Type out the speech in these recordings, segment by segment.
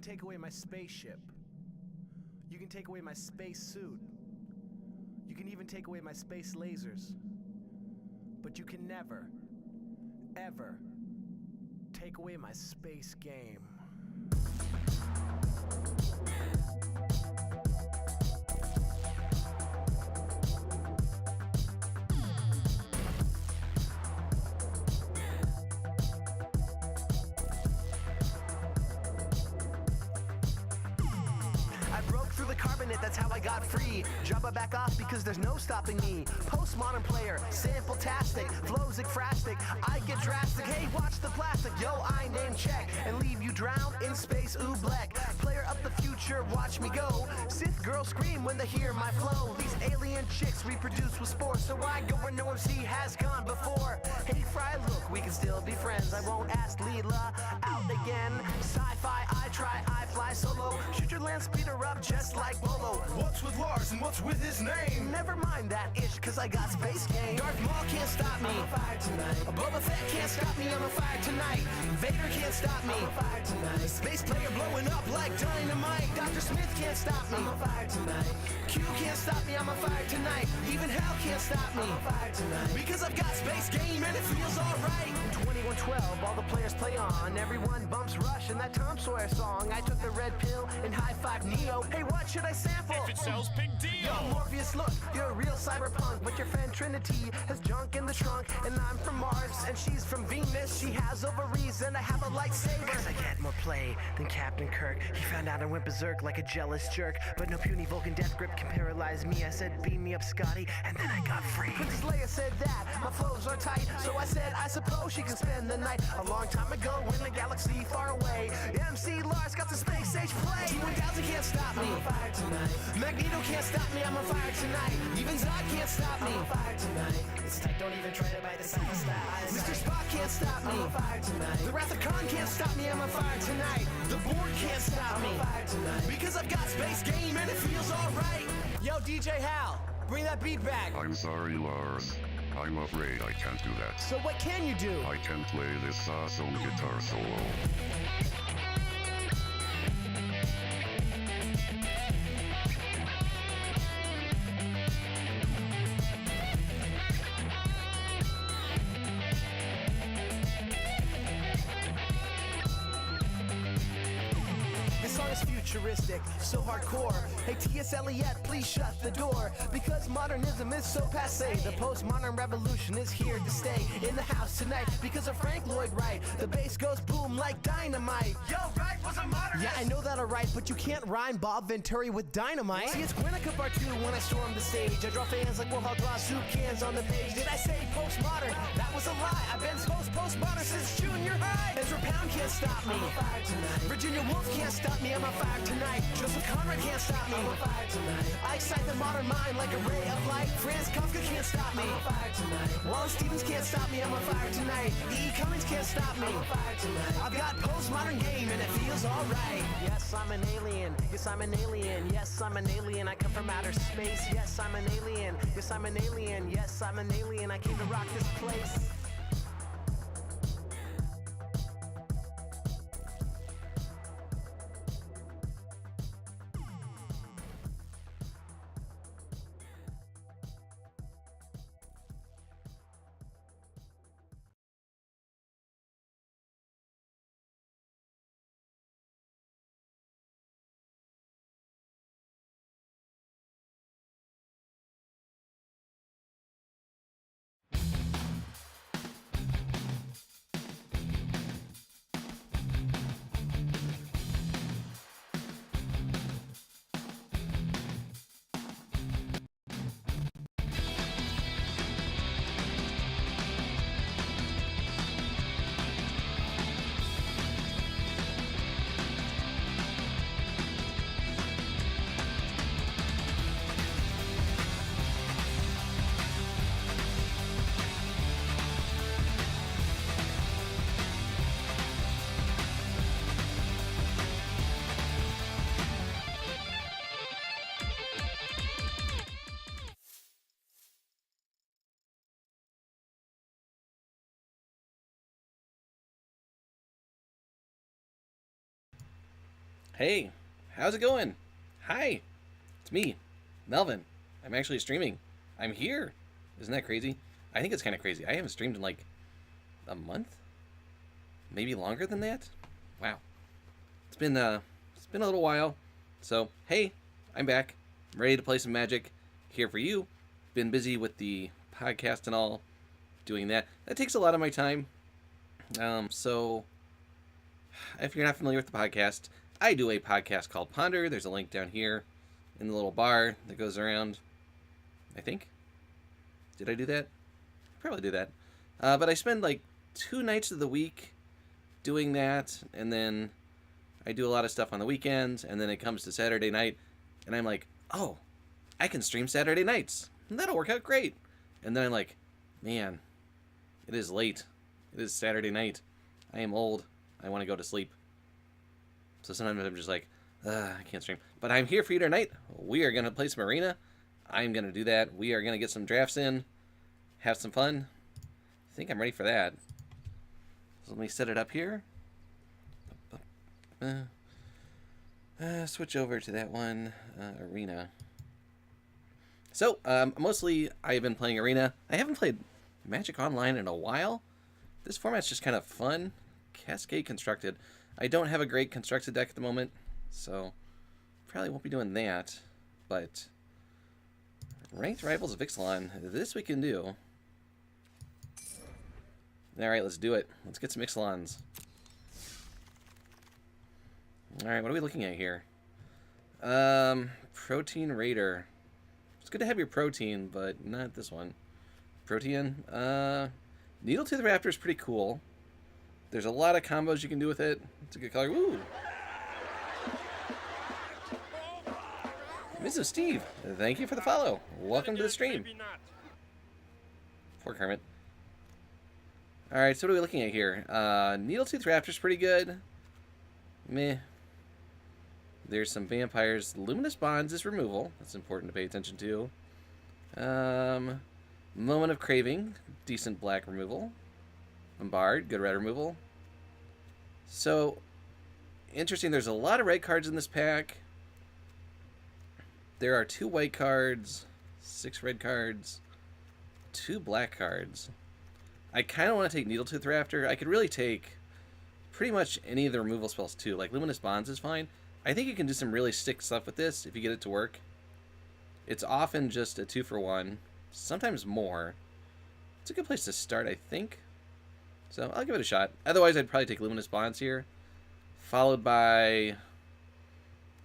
take away my spaceship. You can take away my space suit. You can even take away my space lasers. But you can never, ever take away my space game. That's how I got free. Jabba back off because there's no stopping me. Postmodern player, sample-tastic, flows ekphrastic. I get drastic, hey watch the plastic. Yo, I name check and leave you drowned in space oobleck. Player of the future, watch me go. Sith girls scream when they hear my flow. These alien chicks reproduce with spores, so I go where no MC has gone before. Hey Fry, look, we can still be friends. I won't ask Leela out again. Sci-fi, I try, I fly solo. Shoot your land speeder up just like Bolo. What's with Lars and what's with his name? Never mind that ish, cause I got space game. Darth Maul can't stop me, I'm on fire tonight. Boba Fett can't stop me, I'm on fire tonight. Vader can't stop me, I'm on fire tonight. Space player blowing up like dynamite. Dr. Smith can't stop me, I'm on fire tonight. Q can't stop me, I'm on fire tonight. Even hell can't stop me, I'm on fire tonight. Because I've got space game and it feels alright. 2112, all the players play on. Everyone bumps Rush in that Tom Sawyer song. I took the red pill and high-five Neo. Hey, what should I sample? If it sells, big deal. Yo, Morpheus, look, you're a real cyberpunk, but your friend Trinity has junk in the trunk, and I'm from Mars, and she's from Venus. She has ovaries, and I have a lightsaber. Cause I get more play than Captain Kirk. He found out I went berserk like a jealous jerk, but no puny Vulcan death grip can paralyze me. I said, beam me up, Scotty, and then I got free. Princess Leia said that my flows are tight, so I said, I suppose she can spend the night. A long time ago in a galaxy far away, MC Lars got the space age play. T-1000 can't stop me, I'm on fire tonight. Magneto can't stop me, I'm on fire tonight. Even Zod can't stop me, I'm on fire tonight. It's tight, don't even try to bite the side of style. Mr. Spock can't stop me, I'm on fire tonight. The Wrath of Khan can't stop me, I'm on fire tonight. The Borg can't stop me, I'm on fire tonight. Because I've got space game and it feels alright. Yo, DJ Hal, bring that beat back. I'm sorry, Lars. I'm afraid I can't do that. So what can you do? I can play this awesome guitar solo. Futuristic, so hardcore. Hey T.S. Eliot, please shut the door. Because modernism is so passé. The postmodern revolution is here to stay. In the house tonight, because of Frank Lloyd Wright. The bass goes boom like dynamite. Yo, Wright was a modernist. Yeah, I know that alright, but you can't rhyme Bob Venturi with dynamite. See, it's Guernica Part 2 when I storm the stage. I draw fans like Warhol draws soup cans on the page. Did I say postmodern? That was a lie. I've been postmodern since junior high. Ezra Pound can't stop me, I'm on fire tonight. Virginia Woolf can't stop me, I'm on fire tonight. Joseph Conrad can't stop me, I'm on fire tonight. I excite the modern mind like a ray of light. Franz Kafka can't stop me, I'm on fire tonight. Wallace Stevens can't stop me, I'm on fire tonight. E. Cummings can't stop me, I'm on fire tonight. I've got postmodern game and it feels alright. Yes, I'm an alien. Yes, I'm an alien. Yes, I'm an alien. I come from outer space. Yes, I'm an alien. Yes, I'm an alien. Yes, I'm an alien. I came to rock this place. Hey, how's it going? Hi, it's me, Melvin. I'm actually streaming. I'm here. Isn't that crazy? I think it's kind of crazy. I haven't streamed in like a month, maybe longer than that. Wow, it's been a little while. So hey, I'm back. I'm ready to play some Magic. Here for you. Been busy with the podcast and all, doing that. That takes a lot of my time. So if you're not familiar with the podcast, I do a podcast called Ponder. There's a link down here in the little bar that goes around. I think. Did I do that? Probably do that. But I spend like 2 nights of the week doing that, and then I do a lot of stuff on the weekends, and then it comes to Saturday night, and I'm like, oh, I can stream Saturday nights. And that'll work out great. And then I'm like, man, it is late. It is Saturday night. I am old. I want to go to sleep. So sometimes I'm just like, I can't stream. But I'm here for you tonight. We are going to play some Arena. I'm going to do that. We are going to get some drafts in. Have some fun. I think I'm ready for that. So let me set it up here. Switch over to that one. Arena. So, mostly I've been playing Arena. I haven't played Magic Online in a while. This format's just kind of fun. Cascade Constructed. I don't have a great constructed deck at the moment, so probably won't be doing that. But Ranked Rivals of Ixalan, this we can do. Alright, let's do it. Let's get some Ixalans. Alright, what are we looking at here? Protein Raider. It's good to have your protein, but not this one. Protean. Needletooth Raptor is pretty cool. There's a lot of combos you can do with it. It's a good color. Woo! Mrs. Steve, thank you for the follow. Welcome to the stream. Poor Kermit. Alright, so what are we looking at here? Needletooth Raptor's pretty good. Meh. There's some vampires. Luminous Bonds is removal. That's important to pay attention to. Moment of Craving. Decent black removal. Bombard. Good red removal. So, interesting. There's a lot of red cards in this pack. There are 2 white cards. 6 red cards. 2 black cards. I kind of want to take Needletooth Raptor. I could really take pretty much any of the removal spells too. Like Luminous Bonds is fine. I think you can do some really sick stuff with this if you get it to work. It's often just a 2-for-1, sometimes more. It's a good place to start, I think. So I'll give it a shot. Otherwise, I'd probably take Luminous Bonds here, followed by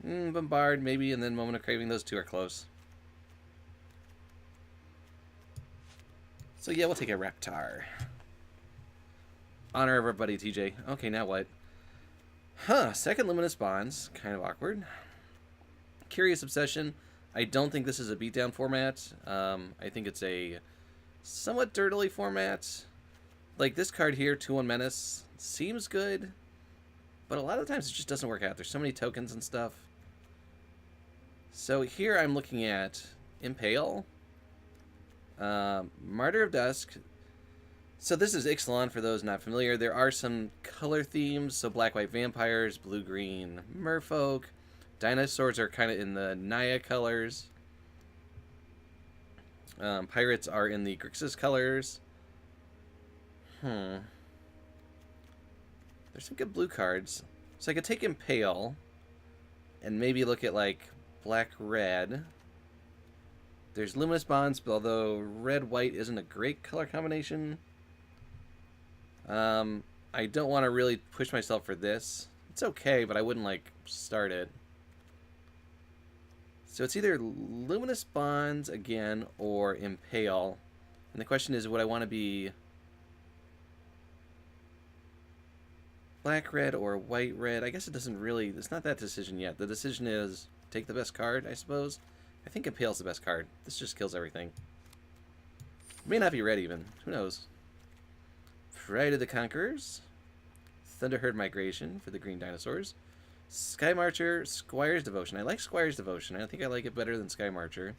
Bombard maybe, and then Moment of Craving. Those 2 are close. So yeah, we'll take a Reptar. Honor of our buddy TJ. Okay, now what? Huh, second Luminous Bonds. Kind of awkward. Curious Obsession. I don't think this is a beatdown format. I think it's a somewhat dirtily format. Like this card here, 2-1 Menace, seems good, but a lot of the times it just doesn't work out. There's so many tokens and stuff. So here I'm looking at Impale, Martyr of Dusk. So this is Ixalan for those not familiar. There are some color themes, so black-white vampires, blue-green merfolk. Dinosaurs are kind of in the Naya colors. Pirates are in the Grixis colors. There's some good blue cards. So I could take Impale and maybe look at like black-red. There's Luminous Bonds, but although red-white isn't a great color combination, I don't want to really push myself for this. It's okay, but I wouldn't like start it. So it's either Luminous Bonds again or Impale. And the question is, would I want to be black-red or white-red? I guess it doesn't really... It's not that decision yet. The decision is take the best card, I suppose. I think Impale's the best card. This just kills everything. May not be red even. Who knows? Pride of the Conquerors. Thunderherd Migration for the green dinosaurs. Sky Marcher, Squire's Devotion. I like Squire's Devotion. I think I like it better than Sky Marcher.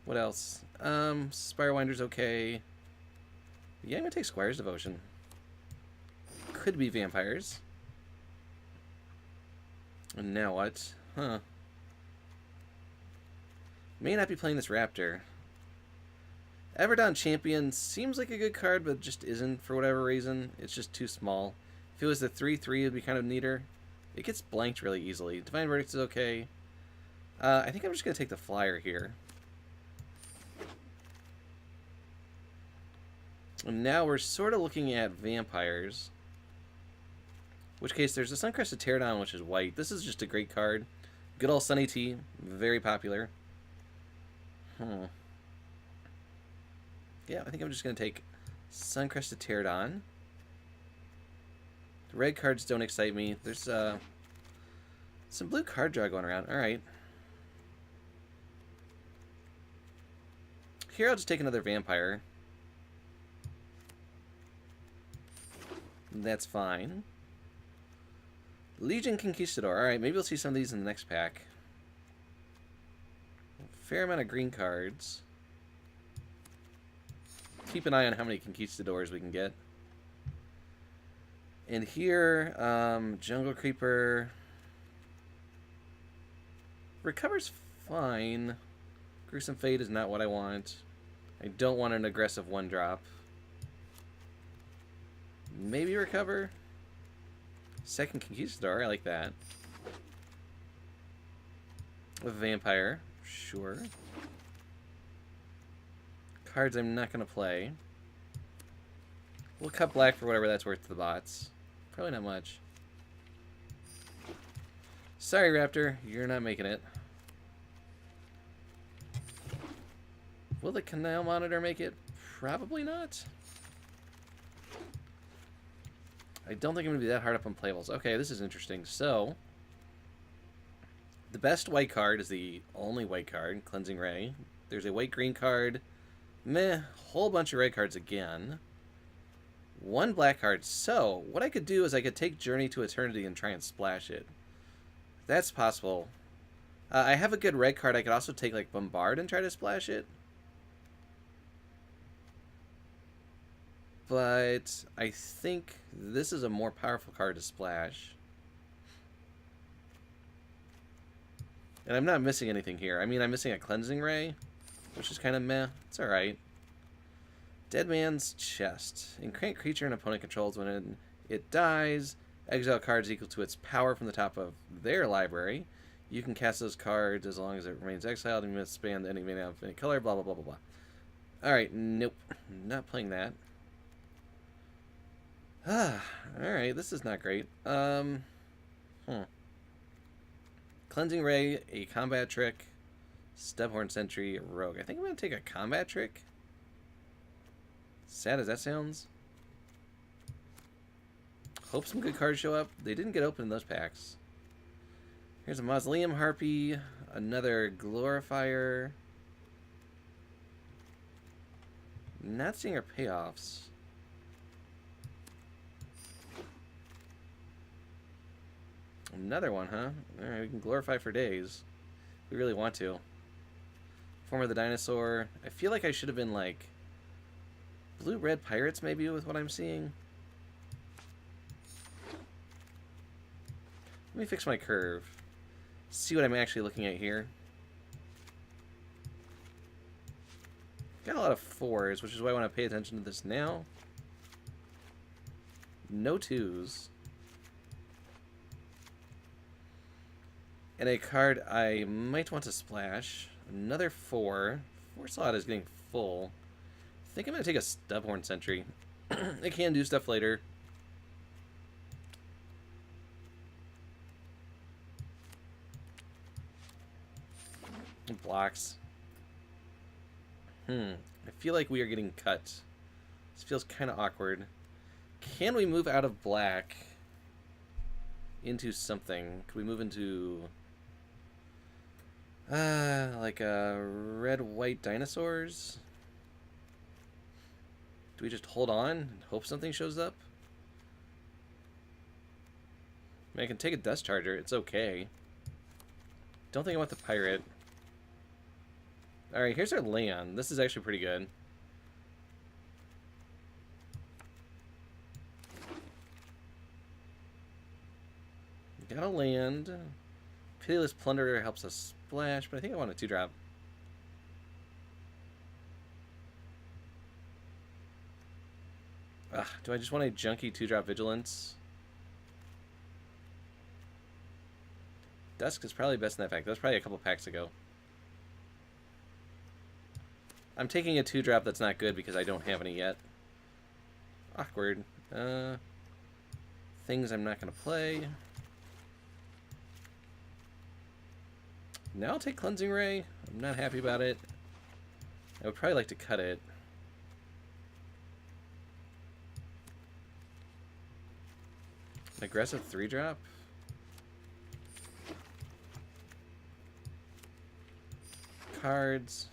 What else? Spirewinder's okay. Yeah, I'm going to take Squire's Devotion. could be vampires. And now what? Huh. May not be playing this Raptor. Everdon Champion seems like a good card, but just isn't for whatever reason. It's just too small. If it was the 3/3, it would be kind of neater. It gets blanked really easily. Divine Verdict is okay. I think I'm just going to take the flyer here. And now we're sort of looking at vampires. In which case, there's a Suncrested Pterodon, which is white. This is just a great card. Good old Sunny T. Very popular. Yeah, I think I'm just going to take Suncrested Pterodon. The red cards don't excite me. There's some blue card draw going around. Alright. Here, I'll just take another vampire. That's fine. Legion Conquistador. Alright, maybe we'll see some of these in the next pack. Fair amount of green cards. Keep an eye on how many Conquistadors we can get. And here, Jungle Creeper. Recover's fine. Gruesome Fate is not what I want. I don't want an aggressive 1-drop. Maybe Recover. Second Conquistador, I like that. A Vampire, sure. Cards I'm not going to play. We'll cut black for whatever that's worth to the bots. Probably not much. Sorry, Raptor, you're not making it. Will the Canal Monitor make it? Probably not. I don't think I'm going to be that hard up on playables. Okay, this is interesting. So, the best white card is the only white card, Cleansing Ray. There's a white-green card. Meh, whole bunch of red cards again. One black card. So, what I could do is I could take Journey to Eternity and try and splash it. That's possible. I have a good red card. I could also take, like, Bombard and try to splash it. But I think this is a more powerful card to splash. And I'm not missing anything here. I mean, I'm missing a Cleansing Ray, which is kind of meh. It's alright. Dead Man's Chest. Increment creature an opponent controls when it dies. Exile cards equal to its power from the top of their library. You can cast those cards as long as it remains exiled. And you must spend any mana of any color. Blah, blah, blah, blah, blah. Alright, nope. Not playing that. Alright, this is not great. Cleansing Ray, a combat trick. Stubhorn Sentry, Rogue. I think I'm going to take a combat trick. Sad as that sounds. Hope some good cards show up. They didn't get open in those packs. Here's a Mausoleum Harpy. Another Glorifier. Not seeing our payoffs. Another one, huh? Alright, we can glorify for days. We really want to. Form of the Dinosaur. I feel like I should have been like Blue-Red Pirates maybe with what I'm seeing. Let me fix my curve. See what I'm actually looking at here. Got a lot of 4s, which is why I want to pay attention to this now. No 2s. And a card I might want to splash. Another 4. 4 slot is getting full. I think I'm going to take a Stubhorn Sentry. I can do stuff later. It blocks. I feel like we are getting cut. This feels kind of awkward. Can we move out of black into something? Could we move into like red-white dinosaurs? Do we just hold on and hope something shows up? I mean, I can take a Dust Charger. It's okay. Don't think I want the pirate. Alright, here's our land. This is actually pretty good. Got a land. Pitiless Plunderer helps us splash, but I think I want a 2-drop. Do I just want a junky 2-drop Vigilance? Dusk is probably best in that pack. That was probably a couple packs ago. I'm taking a 2-drop that's not good because I don't have any yet. Awkward. Things I'm not going to play. Now I'll take Cleansing Ray. I'm not happy about it. I would probably like to cut it. An aggressive 3-drop. Cards.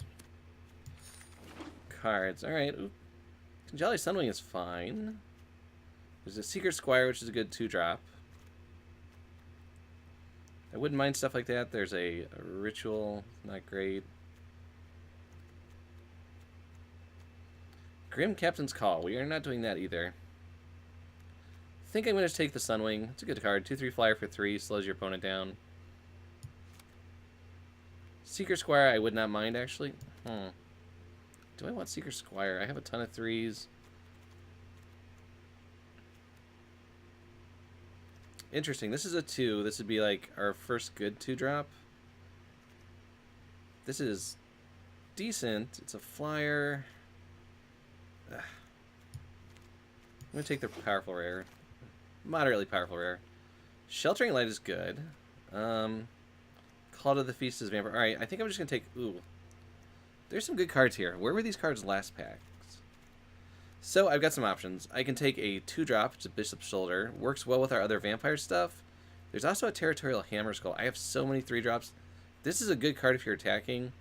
Cards. Alright. Jolly Sunwing is fine. There's a Secret Squire, which is a good 2-drop. I wouldn't mind stuff like that. There's a Ritual. Not great. Grim Captain's Call. We are not doing that either. I think I'm going to take the Sunwing. It's a good card. 2/3 flyer for 3. Slows your opponent down. Seeker Squire I would not mind, actually. Do I want Seeker Squire? I have a ton of 3s. Interesting. This is a 2. This would be like our first good 2-drop. This is decent. It's a flyer. I'm going to take the powerful rare. Moderately powerful rare. Sheltering Light is good. Call to the Feast is Vampire. Alright, I think I'm just going to take... Ooh. There's some good cards here. Where were these cards last packs? So, I've got some options. I can take a 2-drop, which is Bishop's Shoulder. Works well with our other vampire stuff. There's also a Territorial Hammer Skull. I have so many 3-drops. This is a good card if you're attacking.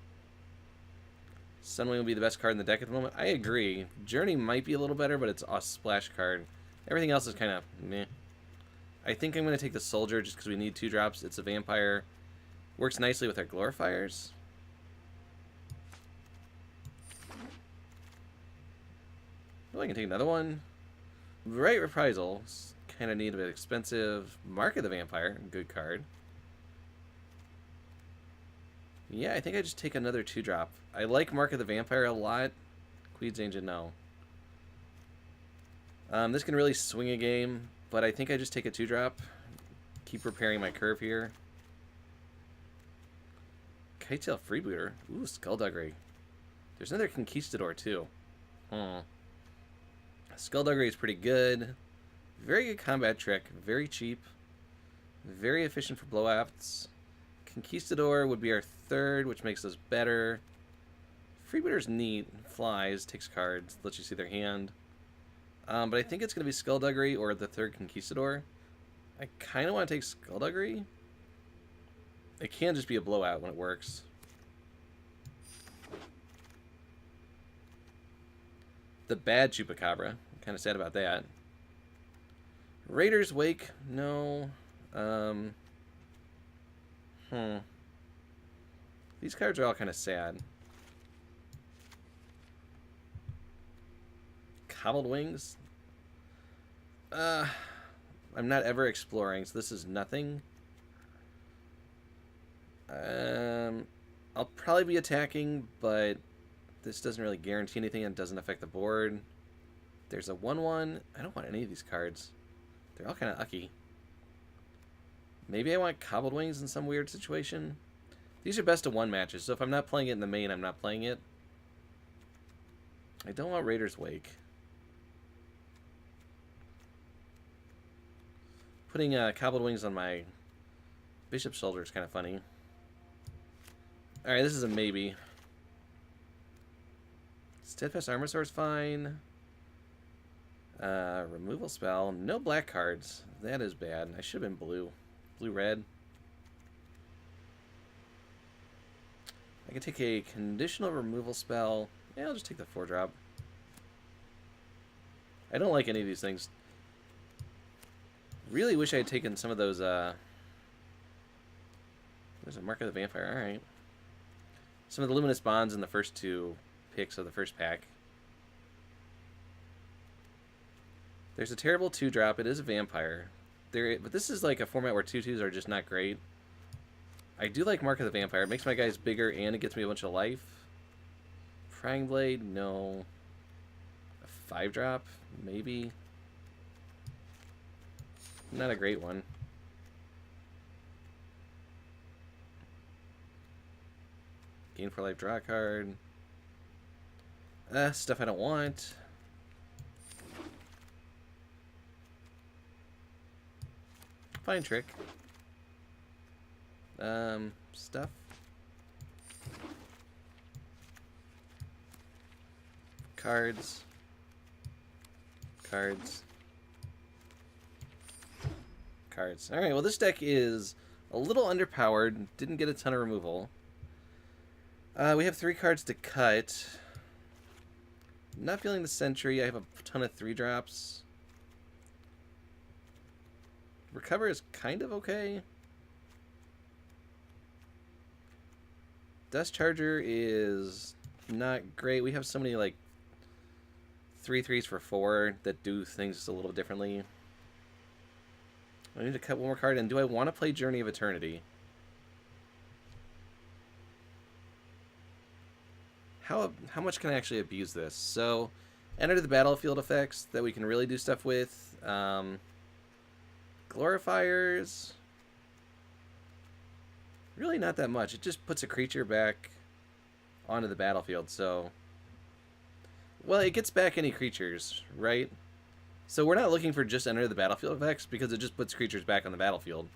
Sunwing will be the best card in the deck at the moment. I agree. Journey might be a little better, but it's a splash card. Everything else is kind of meh. I think I'm going to take the Soldier just because we need 2-drops. It's a vampire. Works nicely with our Glorifiers. Oh, I can take another one. Right Reprisal. Kind of need a bit expensive. Mark of the Vampire. Good card. Yeah, I think I just take another 2-drop. I like Mark of the Vampire a lot. Queen's Angel, no. This can really swing a game, but I think I just take a 2-drop. Keep repairing my curve here. Kitetail Freebooter. Ooh, Skullduggery. There's another Conquistador, too. Skullduggery is pretty good. Very good combat trick. Very cheap. Very efficient for blowouts. Conquistador would be our 3rd, which makes us better. Freebooter's neat. Flies, takes cards, lets you see their hand. But I think it's going to be Skullduggery or the 3rd Conquistador. I kind of want to take Skullduggery. It can just be a blowout when it works. The bad Chupacabra. I'm kind of sad about that. Raider's Wake. No. These cards are all kind of sad. Cobbled Wings. I'm not ever exploring, so this is nothing. I'll probably be attacking, but this doesn't really guarantee anything and doesn't affect the board. There's a 1/1. I don't want any of these cards. They're all kind of ucky. Maybe I want Cobbled Wings in some weird situation. These are best of 1 matches, so if I'm not playing it in the main, I'm not playing it. I don't want Raider's Wake. Putting Cobbled Wings on my Bishop's Shoulder is kind of funny. Alright, this is a maybe. Steadfast Armor Sword is fine. Removal spell. No black cards. That is bad. I should have been blue. Blue-red. I can take a conditional removal spell. Yeah, I'll just take the 4-drop. I don't like any of these things. Really wish I had taken some of those, There's a Mark of the Vampire. Alright. Some of the Luminous Bonds in the first 2 picks of the first pack. There's a terrible 2-drop. It is a vampire. but this is like a format where 2/2s are just not great. I do like Mark of the Vampire. It makes my guys bigger and it gets me a bunch of life. Prying Blade, no. A 5-drop, maybe. Not a great one. Gain for life, draw a card. Stuff I don't want. Fine trick. Stuff. Cards. Cards. Cards. Alright, well this deck is a little underpowered. Didn't get a ton of removal. We have 3 cards to cut. Not feeling the Sentry. I have a ton of 3-drops. Recover is kind of okay. Dust Charger is not great. We have so many, like, 3/3s for 4 that do things just a little differently. I need to cut one more card, and do I want to play Journey of Eternity? How much can I actually abuse this? So, enter the battlefield effects that we can really do stuff with. Glorifiers. Really not that much. It just puts a creature back onto the battlefield, so... Well, it gets back any creatures, right? So we're not looking for just enter the battlefield effects, because it just puts creatures back on the battlefield.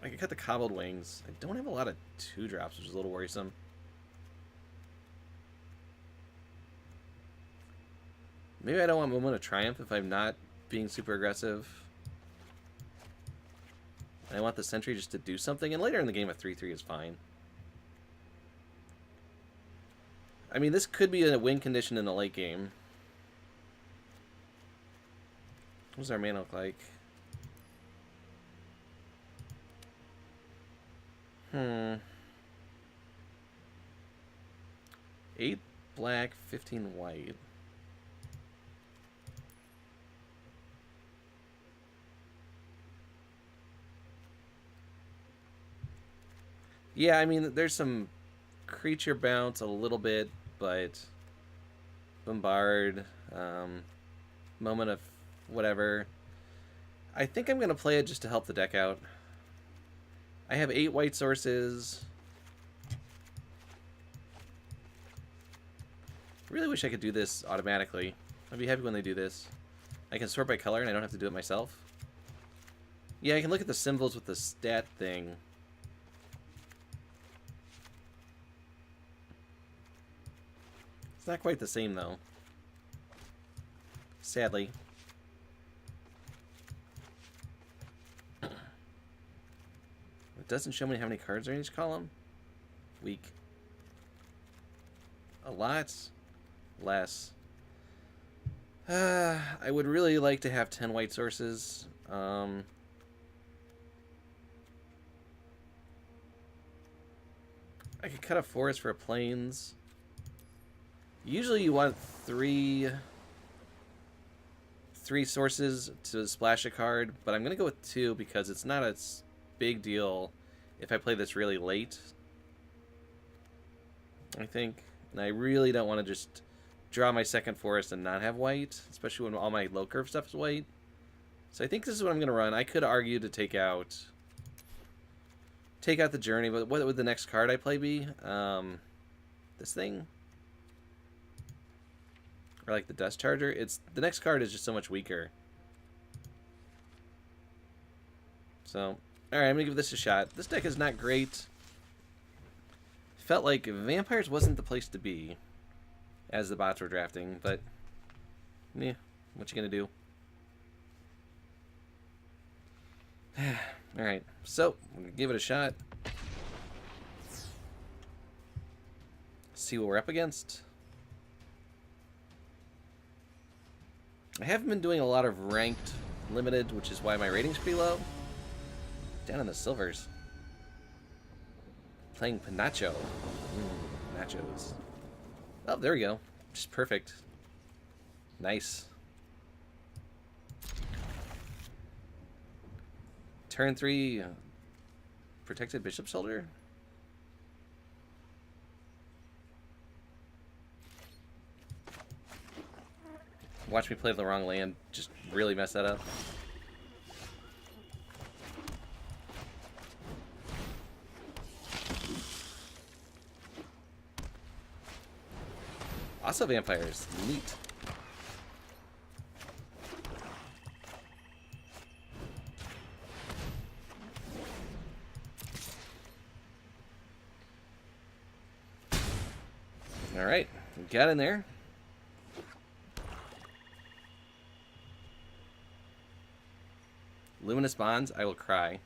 I can cut the Cobbled Wings. I don't have a lot of 2-drops, which is a little worrisome. Maybe I don't want Moment of Triumph if I'm not being super aggressive. I want the Sentry just to do something, and later in the game a 3/3 is fine. I mean, this could be a win condition in the late game. What does our mana look like? 8 black, 15 white. Yeah, I mean, there's some creature bounce a little bit, but Bombard, Moment of whatever. I think I'm going to play it just to help the deck out. I have 8 white sources. Really wish I could do this automatically. I'd be happy when they do this. I can sort by color and I don't have to do it myself. Yeah, I can look at the symbols with the stat thing. It's not quite the same, though. Sadly. It doesn't show me how many cards are in each column. Weak. A lot less. I would really like to have 10 white sources. I could cut a forest for a plains. Usually you want three sources to splash a card, but I'm going to go with 2 because it's not a big deal if I play this really late, I think. And I really don't want to just draw my second forest and not have white, especially when all my low curve stuff is white. So I think this is what I'm going to run. I could argue to take out the Journey, but what would the next card I play be? This thing? Or like the Dust Charger? The next card is just so much weaker. So, alright, I'm going to give this a shot. This deck is not great. Felt like Vampires wasn't the place to be as the bots were drafting, but yeah, what you going to do? Alright, so, I'm going to give it a shot. See what we're up against. I haven't been doing a lot of ranked limited, which is why my rating's pretty low. Down in the silvers. Playing Panacho. Nachos. Oh, there we go. Just perfect. Nice. Turn 3, protected bishop shoulder. Watch me play the wrong land, just really mess that up. Also vampires, neat. All right, got in there. Luminous Bonds, I will cry.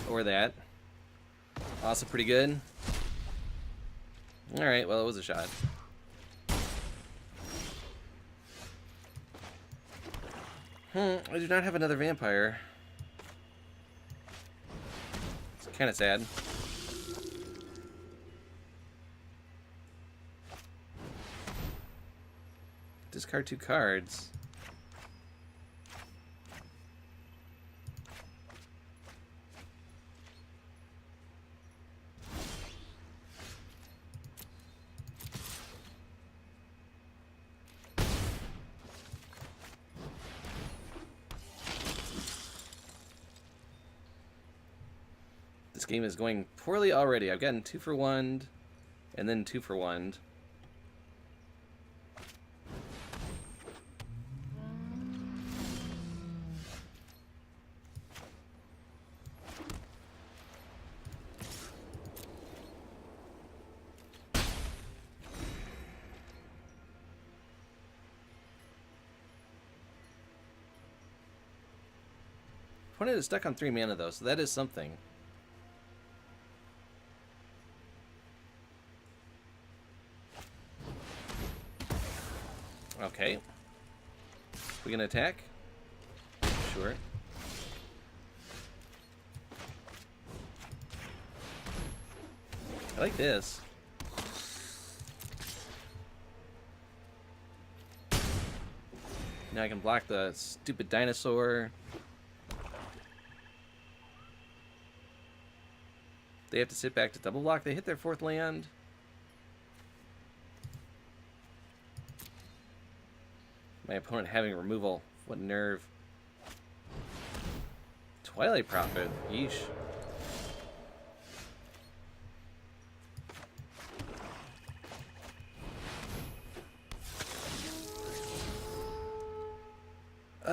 Or that. Also pretty good. Alright, well, it was a shot. I do not have another vampire. It's kind of sad. Discard 2 cards. This game is going poorly already. I've gotten 2 for 1, and then 2 for 1. Opponent is stuck on 3 mana though, so that is something. Okay. We gonna attack? Sure. I like this. Now I can block the stupid dinosaur. They have to sit back to double block. They hit their 4th land. My opponent having removal. What nerve. Twilight Prophet. Yeesh. Put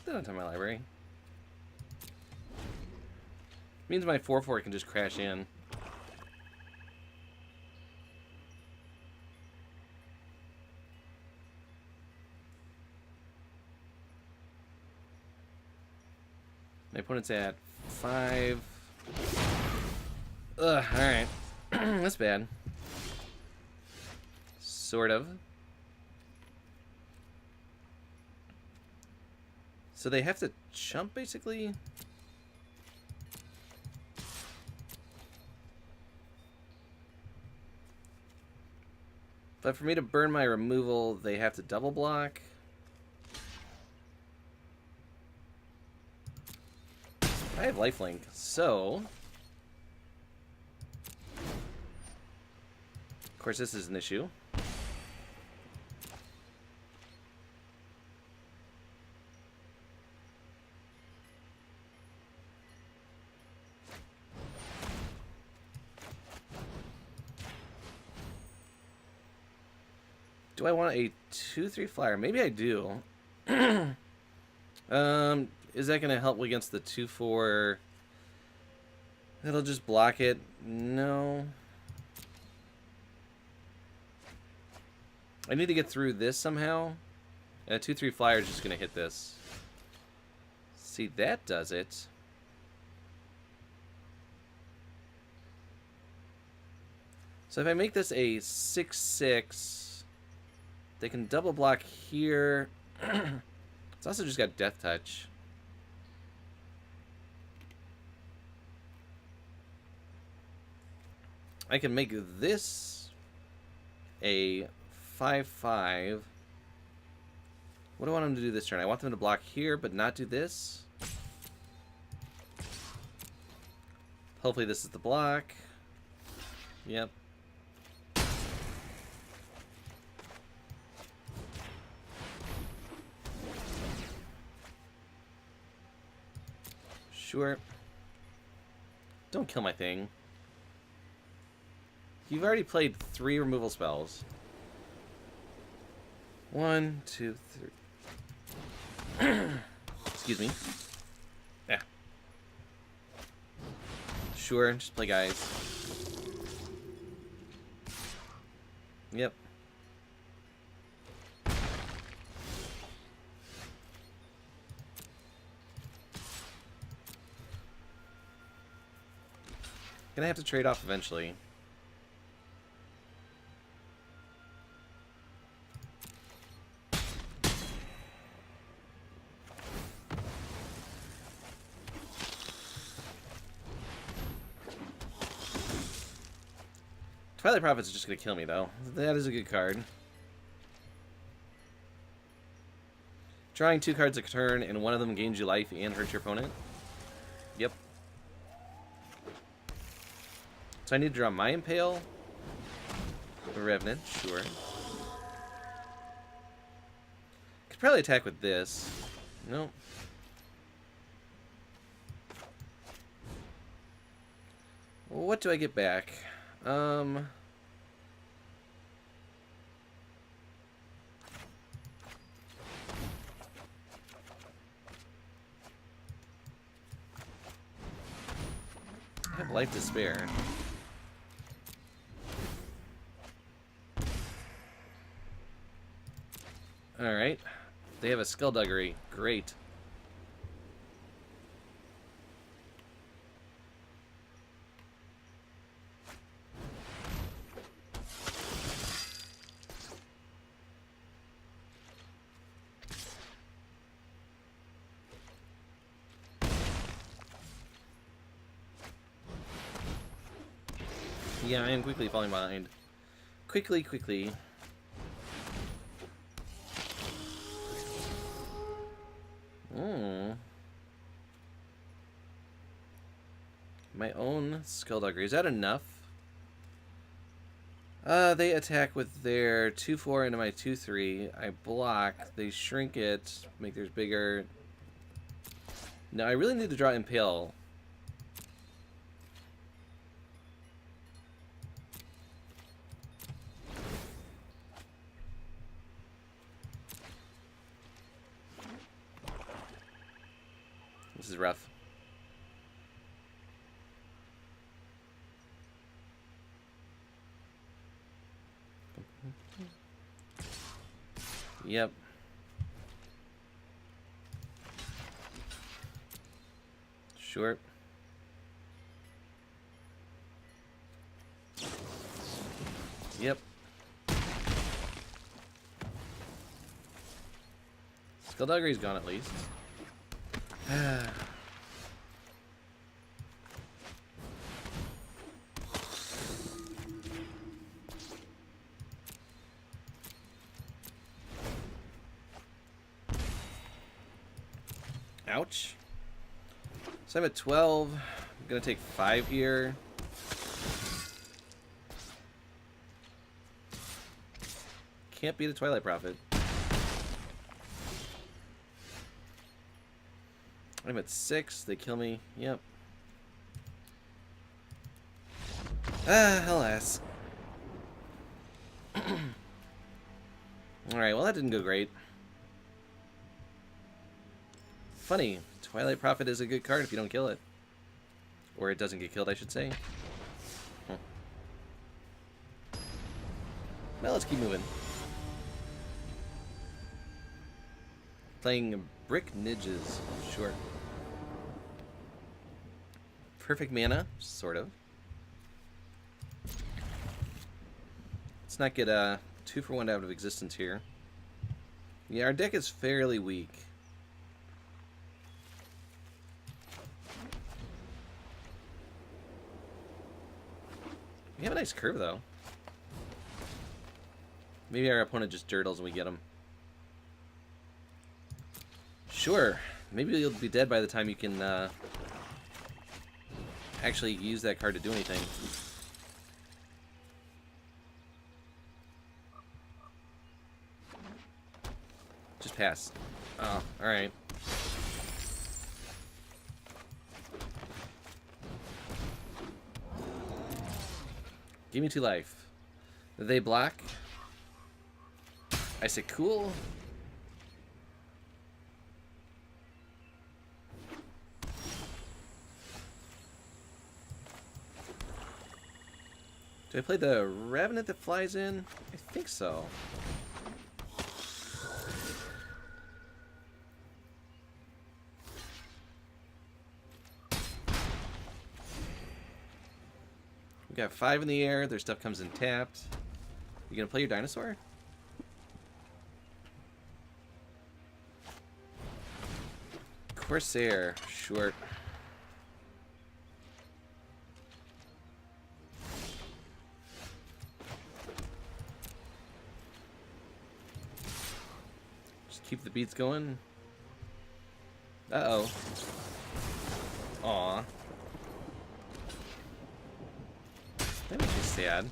that onto my library. Means my 4/4 can just crash in. My opponent's at 5. Ugh, alright. That's bad. Sort of. So they have to chump, basically? But for me to burn my removal, they have to double block. I have lifelink, so... Of course, this is an issue. Do I want a 2/3 flyer? Maybe I do. Is that going to help against the 2/4? It'll just block it. No. I need to get through this somehow. And a 2/3 flyer is just going to hit this. See, that does it. So if I make this a 6/6, they can double block here. It's also just got Death Touch. I can make this a 5/5. What do I want them to do this turn? I want them to block here, but not do this. Hopefully this is the block. Yep. Sure. Don't kill my thing. You've already played 3 removal spells. 1, 2, 3. Excuse me. Yeah. Sure, just play guys. Yep. Gonna have to trade off eventually. Twilight Prophet's just gonna kill me though. That is a good card. Drawing 2 cards a turn and one of them gains you life and hurts your opponent. Yep. So I need to draw my Impale. The Revenant, sure. Could probably attack with this. Nope. What do I get back? I have life to spare. Alright. They have a Skullduggery. Great. Yeah, I am quickly falling behind. Quickly. My own Skullduggery. Is that enough? They attack with their 2/4 into my 2/3. I block. They shrink it, make theirs bigger. No, I really need to draw Impale. This is rough. Yep. Sure. Yep. Skullduggery's gone at least. Ouch. So I'm at 12. I'm gonna take 5 here. Can't beat a Twilight Prophet. I'm at 6. They kill me. Yep. Alas. Alright, well that didn't go great. Funny, Twilight Prophet is a good card if you don't kill it. Or it doesn't get killed, I should say. Well, let's keep moving. Playing Brick Ninjas, sure. Perfect mana, sort of. Let's not get a 2-for-1 out of existence here. Yeah, our deck is fairly weak. We have a nice curve, though. Maybe our opponent just dirtles and we get him. Sure. Maybe you'll be dead by the time you can actually use that card to do anything. Just pass. Oh, alright. Give me 2 life. They block. I say cool. Do I play the Revenant that flies in? I think so. We got 5 in the air. Their stuff comes in tapped. You gonna play your dinosaur? Corsair, short. Just keep the beats going. Uh-oh. Aw. That makes me sad.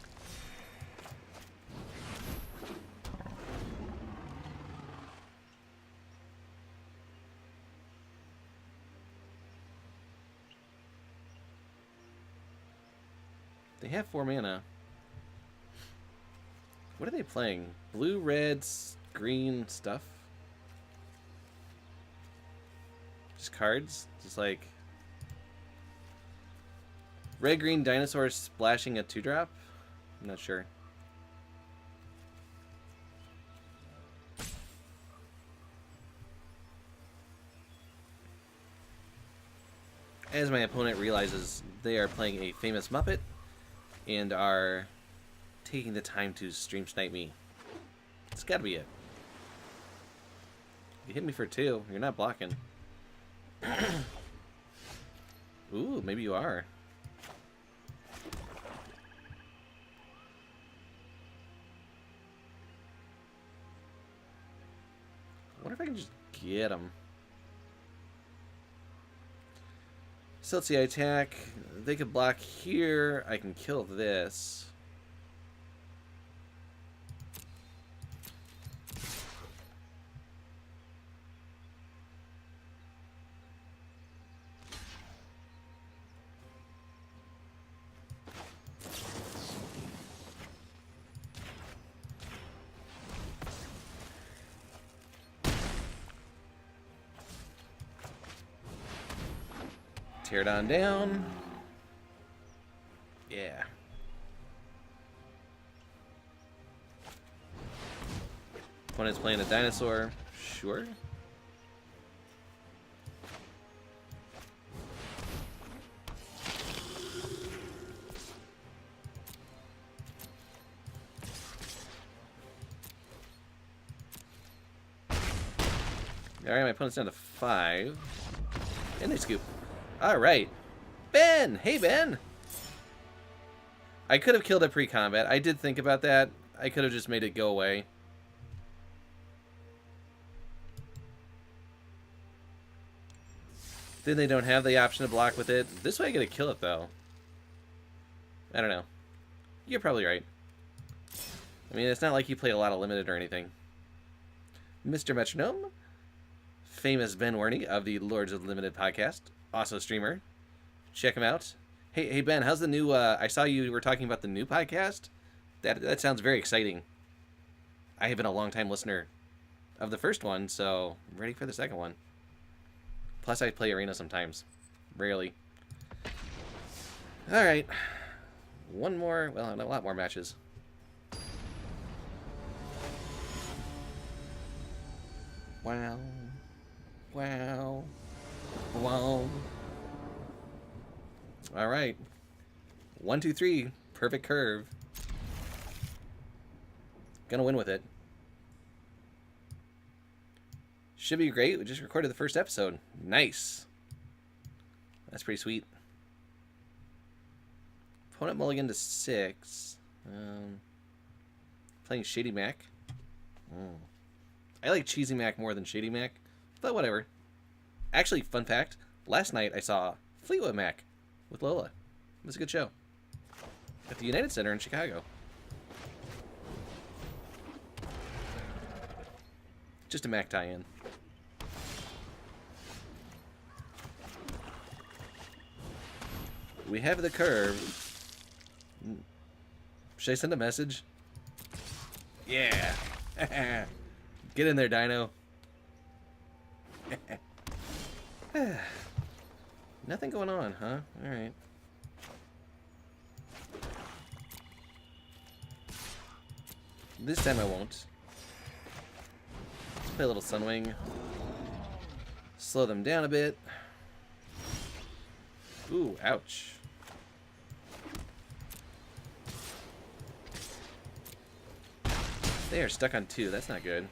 They have 4 mana. What are they playing? Blue, reds, green stuff? Just cards? Just like... Red, green dinosaur splashing a 2-drop? I'm not sure. As my opponent realizes they are playing a famous Muppet and are taking the time to stream snipe me. It's gotta be it. You hit me for 2. You're not blocking. Ooh, maybe you are. I wonder if I can just get him. So let's see, I attack. They could block here. I can kill this. Tear it on down. Yeah. Opponent's playing a dinosaur. Sure. Alright, my opponent's down to 5. And they scoop. Alright. Ben! Hey, Ben! I could have killed it pre-combat. I did think about that. I could have just made it go away. Then they don't have the option to block with it. This way I get to kill it, though. I don't know. You're probably right. I mean, it's not like you play a lot of Limited or anything. Mr. Metronome, famous Ben Warney of the Lords of Limited podcast, also a streamer. Check him out. Hey Ben, how's the new? I saw you were talking about the new podcast. That sounds very exciting. I have been a long-time listener of the first one, so I'm ready for the second one. Plus, I play Arena sometimes, rarely. All right, one more. Well, a lot more matches. Wow. Wow. Wow. All right. 1, 2, 3. Perfect curve. Gonna win with it. Should be great. We just recorded the first episode. Nice. That's pretty sweet. Opponent mulligan to 6. Playing Shady Mac. I like Cheesy Mac more than Shady Mac, but whatever. Actually, fun fact, last night I saw Fleetwood Mac with Lola. It was a good show. At the United Center in Chicago. Just a Mac tie-in. We have the curve. Should I send a message? Yeah. Get in there, Dino. Nothing going on, huh? Alright. This time I won't. Let's play a little Sunwing. Slow them down a bit. Ooh, ouch. They are stuck on 2. That's not good.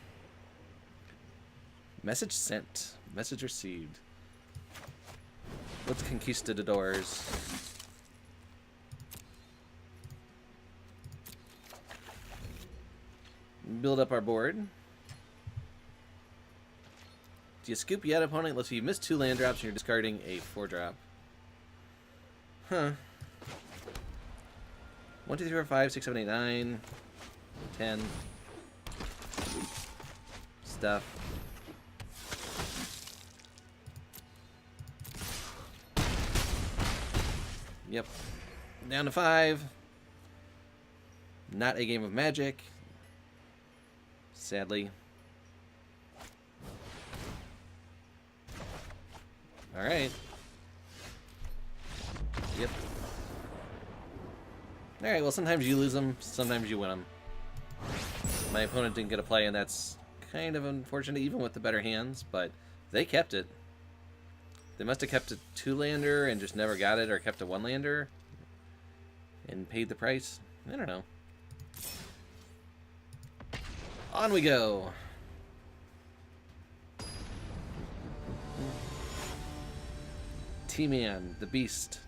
Message sent. Message received. Let's conquistadors. Build up our board. Do you scoop yet, opponent? Let's see. You missed 2 land drops and you're discarding a 4-drop. Huh. 1, 2, 3, 4, 5, 6, 7, 8, 9, 10. Stuff. Yep. Down to 5. Not a game of Magic. Sadly. Alright. Yep. Alright, well sometimes you lose them, sometimes you win them. My opponent didn't get a play, and that's kind of unfortunate, even with the better hands, but they kept it. They must have kept a 2-lander and just never got it, or kept a 1-lander and paid the price. I don't know. On we go. T-Man, the Beast.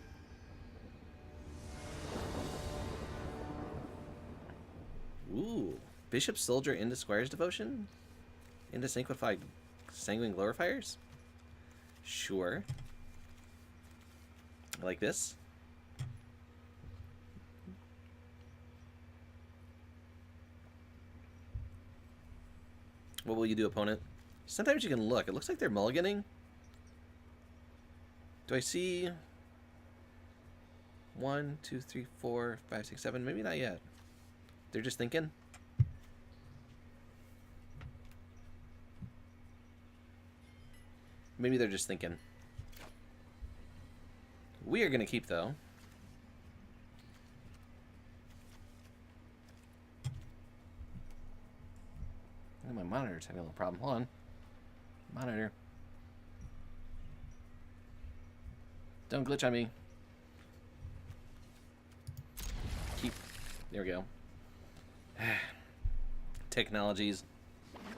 Ooh. Bishop Soldier into Squire's Devotion? Into Sanguine Glorifiers? Sure. I like this. What will you do, opponent? Sometimes you can look. It looks like they're mulliganing. Do I see 1, 2, 3, 4, 5, 6, 7? Maybe not yet. They're just thinking. Maybe they're just thinking. We are going to keep, though. Oh, my monitor's having a little problem. Hold on. Monitor. Don't glitch on me. Keep. There we go. Technologies.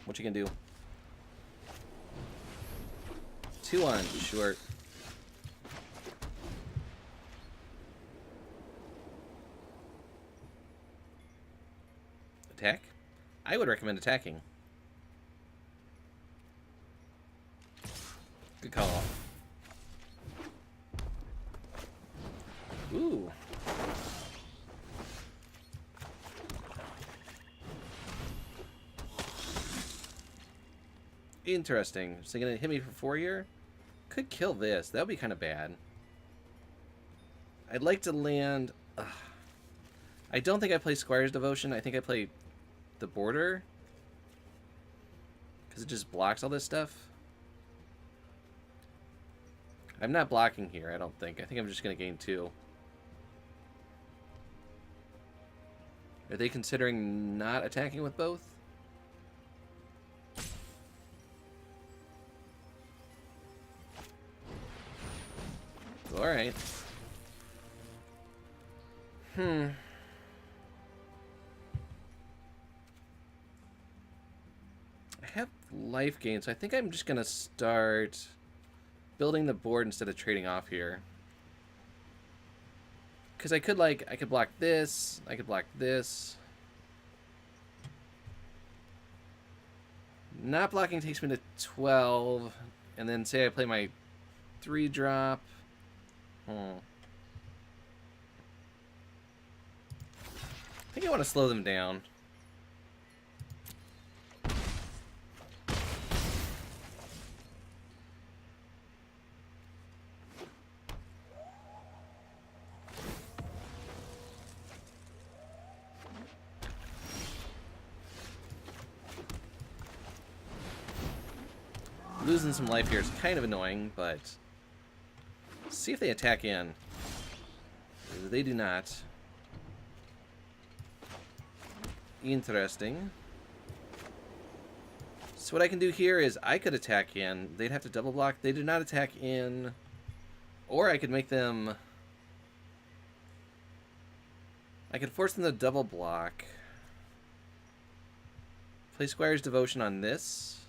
What you can do? 2 on, sure. Attack? I would recommend attacking. Good call. Ooh. Interesting. So you're gonna hit me for 4 here? Could kill this. That would be kind of bad. I'd like to land... I don't think I play Squire's Devotion. I think I play the Border. Because it just blocks all this stuff. I'm not blocking here, I don't think. I think I'm just going to gain 2. Are they considering not attacking with both? Alright. I have life gain, so I think I'm just going to start building the board instead of trading off here. Because I could block this, I could block this. Not blocking takes me to 12. And then say I play my 3-drop. I think I want to slow them down. Losing some life here is kind of annoying, but see if they attack in. They do not. Interesting. So what I can do here is I could attack in. They'd have to double block. They do not attack in. Or I could make them... I could force them to double block. Play Squire's Devotion on this.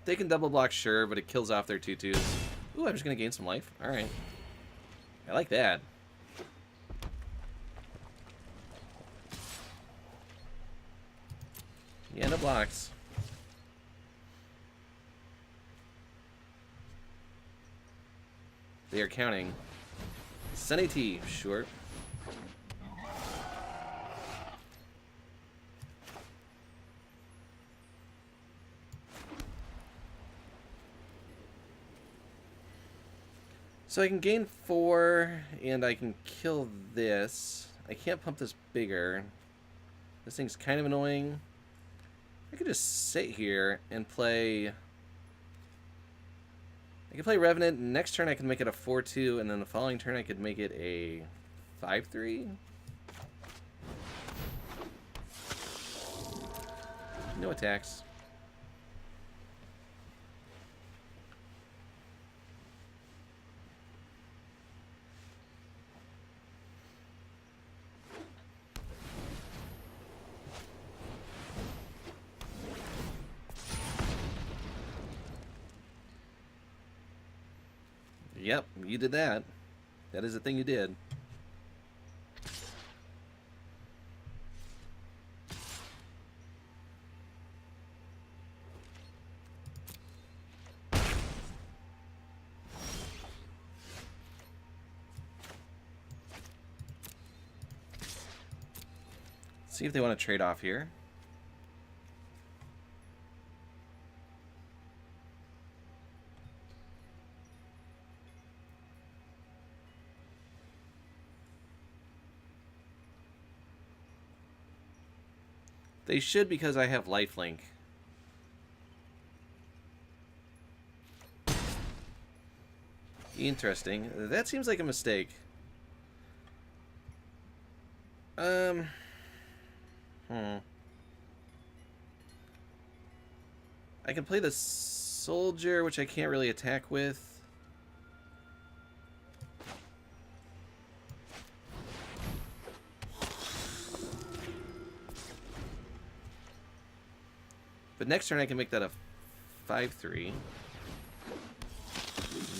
They can double block, sure, but it kills off their 2/2s. Ooh, I'm just going to gain some life. Alright. I like that. Yeah, no blocks. They are counting. Sunny T, sure. So I can gain 4, and I can kill this. I can't pump this bigger. This thing's kind of annoying. I could just sit here and play... I can play Revenant. Next turn I can make it a 4/2, and then the following turn I could make it a 5/3. No attacks. Yep, you did that. That is the thing you did. See if they want to trade off here. They should, because I have lifelink. Interesting. That seems like a mistake. I can play the soldier, which I can't really attack with. But next turn I can make that a 5/3.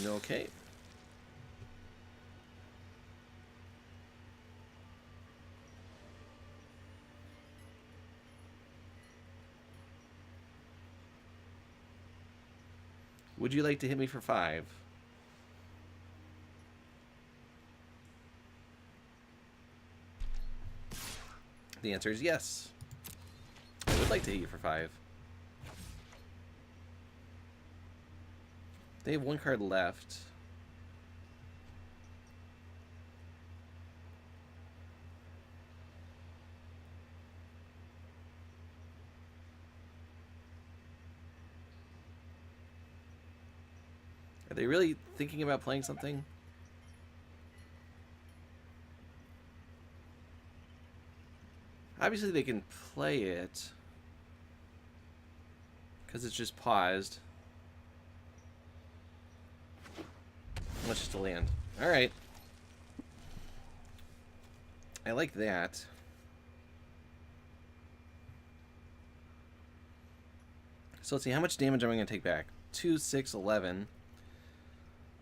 Okay. Would you like to hit me for 5? The answer is yes. I would like to hit you for 5. They have 1 card left. Are they really thinking about playing something? Obviously they can play it, because it's just paused. Let's just land. Alright. I like that. So let's see, how much damage am I going to take back? 2, 6, 11.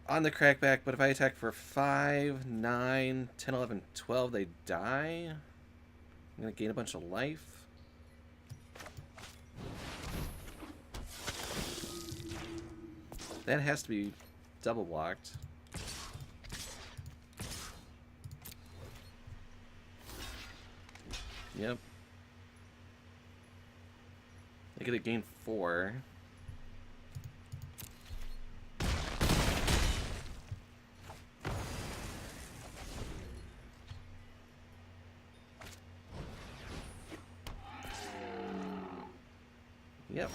on the crackback, but if I attack for 5, 9, 10, 11, 12, they die. I'm going to gain a bunch of life. That has to be double blocked. Yep. I get to gain 4. Yep.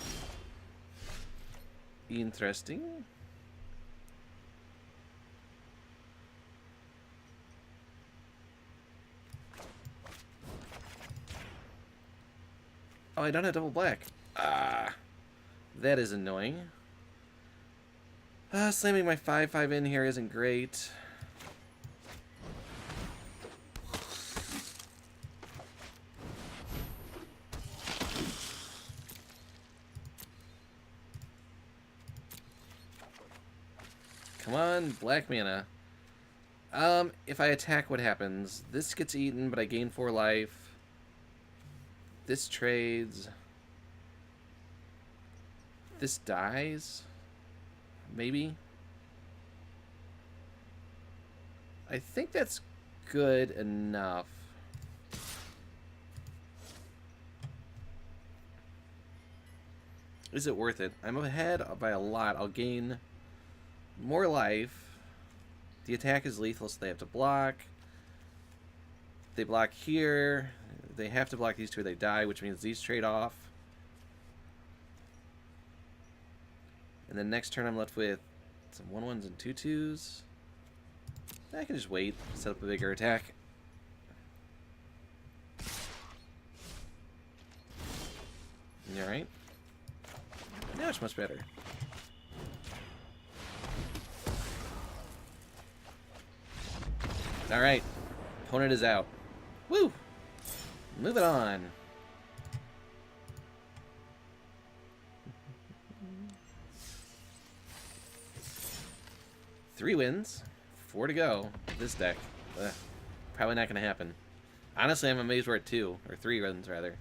Interesting. Oh, I don't have double black. Ah. That is annoying. Slamming my 5/5 in here isn't great. Come on, black mana. If I attack, what happens? This gets eaten, but I gain 4 life. This trades. This dies? Maybe? I think that's good enough. Is it worth it? I'm ahead by a lot. I'll gain more life. The attack is lethal, so they have to block. They block here. They have to block these two or they die, which means these trade off. And then next turn I'm left with some 1/1s and 2/2s. I can just wait, set up a bigger attack. Alright. Now it's much better. Alright. Opponent is out. Woo! Moving on. Three wins. 4 to go. This deck. Ugh. Probably not going to happen. Honestly, I'm amazed we're at 2. Or 3 wins, rather.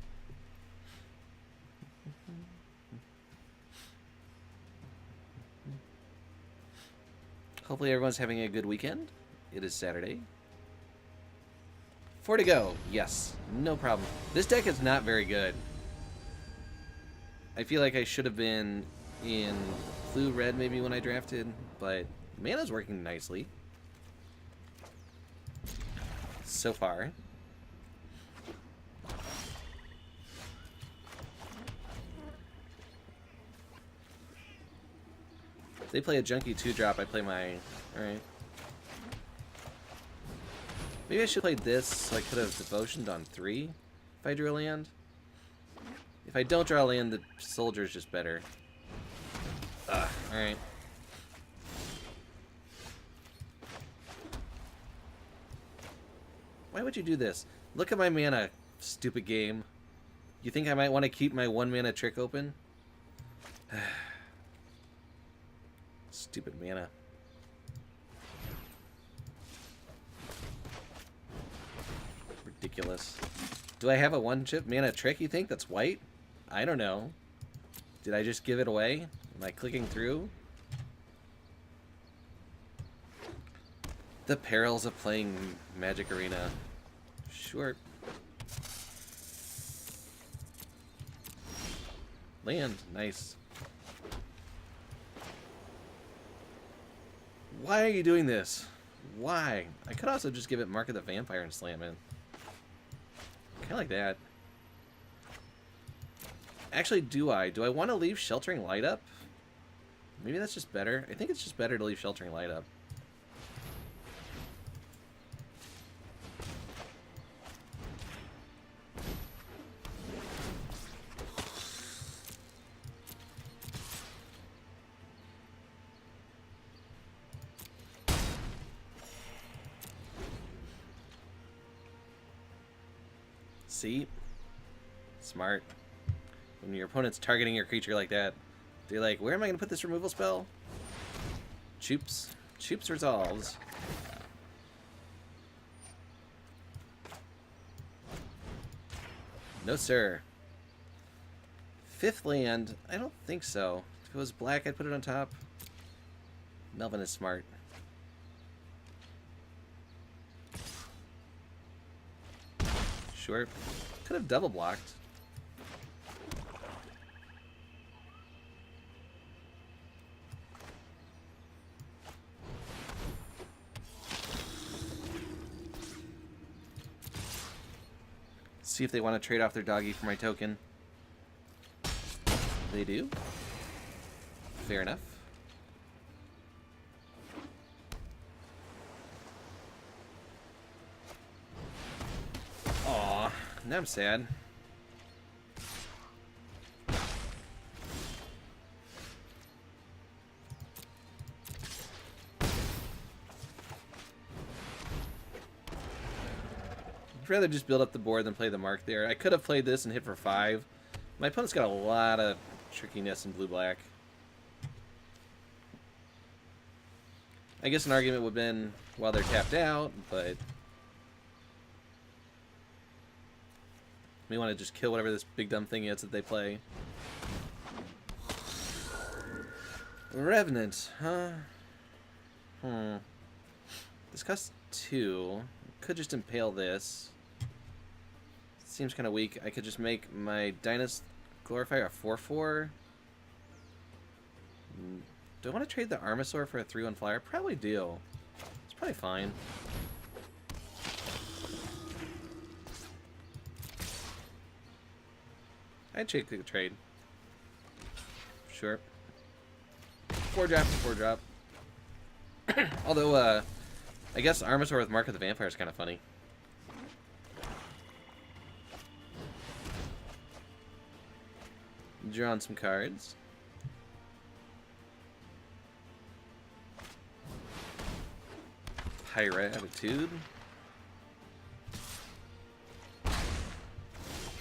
Hopefully everyone's having a good weekend. It is Saturday. 4 to go. Yes. No problem. This deck is not very good. I feel like I should have been in blue red maybe when I drafted, but mana's working nicely. So far. If they play a junky 2-drop, I play my... Alright. Maybe I should play this so I could have devotioned on 3 if I drew a land. If I don't draw a land, the soldier's just better. Ugh, alright. Why would you do this? Look at my mana, stupid game. You think I might want to keep my 1 mana trick open? Stupid mana. Ridiculous. Do I have a 1-chip mana trick, you think, that's white? I don't know. Did I just give it away? Am I clicking through? The perils of playing Magic Arena. Sure. Land. Nice. Why are you doing this? Why? I could also just give it Mark of the Vampire and slam in. Kind of like that. Actually, do I? Do I want to leave Sheltering Light up? Maybe that's just better. I think it's just better to leave Sheltering Light up. See? Smart. When your opponent's targeting your creature like that, they're like, where am I going to put this removal spell? Choops. Choops resolves. No, sir. Fifth land? I don't think so. If it was black, I'd put it on top. Melvin is smart. Sure. Could have double blocked. See if they want to trade off their doggy for my token. They do. Fair enough. Aw, now I'm sad. I'd rather just build up the board than play the mark there. I could have played this and hit for 5. My opponent's got a lot of trickiness in blue-black. I guess an argument would have been while they're tapped out, but we want to just kill whatever this big dumb thing is that they play. Revenant, huh? This costs 2. Could just impale this. Seems kind of weak. I could just make my Dynast Glorifier a 4/4. Do I want to trade the Armasaur for a 3/1 flyer? Probably do. It's probably fine. I'd take the trade. Sure. 4-drop to 4-drop. Although, I guess Armasaur with Mark of the Vampire is kind of funny. Drawn some cards. Pirate Attitude.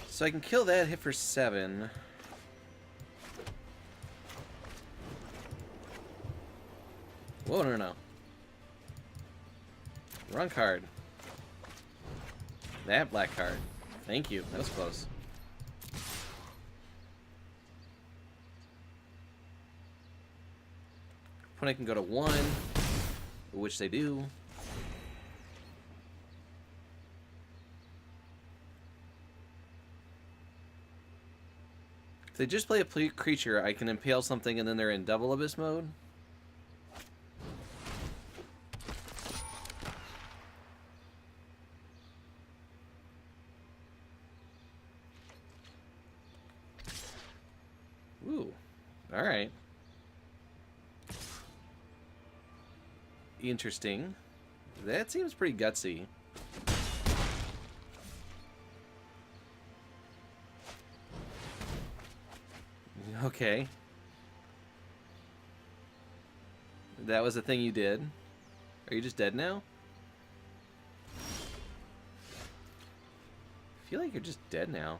So I can kill that, hit for 7. Whoa, no. Wrong card. That black card. Thank you. That was close. Opponent can go to 1, which they do. If they just play a creature, I can impale something and then they're in double abyss mode. Ooh, alright. Interesting. That seems pretty gutsy. Okay. That was a thing you did. Are you just dead now? I feel like you're just dead now.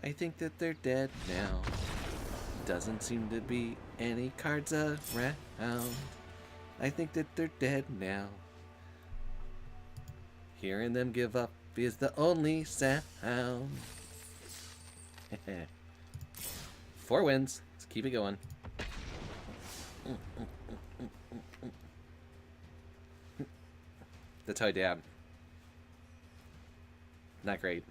I think that they're dead now. Doesn't seem to be any cards around. I think that they're dead now. Hearing them give up is the only sound. 4 wins. Let's keep it going. That's how I dab. Not great.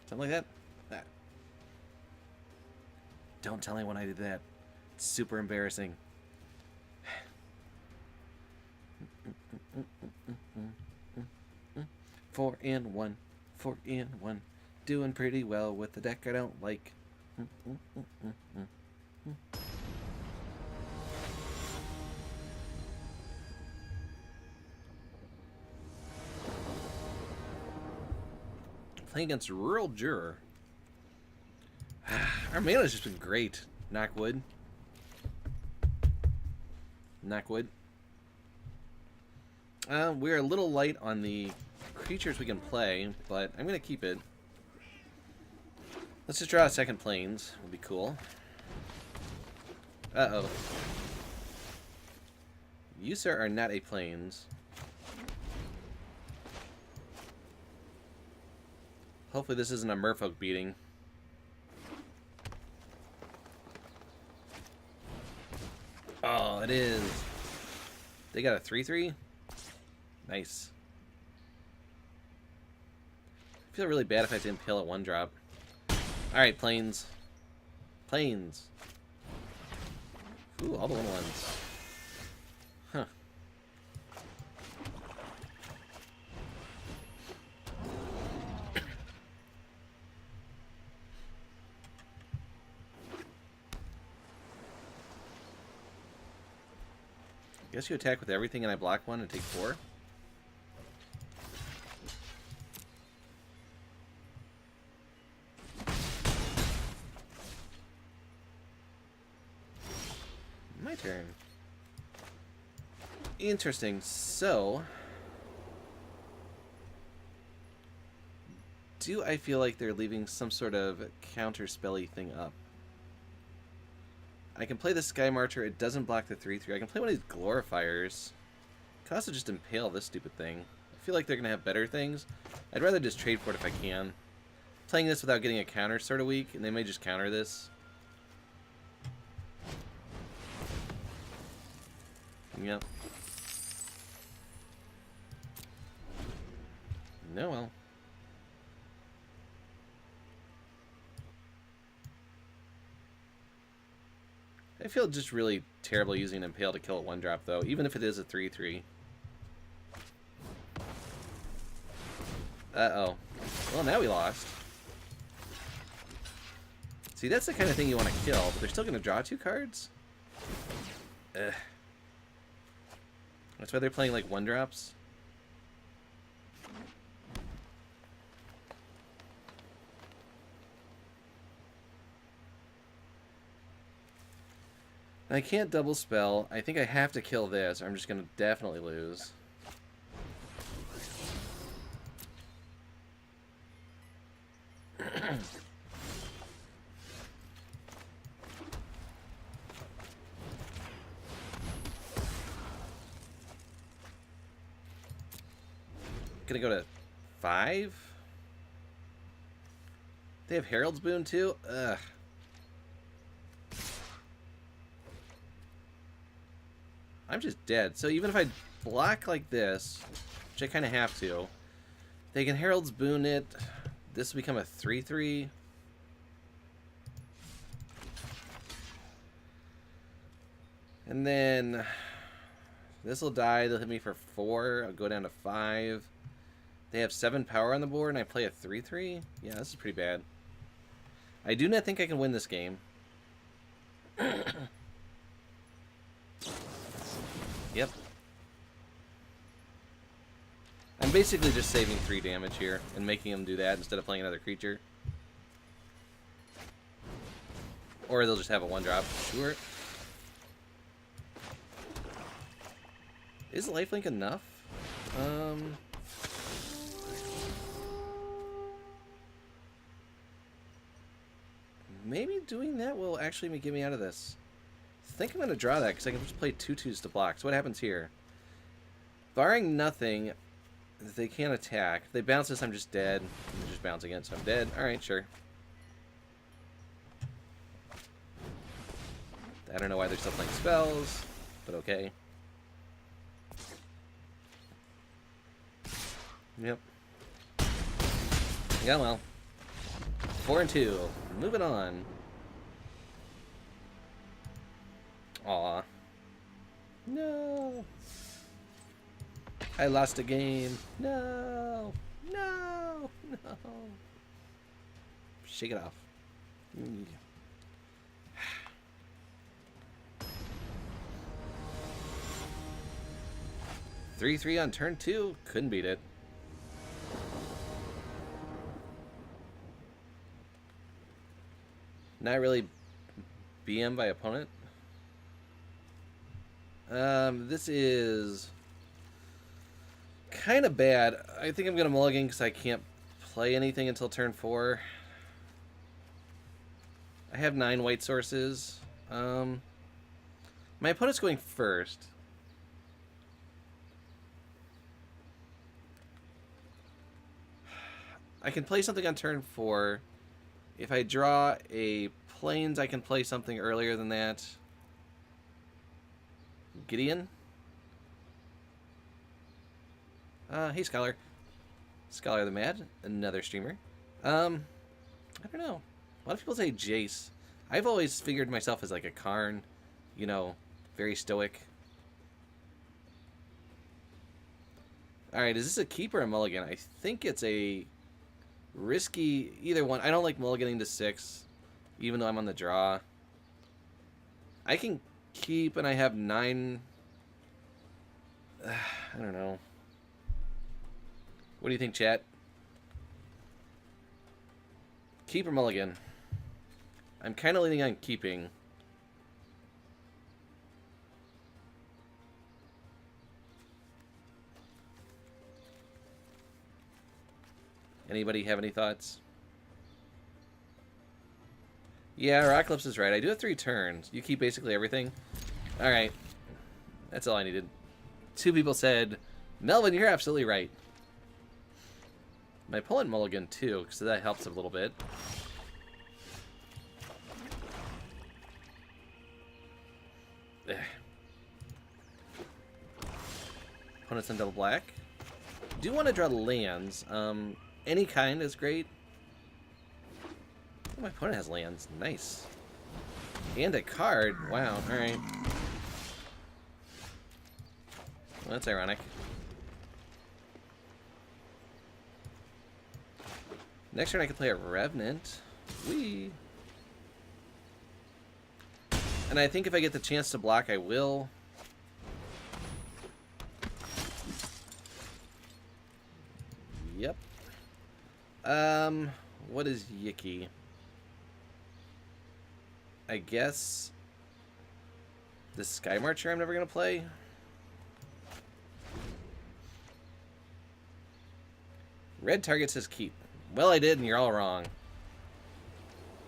Something like that? Don't tell anyone I did that. It's super embarrassing. 4 and 1. 4 and 1. Doing pretty well with the deck I don't like. Playing against Rural Juror. Our mana's just been great. Knock wood. Knock wood. We're a little light on the creatures we can play, but I'm going to keep it. Let's just draw a second plains. Would be cool. Uh-oh. You, sir, are not a plains. Hopefully this isn't a merfolk beating. Oh, it is. They got a 3/3? Nice. I feel really bad if I have to impale at 1-drop. Alright, plains. Plains. Ooh, all the 1/1s. Huh. Guess you attack with everything and I block 1 and take 4? My turn. Interesting. So, do I feel like they're leaving some sort of counter-spelly thing up? I can play the Sky Marcher. It doesn't block the 3/3. I can play one of these Glorifiers. I can also just impale this stupid thing. I feel like they're going to have better things. I'd rather just trade for it if I can. Playing this without getting a counter sort of weak, and they may just counter this. Yep. No, well. I feel just really terrible using Impale to kill at 1-drop, though, even if it is a 3/3. Uh-oh. Well, now we lost. See, that's the kind of thing you want to kill, but they're still going to draw 2 cards? Ugh. That's why they're playing, like, 1-drops? I can't double spell. I think I have to kill this, or I'm just going to definitely lose. Gonna go to 5? They have Herald's Boon too? Ugh. I'm just dead. So even if I block like this, which I kind of have to, they can Herald's Boon it. This will become a 3/3. And then this will die. They'll hit me for 4. I'll go down to 5. They have 7 power on the board, and I play a 3/3? Yeah, this is pretty bad. I do not think I can win this game. Yep. I'm basically just saving 3 damage here and making them do that instead of playing another creature. Or they'll just have a 1-drop. Sure. Is lifelink enough? Maybe doing that will actually get me out of this. I think I'm going to draw that because I can just play 2/2s to block. So what happens here? Barring nothing, they can't attack. If they bounce this, I'm just dead. They're just bouncing it, so I'm dead. Alright, sure. I don't know why they're still playing spells, but okay. Yep. Yeah, well. 4 and 2. Moving on. Aw. No. I lost a game. No. No. No. Shake it off. 3/3 on turn 2. Couldn't beat it. Not really BM by opponent. This is kind of bad. I think I'm going to mulligan because I can't play anything until turn 4. I have 9 white sources. My opponent's going first. I can play something on turn 4. If I draw a plains, I can play something earlier than that. Gideon? Hey, Scholar. Scholar the Mad, another streamer. I don't know. A lot of people say Jace. I've always figured myself as like a Karn, you know, very stoic. Alright, is this a keep or a mulligan? I think it's a risky, either one. I don't like mulliganing to 6, even though I'm on the draw. I can keep and I have 9. I don't know. What do you think, chat? Keep or mulligan? I'm kind of leaning on keeping. Anybody have any thoughts? Yeah, Rocklips is right. I do have 3 turns. You keep basically everything. Alright. That's all I needed. 2 people said, Melvin, you're absolutely right. My opponent mulligan too, so that helps a little bit. Ugh. Opponent's on double black. Do want to draw lands. Any kind is great. Oh, my opponent has lands. Nice. And a card. Wow. Alright. Well, that's ironic. Next turn I can play a Revenant. Whee! And I think if I get the chance to block, I will. Yep. What is Yicky? I guess the Sky Marcher I'm never gonna play. Red target says keep. Well, I did, and you're all wrong.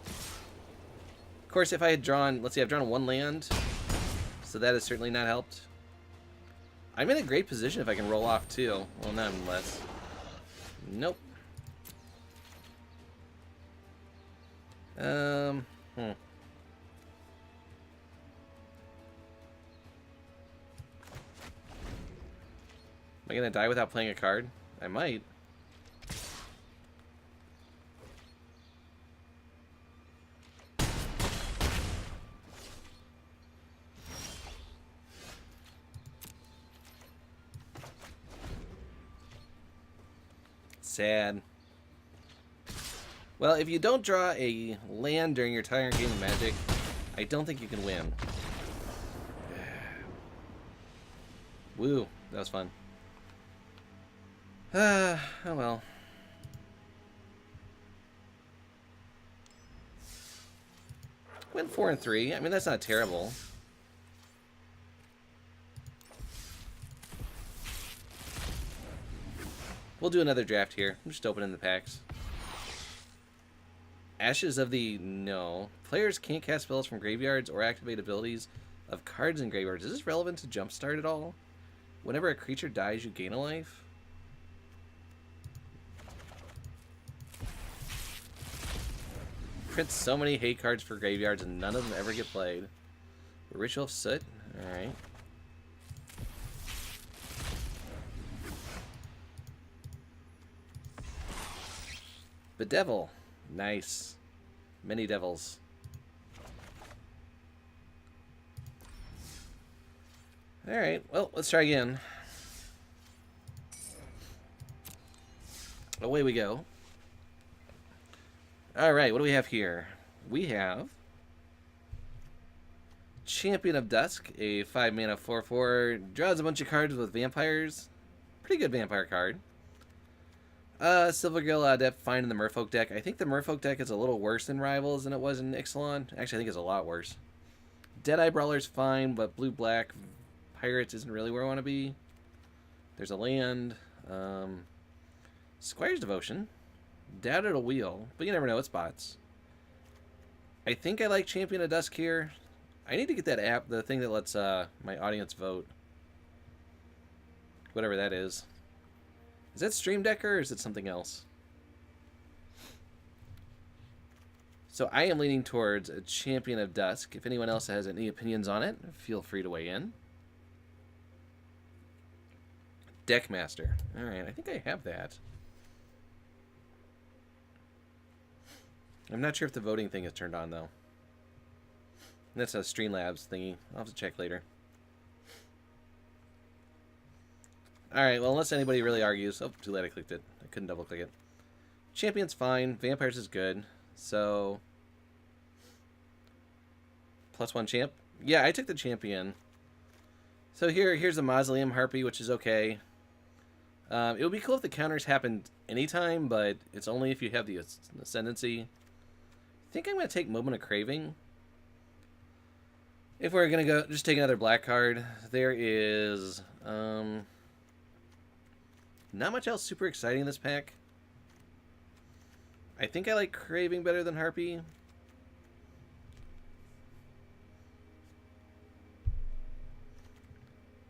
Of course, if I had drawn, let's see, I've drawn 1 land, so that has certainly not helped. I'm in a great position if I can roll off too. Well, not unless. Nope. Am I gonna die without playing a card? I might. Sad. Well, if you don't draw a land during your entire game of Magic, I don't think you can win. Woo, that was fun. Oh well. Went 4 and 3. I mean, that's not terrible. We'll do another draft here. I'm just opening the packs. Ashes of the... No. Players can't cast spells from graveyards or activate abilities of cards in graveyards. Is this relevant to Jumpstart at all? Whenever a creature dies, you gain a life? Print so many hate cards for graveyards and none of them ever get played. Ritual of Soot? Alright. Bedevil. Nice. Many devils. Alright, well, let's try again. Away we go. Alright, what do we have here? We have Champion of Dusk, a 5-mana 4/4. Draws a bunch of cards with vampires. Pretty good vampire card. Silvergill Adept fine in the Merfolk deck. I think the Merfolk deck is a little worse than Rivals than it was in Ixalan. Actually, I think it's a lot worse. Deadeye Brawler's fine, but blue-black Pirates isn't really where I want to be. There's a land. Squire's Devotion. Doubt it'll wheel, but you never know. It's bots. I think I like Champion of Dusk here. I need to get that app, the thing that lets my audience vote. Whatever that is. Is that Stream Decker or is it something else? So I am leaning towards a Champion of Dusk. If anyone else has any opinions on it, feel free to weigh in. Deckmaster. Alright, I think I have that. I'm not sure if the voting thing is turned on, though. That's a Streamlabs thingy. I'll have to check later. Alright, well, unless anybody really argues. Oh, too late I clicked it. I couldn't double-click it. Champion's fine. Vampires is good. So... +1 champ? Yeah, I took the champion. So here's a Mausoleum Harpy, which is okay. It would be cool if the counters happened anytime, but it's only if you have the Ascendancy. I think I'm going to take Moment of Craving. If we're going to go, just take another black card. There is not much else super exciting in this pack. I think I like Craving better than Harpy.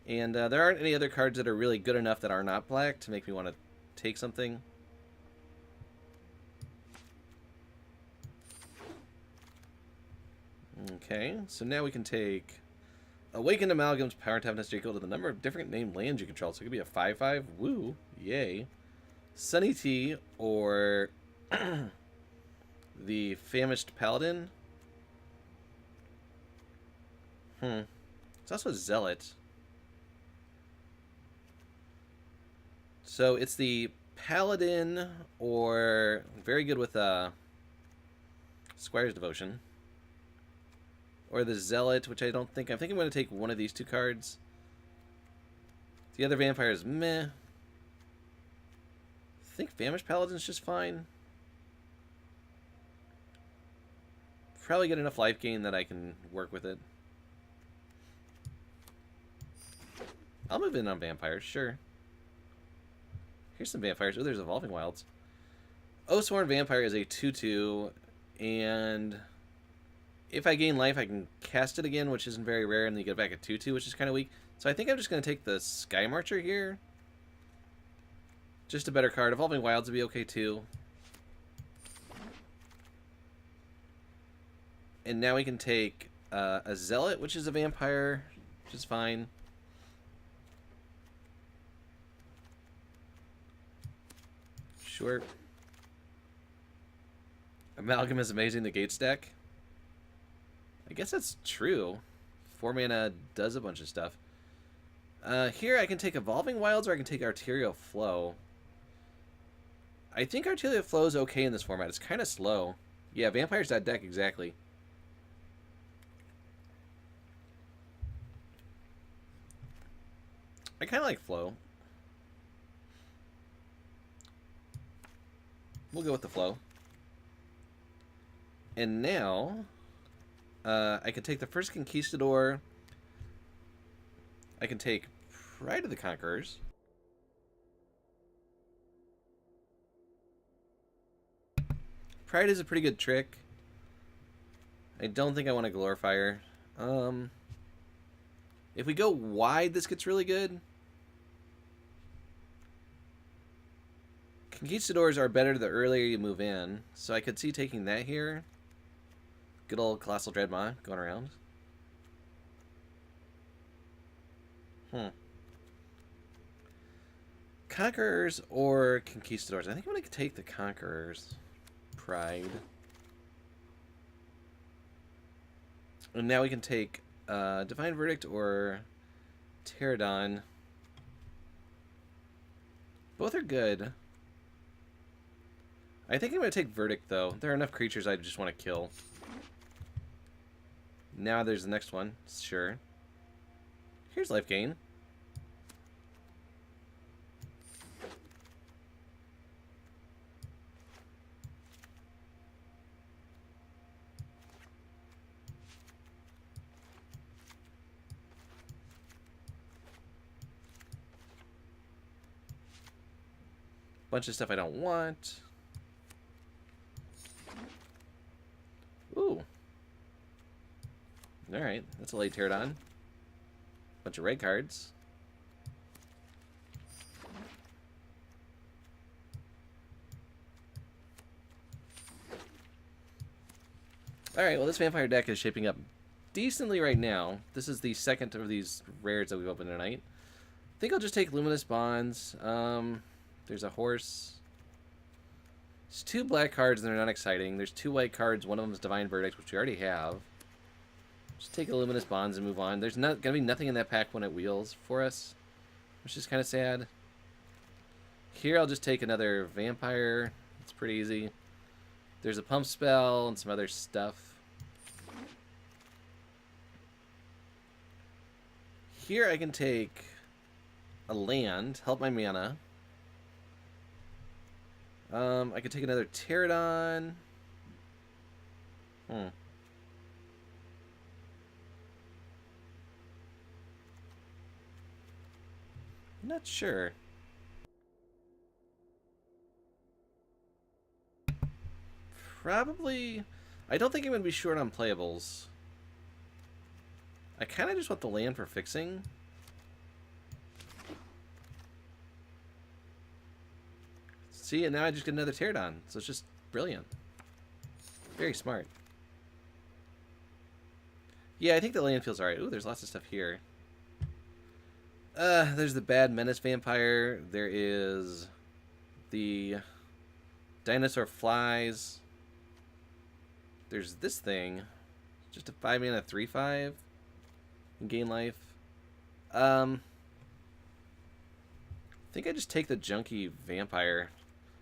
And there aren't any other cards that are really good enough that are not black to make me want to take something. Okay, so now we can take Awakened Amalgam's power toughness equal to the number of different named lands you control. So it could be a 5/5. Woo! Yay. Sunny Tea or the Famished Paladin. It's also a Zealot. So it's the Paladin or very good with Squire's Devotion. Or the Zealot, which I don't think... I think I'm going to take one of these two cards. The other vampire is meh. I think Famished Paladin's just fine. Probably get enough life gain that I can work with it. I'll move in on vampires, sure. Here's some vampires. Oh, there's Evolving Wilds. Oathsworn Vampire is a 2/2, and if I gain life, I can cast it again, which isn't very rare, and then you get back a 2/2, which is kind of weak. So I think I'm just going to take the Sky Marcher here. Just a better card. Evolving Wilds would be okay, too. And now we can take a Zealot, which is a vampire, which is fine. Sure. Amalgam is amazing, the Gate stack. I guess that's true. 4 mana does a bunch of stuff. Here I can take Evolving Wilds or I can take Arterial Flow. I think Arterial Flow is okay in this format. It's kind of slow. Yeah, Vampire's that deck, exactly. I kind of like Flow. We'll go with the Flow. And now, I can take the first Conquistador. I can take Pride of the Conquerors. Pride is a pretty good trick. I don't think I want a Glorifier. If we go wide, this gets really good. Conquistadors are better the earlier you move in, so I could see taking that here. Good old Colossal Dreadmaw going around. Conquerors or Conquistadors? I think I'm going to take the Conquerors. Pride. And now we can take Divine Verdict or Pterodon. Both are good. I think I'm going to take Verdict, though. There are enough creatures I just want to kill. Now there's the next one. Sure. Here's life gain. Bunch of stuff I don't want. Ooh. Alright, that's a late pterodon. Bunch of red cards. Alright, well this vampire deck is shaping up decently right now. This is the second of these rares that we've opened tonight. I think I'll just take Luminous Bonds. There's a horse. There's 2 black cards and they're not exciting. There's 2 white cards. One of them is Divine Verdict, which we already have. Just take a Luminous Bonds and move on. There's not going to be nothing in that pack when it wheels for us, which is kind of sad. Here I'll just take another Vampire. It's pretty easy. There's a Pump Spell and some other stuff. Here I can take a land, help my mana. I could take another Pterodon. Not sure. Probably. I don't think I'm going to be short on playables. I kind of just want the land for fixing. See, and now I just get another Pterodon. So it's just brilliant. Very smart. Yeah, I think the land feels alright. Ooh, there's lots of stuff here. There's the bad Menace Vampire. There is the Dinosaur Flies. There's this thing. Just a 5-mana 3/5. And gain life. I think I just take the Junky Vampire.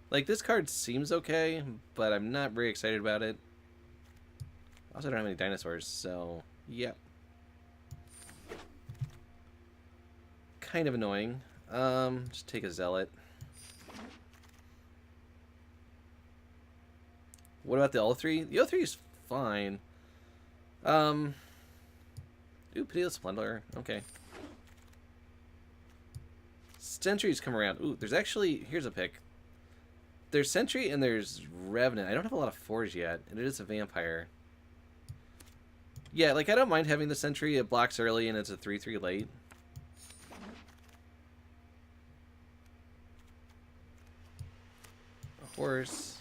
Like, this card seems okay, but I'm not very excited about it. I also don't have any dinosaurs, so yeah. Kind of annoying. Just take a Zealot. What about the O3? The O3 is fine. Ooh, Pitiless Splendor. Okay. Sentries come around. Ooh, there's actually... Here's a pick. There's Sentry and there's Revenant. I don't have a lot of 4s yet, and it is a Vampire. Yeah, like, I don't mind having the Sentry. It blocks early, and it's a 3/3 late. A horse.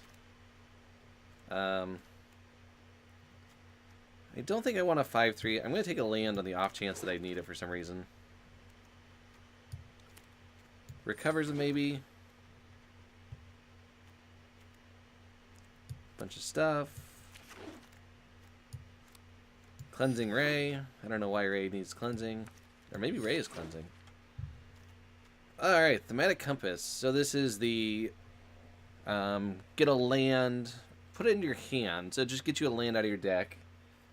I don't think I want a 5/3. I'm going to take a land on the off chance that I need it for some reason. Recovers maybe. Bunch of stuff. Cleansing Ray. I don't know why Ray needs cleansing. Or maybe Ray is cleansing. Alright, Thematic Compass. So this is the... get a land, put it into your hand. So it just gets you a land out of your deck.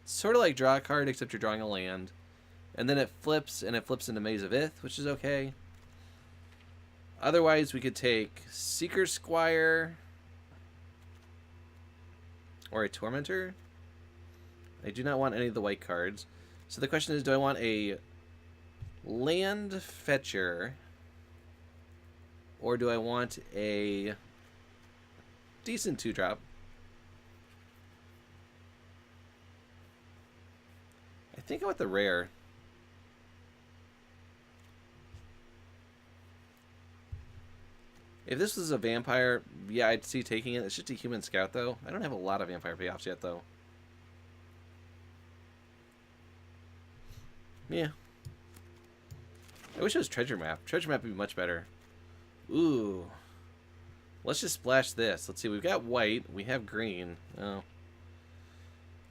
Sort of like draw a card, except you're drawing a land. And then it flips, and it flips into Maze of Ith, which is okay. Otherwise, we could take Seeker Squire... or a Tormentor. I do not want any of the white cards. So the question is, do I want a land fetcher? Or do I want a decent 2-drop? I think I want the rare. If this was a vampire, yeah, I'd see taking it. It's just a human scout, though. I don't have a lot of vampire payoffs yet, though. Yeah. I wish it was treasure map. Treasure map would be much better. Ooh. Let's just splash this. Let's see. We've got white. We have green. Oh.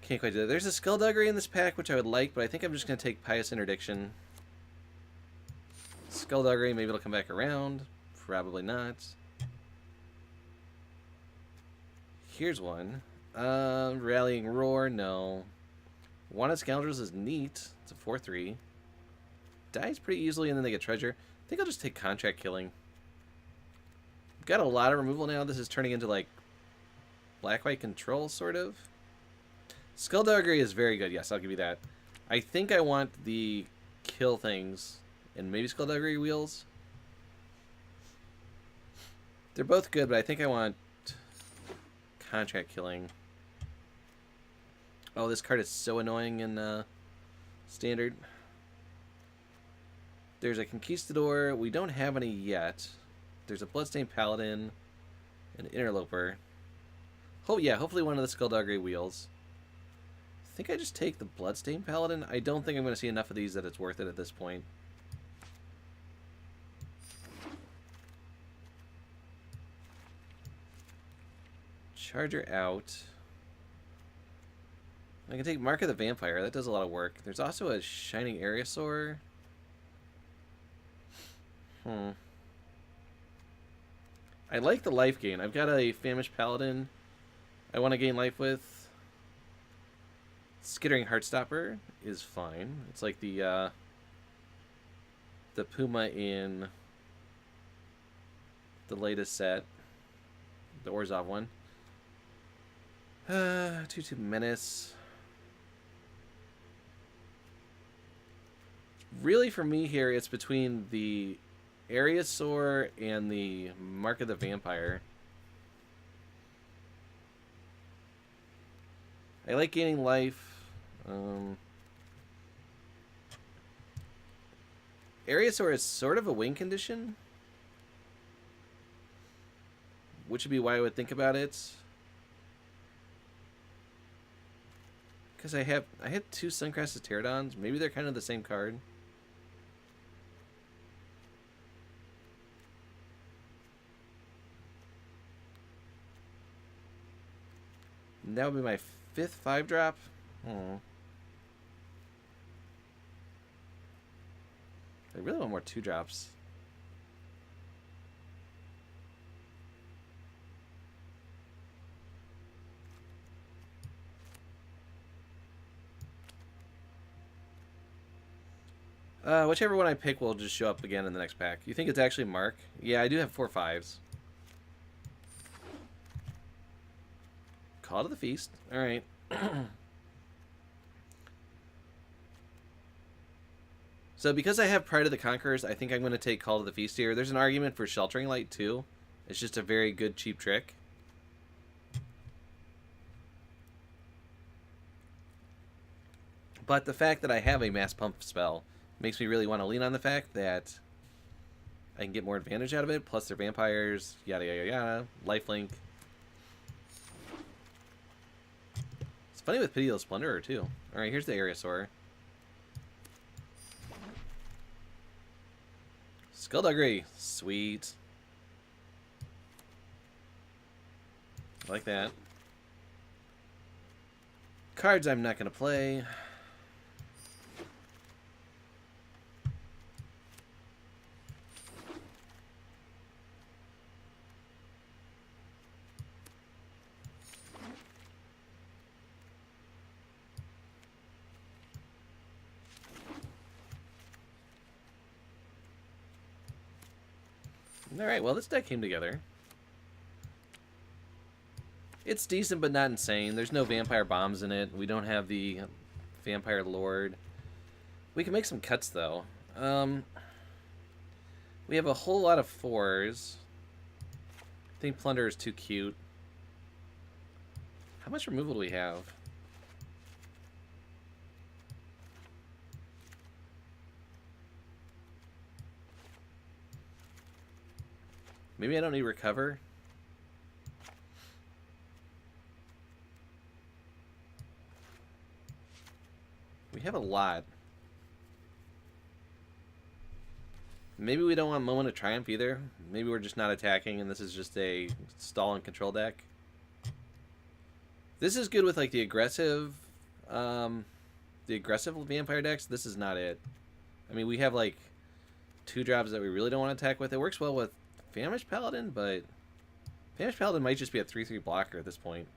Can't quite do that. There's a Skullduggery in this pack, which I would like, but I think I'm just going to take Pious Interdiction. Skullduggery, maybe it'll come back around. Probably not. Here's one. Rallying Roar, no. Wanted Scoundrels is neat. It's a 4/3. Dies pretty easily and then they get treasure. I think I'll just take Contract Killing. Got a lot of removal now. This is turning into like black-white control, sort of. Skullduggery is very good. Yes, I'll give you that. I think I want the kill things and maybe Skullduggery wheels. They're both good, but I think I want contract killing. Oh, this card is so annoying in standard. There's a Conquistador. We don't have any yet. There's a Bloodstained Paladin, an Interloper. Oh yeah, hopefully one of the Skullduggery wheels. I think I just take the Bloodstained Paladin. I don't think I'm going to see enough of these that it's worth it at this point. Charger out. I can take Mark of the Vampire. That does a lot of work. There's also a Shining Aerosaur. I like the life gain. I've got a Famished Paladin I want to gain life with. Skittering Heartstopper is fine. It's like the Puma in the latest set. The Orzhov one. 2/2 Menace. Really, for me here, it's between the Aerosaur and the Mark of the Vampire. I like gaining life. Aerosaur is sort of a win condition, which would be why I would think about it. Because I have two Suncrest Pterodons. Maybe they're kind of the same card. And that would be my 5th 5-drop. I really want more 2-drops. Whichever one I pick will just show up again in the next pack. You think it's actually Mark? Yeah, I do have 4 5s. Call to the Feast. Alright. So because I have Pride of the Conquerors, I think I'm going to take Call to the Feast here. There's an argument for Sheltering Light too. It's just a very good cheap trick. But the fact that I have a Mass Pump spell makes me really want to lean on the fact that I can get more advantage out of it. Plus they're vampires, yada yada yada. Lifelink. It's funny with Pitiless Plunderer too. Alright, here's the Aerosaur. Skullduggery. Sweet. I like that. Cards I'm not going to play. Alright, well, this deck came together. It's decent, but not insane. There's no Vampire Bombs in it. We don't have the Vampire Lord. We can make some cuts, though. We have a whole lot of 4s. I think Plunder is too cute. How much removal do we have? Maybe I don't need Recover. We have a lot. Maybe we don't want Moment of Triumph either. Maybe we're just not attacking and this is just a stall and control deck. This is good with like the aggressive vampire decks. This is not it. I mean, we have like 2 drops that we really don't want to attack with. It works well with Famished Paladin, but Famished Paladin might just be a 3/3 blocker at this point.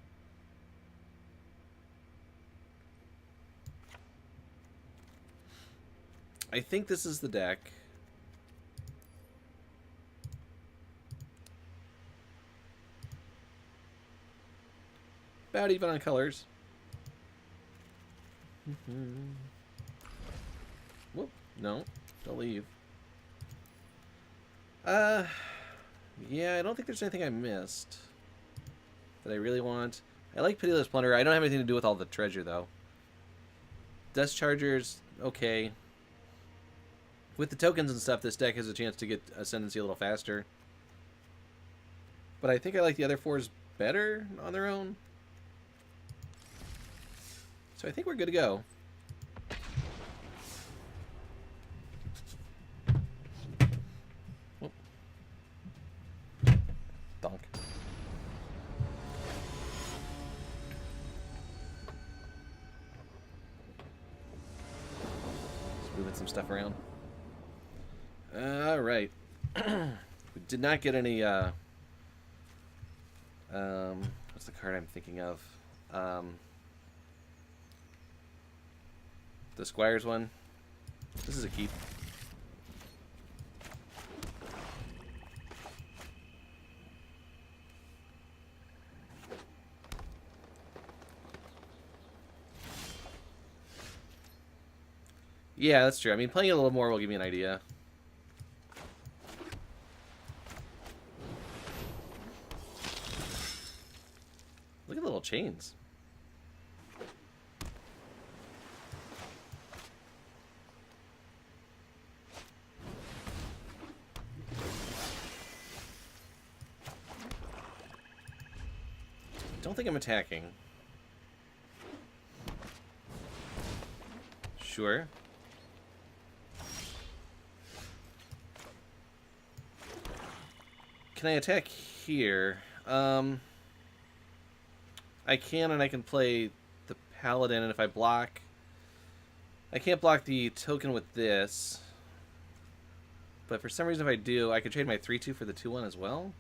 I think this is the deck. About even on colors. Whoop, no, don't leave. Yeah, I don't think there's anything I missed that I really want. I like Pitiless Plunder. I don't have anything to do with all the treasure, though. Dust Chargers, okay. With the tokens and stuff, this deck has a chance to get Ascendancy a little faster. But I think I like the other fours better on their own. So I think we're good to go. Oh. Donk. Just moving some stuff around. Alright. We did not get any, what's the card I'm thinking of? The Squires one. This is a keep. Yeah, that's true. I mean, playing it a little more will give me an idea. Look at the little chains. Don't think I'm attacking. Sure. Can I attack here? I can, and I can play the Paladin, and if I block... I can't block the token with this. But for some reason, if I do, I could trade my 3-2 for the 2-1 as well.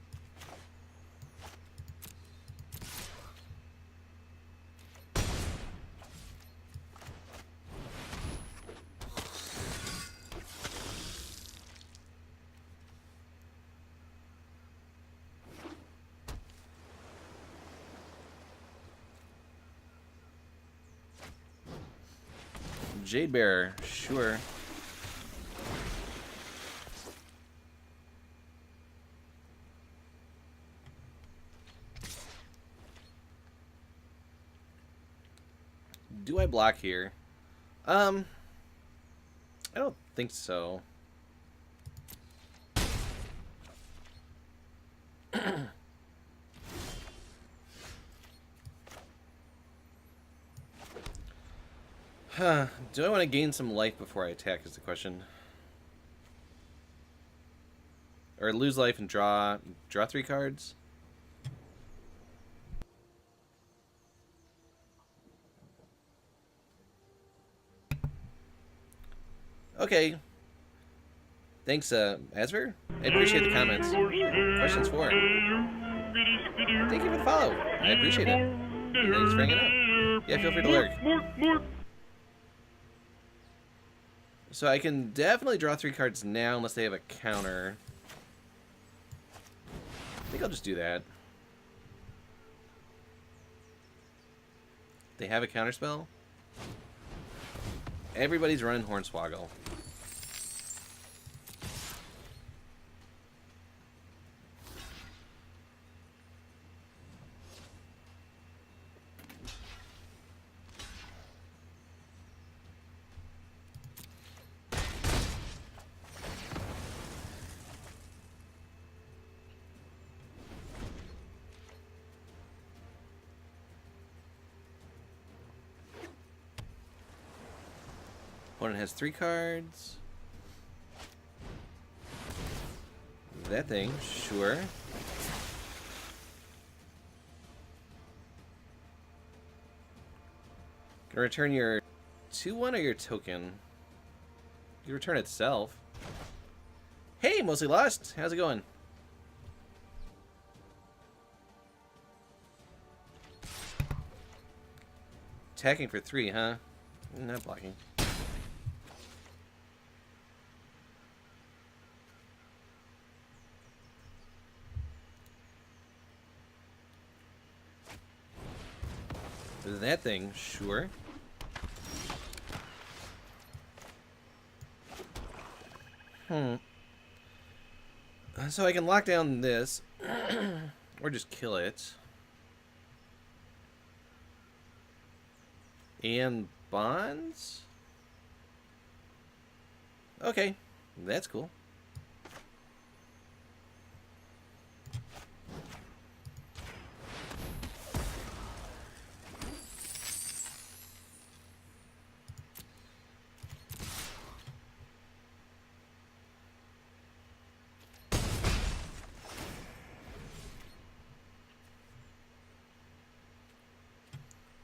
Jade Bearer, sure. Do I block here? I don't think so. Huh. Do I want to gain some life before I attack is the question. Or lose life and draw 3 cards? Okay. Thanks, Asver. I appreciate the comments. Questions for. Thank you for the follow. I appreciate it. Thanks for hanging out. Yeah, feel free to lurk. So I can definitely draw 3 cards now unless they have a counter. I think I'll just do that. They have a counter spell? Everybody's running Hornswoggle. Opponent has 3 cards. That thing, sure. Gonna return your 2-1 or your token? You return itself. Hey, Mostly Lost. How's it going? Attacking for 3, huh? Not blocking. That thing, sure. So I can lock down this, or just kill it. And bonds? Okay, that's cool.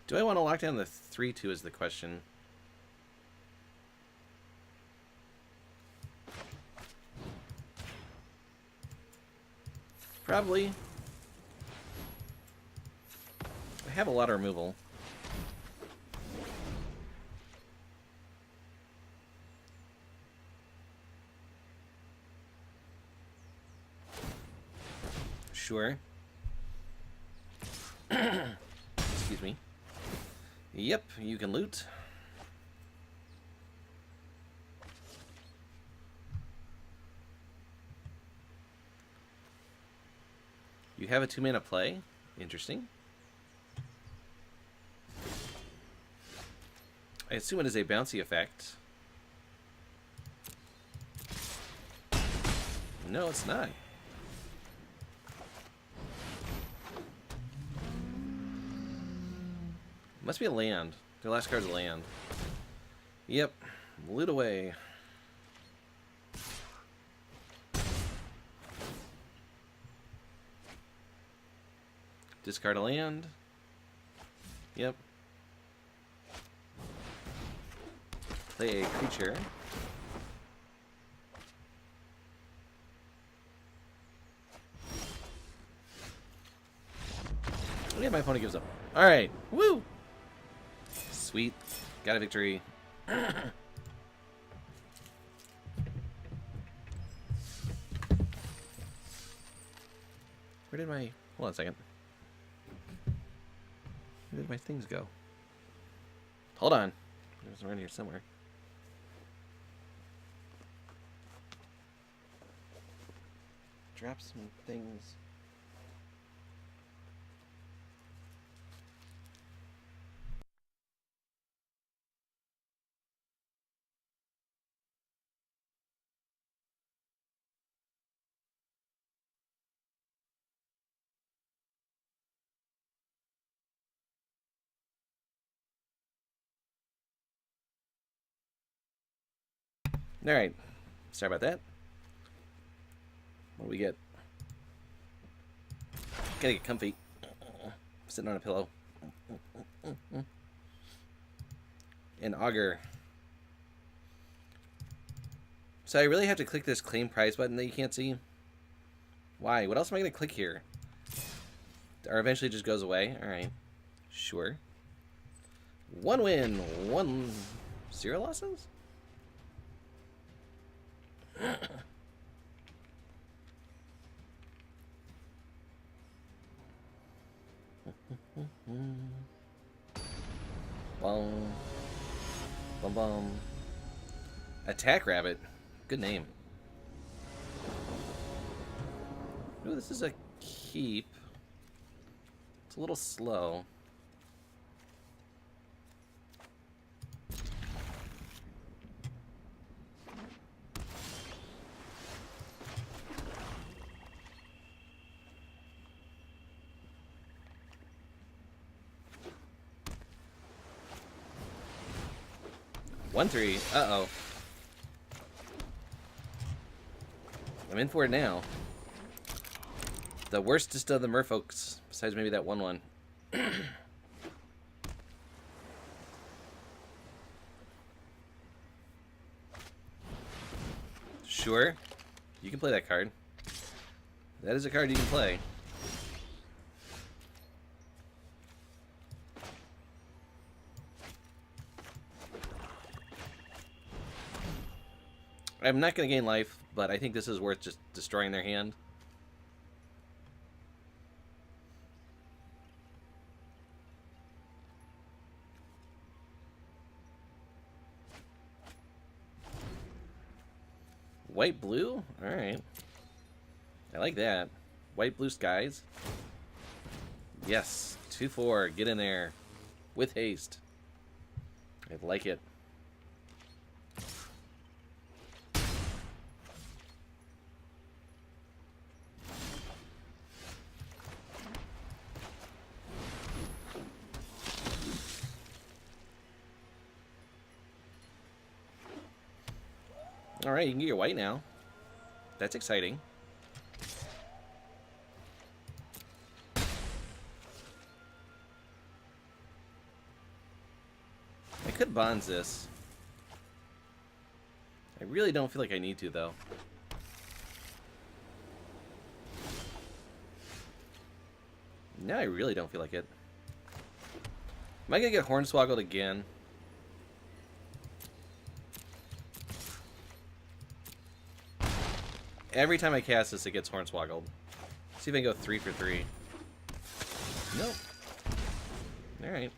Do I want to lock down the 3-2 is the question. Probably. I have a lot of removal. Sure. Excuse me. Yep, you can loot. You have a 2-mana play? Interesting. I assume it is a bouncy effect. No, it's not. Must be a land. Their last card's a land. Yep. Loot away. Discard a land. Yep. Play a creature. Yeah, my opponent gives up. Alright. Woo! Sweet. Got a victory. Where did my... Hold on a second. Where did my things go? Hold on. There's around here somewhere. Drop some things. Alright. Sorry about that. What do we get? Gotta get comfy. Sitting on a pillow. An auger. So I really have to click this claim prize button that you can't see? Why? What else am I going to click here? Or eventually it just goes away? Alright. Sure. 1 win. 0 losses? Boom. Bum bum. Attack Rabbit. Good name. Ooh, this is a keep. It's a little slow. One three. Uh-oh. I'm in for it now. The worstest of the merfolks, besides maybe that 1/1. Sure. You can play that card. That is a card you can play. I'm not going to gain life, but I think this is worth just destroying their hand. White blue? Alright. I like that. White blue skies. Yes. 2-4. Get in there. With haste. I like it. Alright, you can get your white now. That's exciting. I could bonds this. I really don't feel like I need to, though. Now I really don't feel like it. Am I gonna get Hornswoggled again? Every time I cast this, it gets Hornswoggled. See if I can go 3 for 3. Nope. Alright.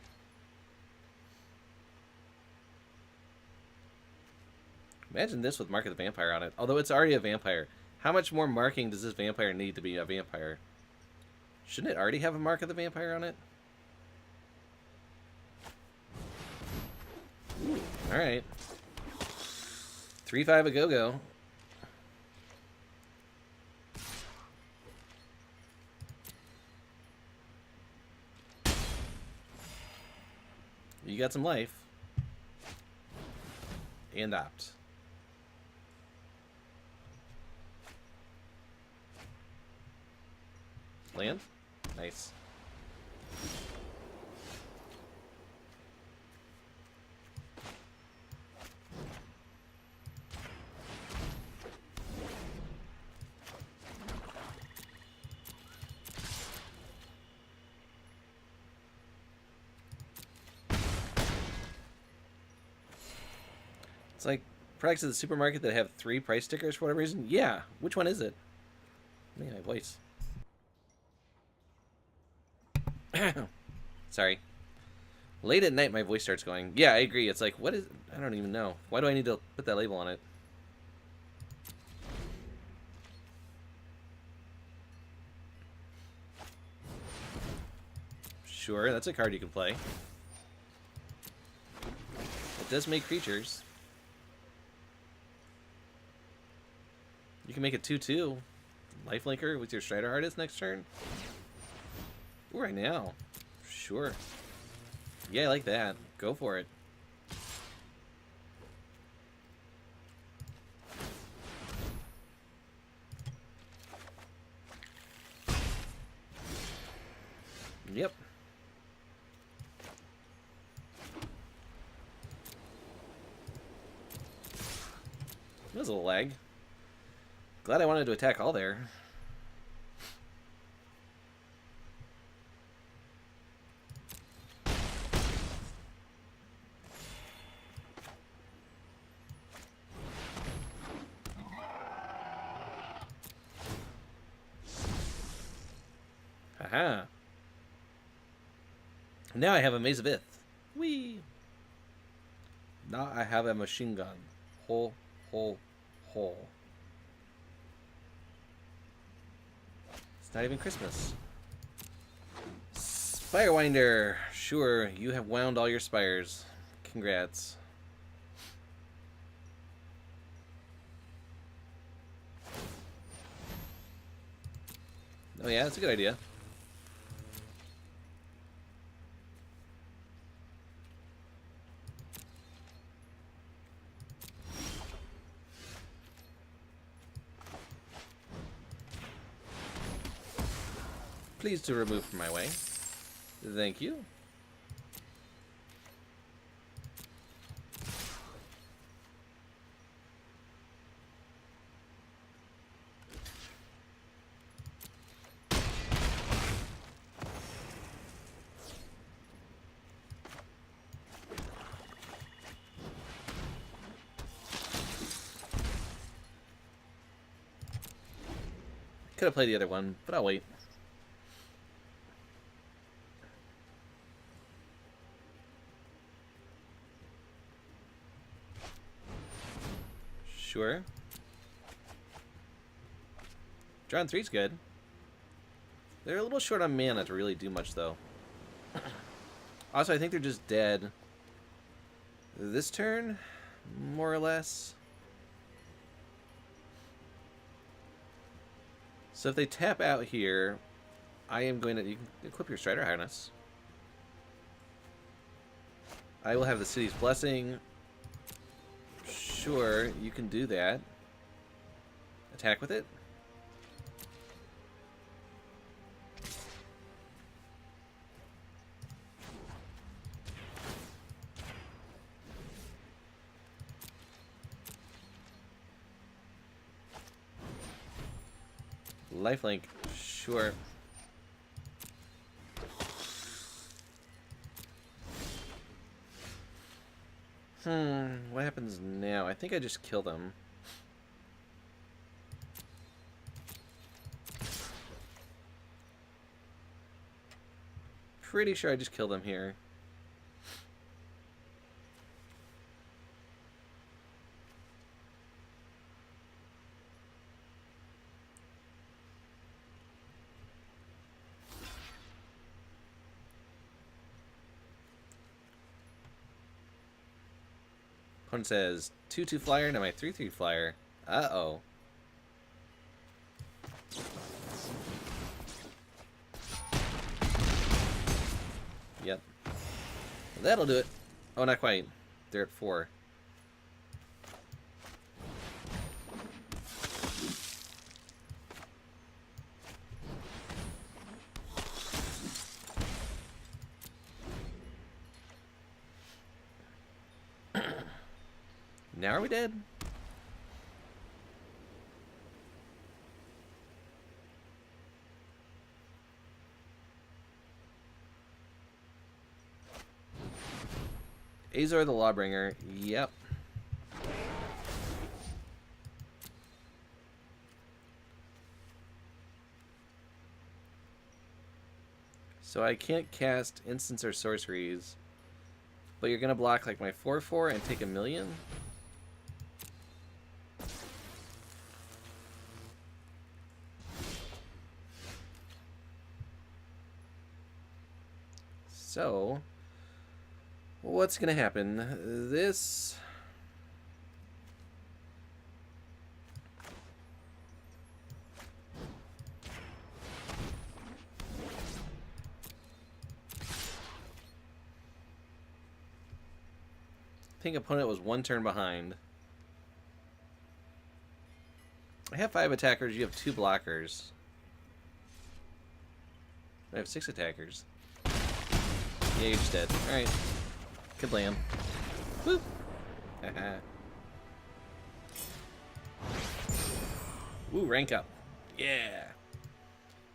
Imagine this with Mark of the Vampire on it. Although it's already a vampire. How much more marking does this vampire need to be a vampire? Shouldn't it already have a Mark of the Vampire on it? Alright. 3-5 a go-go. You got some life. And opt. Land? Nice. It's like products at the supermarket that have 3 price stickers for whatever reason. Yeah, which one is it? Man, my voice. Sorry. Late at night, my voice starts going. Yeah, I agree. It's like, what is... I don't even know. Why do I need to put that label on it? Sure, that's a card you can play. It does make creatures. You can make a 2/2 lifelinker with your Strider Artist next turn. Ooh, right now. Sure. Yeah, I like that. Go for it. Yep. That was a little lag. Glad I wanted to attack all there. Haha. Now I have a Maze of Ith. Whee! Now I have a machine gun. Ho, ho, ho. It's not even Christmas. Spirewinder. Sure, you have wound all your spires. Congrats. Oh yeah, that's a good idea. Please to remove from my way. Thank you. Could have played the other one, but I'll wait. Sure. Drawn 3's good. They're a little short on mana to really do much, though. Also, I think they're just dead this turn, more or less. So if they tap out here, I am going to... You can equip your Strider Harness. I will have the City's Blessing. Sure, you can do that. Attack with it. Lifelink, sure. What happens now? I think I just kill them. Pretty sure I just kill them here. Opponent says 2/2 flyer, now my 3/3 flyer. Uh-oh. Yep. That'll do it. Oh, not quite. They're at 4. Now are we dead? Azor the Lawbringer. Yep. So I can't cast instants or sorceries, but you're gonna block like my 4/4 and take 1,000,000? So, what's going to happen? This... I think opponent was 1 turn behind. I have 5 attackers, you have 2 blockers. I have 6 attackers. Yeah, you're just dead. Alright. Good lamb. Woo! Haha. Woo, rank up. Yeah!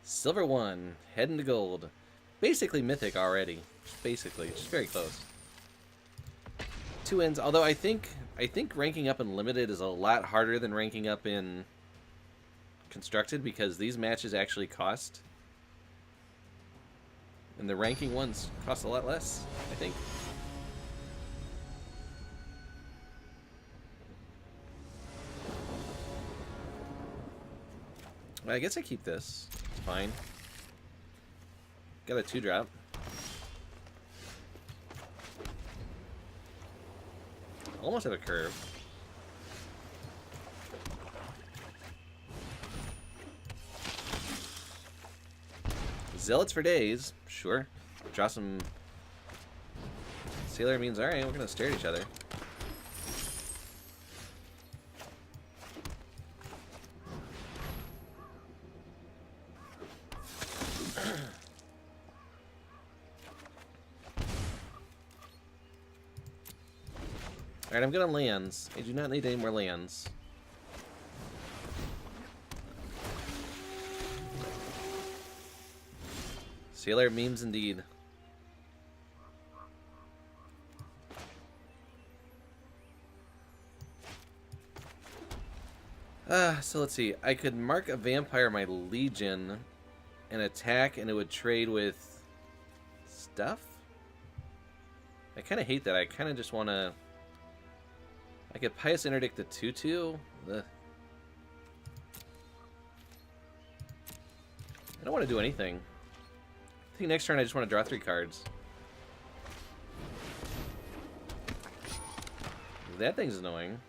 Silver 1. Heading to gold. Basically mythic already. Basically. Just very close. 2 wins. Although I think ranking up in limited is a lot harder than ranking up in constructed because these matches actually cost. And the ranking ones cost a lot less, I think. Well, I guess I keep this. It's fine. Got a 2-drop. Almost have a curve. Zealots for days. Sure. Draw some... Sailor means, alright, we're gonna stare at each other. Alright, I'm good on lands. I do not need any more lands. Sailor memes indeed. So let's see. I could mark a vampire my Legion and attack, and it would trade with stuff? I kind of hate that. I kind of just want to... I could Pious Interdict the 2/2. Ugh. don't want to do anything. I think next turn I just want to draw 3 cards. That thing's annoying.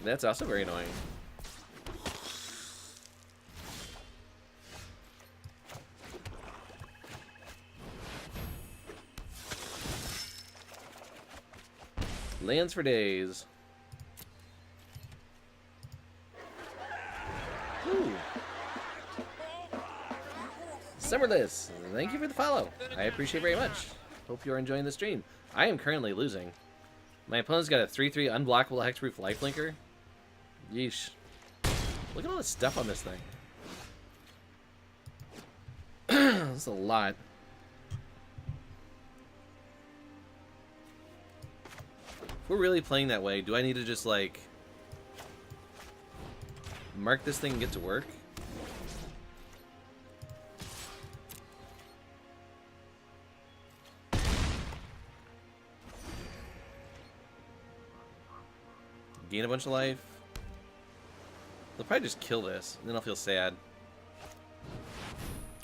That's also very annoying. Lands for days. Ooh. Summerless, thank you for the follow. I appreciate it very much. Hope you're enjoying the stream. I am currently losing. My opponent's got a 3/3 unblockable hexproof lifelinker. Yeesh. Look at all the stuff on this thing. That's a lot. If we're really playing that way, do I need to just, like, mark this thing and get to work? Gain a bunch of life. They'll probably just kill this, and then I'll feel sad.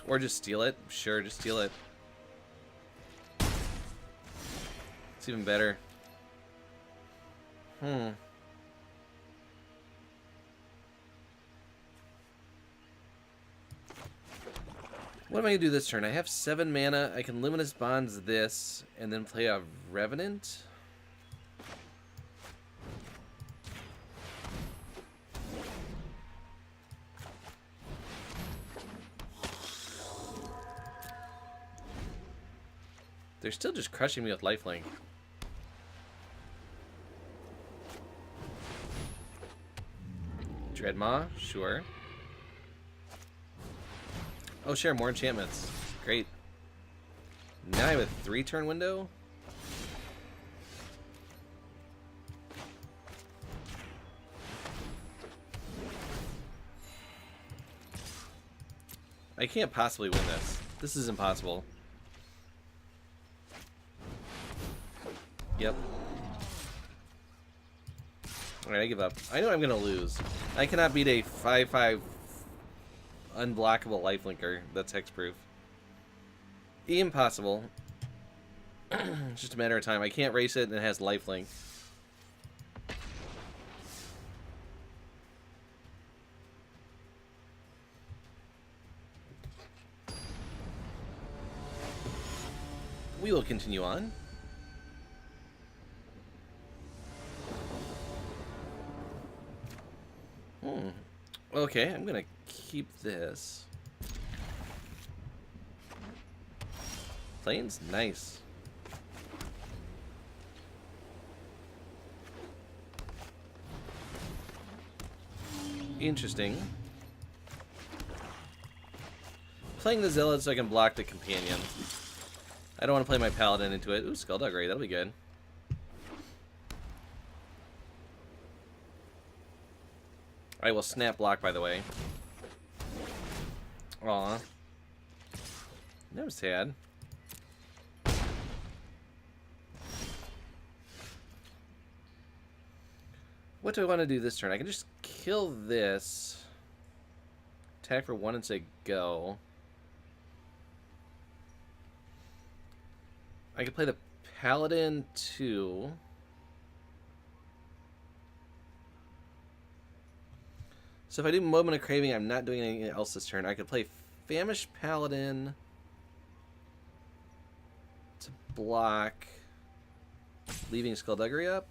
Or just steal it. Sure, just steal it. It's even better. What am I going to do this turn? I have 7 mana. I can Luminous Bonds this, and then play a Revenant. They're still just crushing me with lifelink. Dreadmaw, sure. Oh, sure, more enchantments. Great. Now I have a 3-turn window. I can't possibly win this. This is impossible. Yep. Alright, I give up. I know I'm gonna lose. I cannot beat a 5/5 unblockable lifelinker that's hexproof. Impossible. It's just a matter of time. I can't race it and it has lifelink. We will continue on. Okay, I'm gonna keep this. Plains? Nice. Interesting. Playing the Zealot so I can block the Companion. I don't want to play my Paladin into it. Ooh, Skullduggery, that'll be good. I will snap block, by the way. Aw. That was sad. What do I want to do this turn? I can just kill this. Attack for 1 and say go. I could play the Paladin 2. So if I do Moment of Craving, I'm not doing anything else this turn. I could play Famished Paladin to block, leaving Skullduggery up.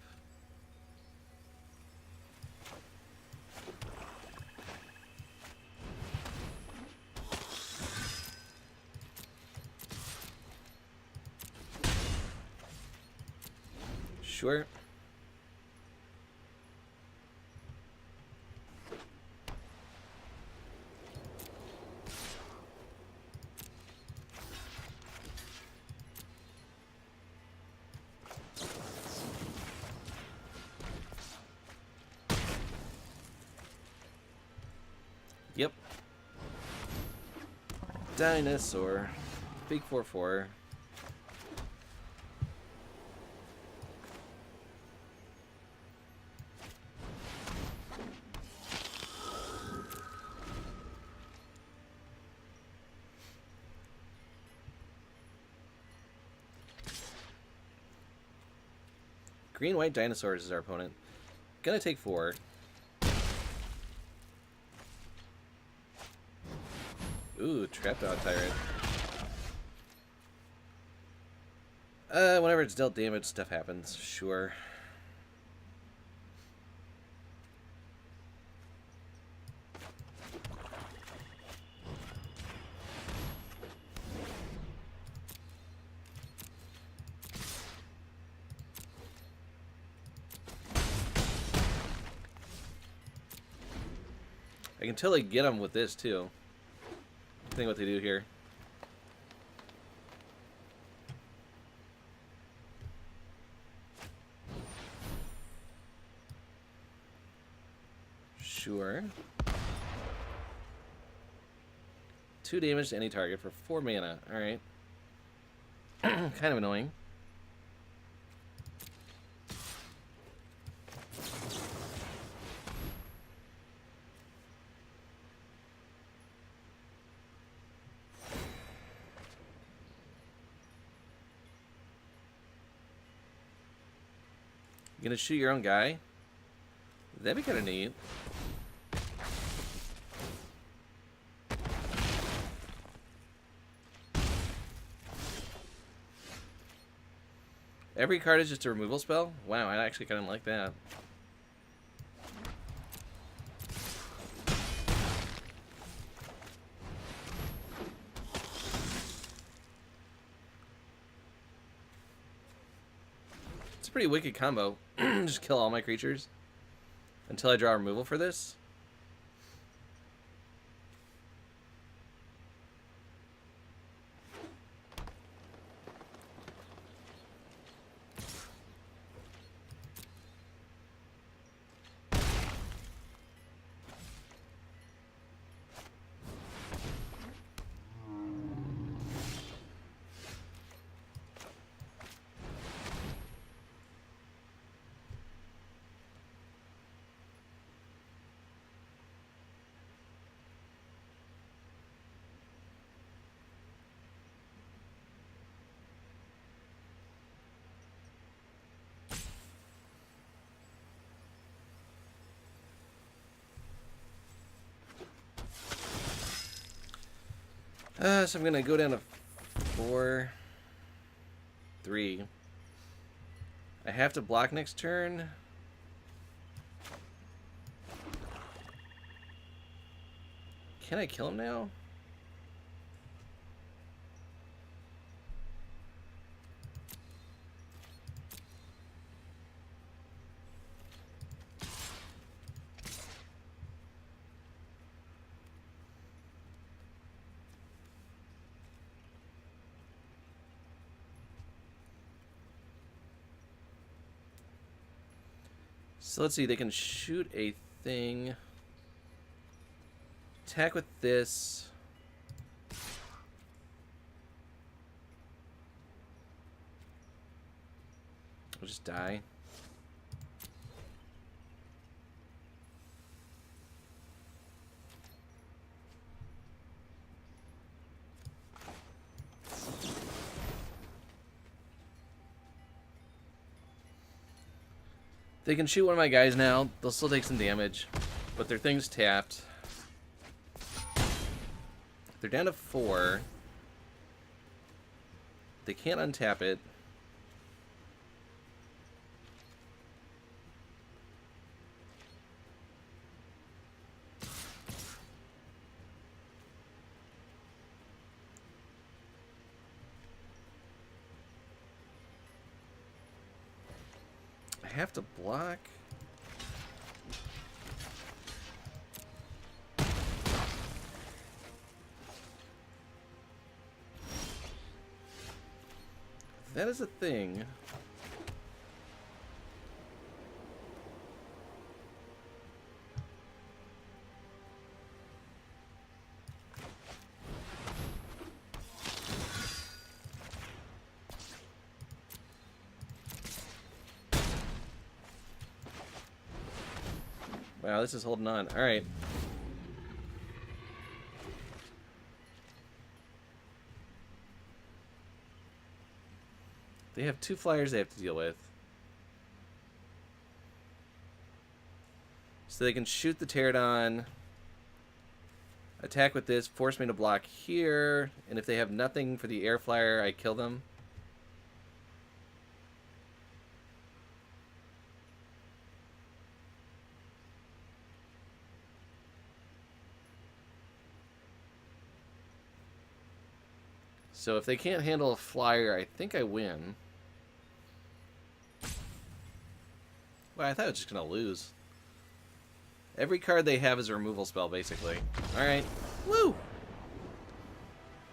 Sure. Yep. Dinosaur. Big 4/4. Green-white dinosaurs is our opponent. Gonna take 4. Ooh, Trapdow Tyrant. Whenever it's dealt damage, stuff happens. Sure. I can totally get them with this, too. I think what they do here. Sure. 2 damage to any target for 4 mana. Alright. Kind of annoying. You gonna shoot your own guy? That'd be kind of neat. Every card is just a removal spell? Wow, I actually kind of like that. It's a pretty wicked combo. Just kill all my creatures until I draw removal for this. So I'm gonna go down to 4, 3. I have to block next turn. Can I kill him now? So let's see, they can shoot a thing. Attack with this. I'll just die. They can shoot one of my guys now. They'll still take some damage, but their thing's tapped. They're down to 4. They can't untap it. I have to block. That is a thing. Wow, this is holding on. All right. They have 2 flyers they have to deal with. So they can shoot the pterodon, attack with this, force me to block here, and if they have nothing for the air flyer, I kill them. So if they can't handle a flyer, I think I win. Well, I thought I was just going to lose. Every card they have is a removal spell, basically. Alright. Woo!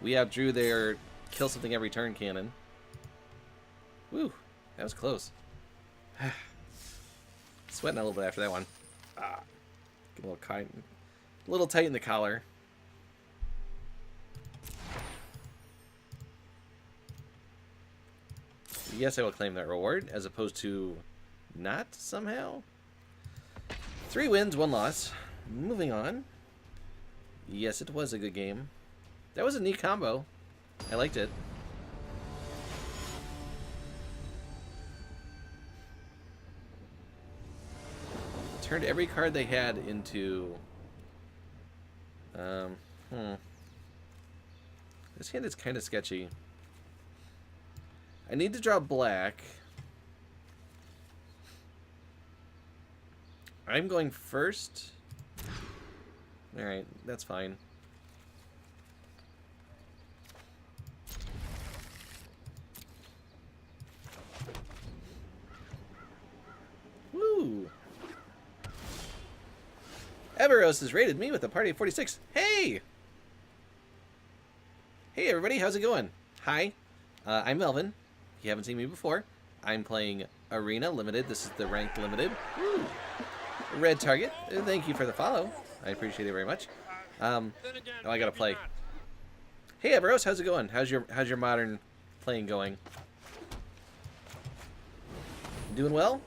We outdrew their kill something every turn cannon. Woo! That was close. Sweating a little bit after that one. Get a little tight in the collar. Yes, I will claim that reward, as opposed to not somehow. 3 wins, 1 loss. Moving on. Yes, it was a good game. That was a neat combo. I liked it. Turned every card they had into... This hand is kind of sketchy. I need to draw black. I'm going first. Alright, that's fine. Woo! Everos has rated me with a party of 46. Hey! Hey everybody, how's it going? Hi, I'm Melvin. If you haven't seen me before, I'm playing Arena Limited. This is the ranked limited. Woo. Red target. Thank you for the follow. I appreciate it very much. Oh, I gotta play. Hey Everos, how's it going? How's your modern playing going? Doing well?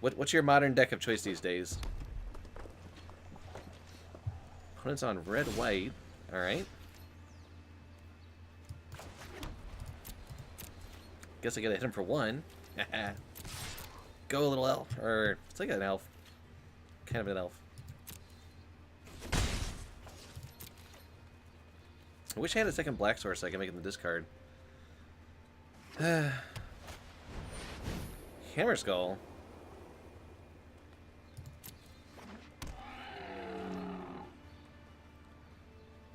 What's your modern deck of choice these days? Opponent's on red-white. Alright. Guess I gotta hit him for 1. Go, little elf. Or, it's like an elf. Kind of an elf. I wish I had a second black source so I could make it in the discard. Hammer Skull.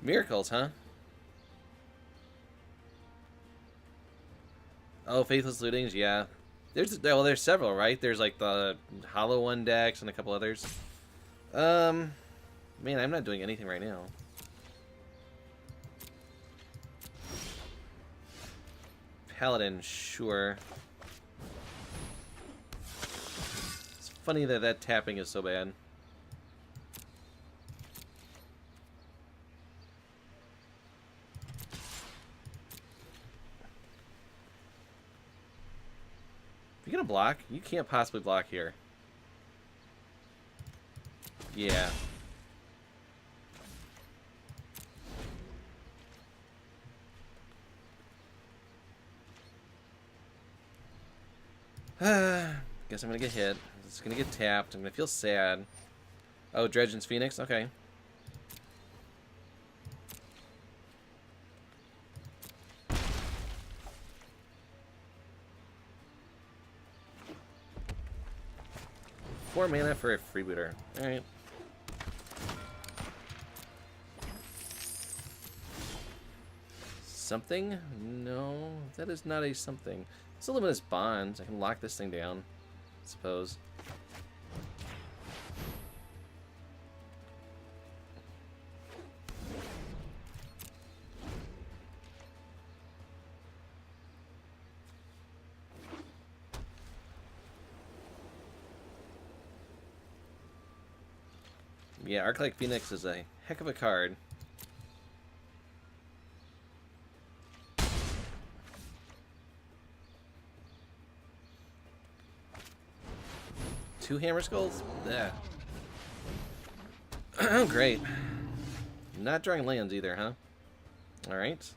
Miracles, huh? Oh, Faithless Lootings, yeah. There's several, right? There's like the Hollow One decks and a couple others. Man, I'm not doing anything right now. Paladin, sure. It's funny that tapping is so bad. You gonna block? You can't possibly block here. Yeah. Guess I'm gonna get hit. It's gonna get tapped. I'm gonna feel sad. Oh, Dredgen's Phoenix? Okay. Four mana for a freebooter. Alright. Something? No, that is not a something. It's a Luminous Bonds. I can lock this thing down, I suppose. Yeah, Arclight Phoenix is a heck of a card. Two Hammer Skulls? Yeah. Oh, great. Not drawing lands either, huh? Alright.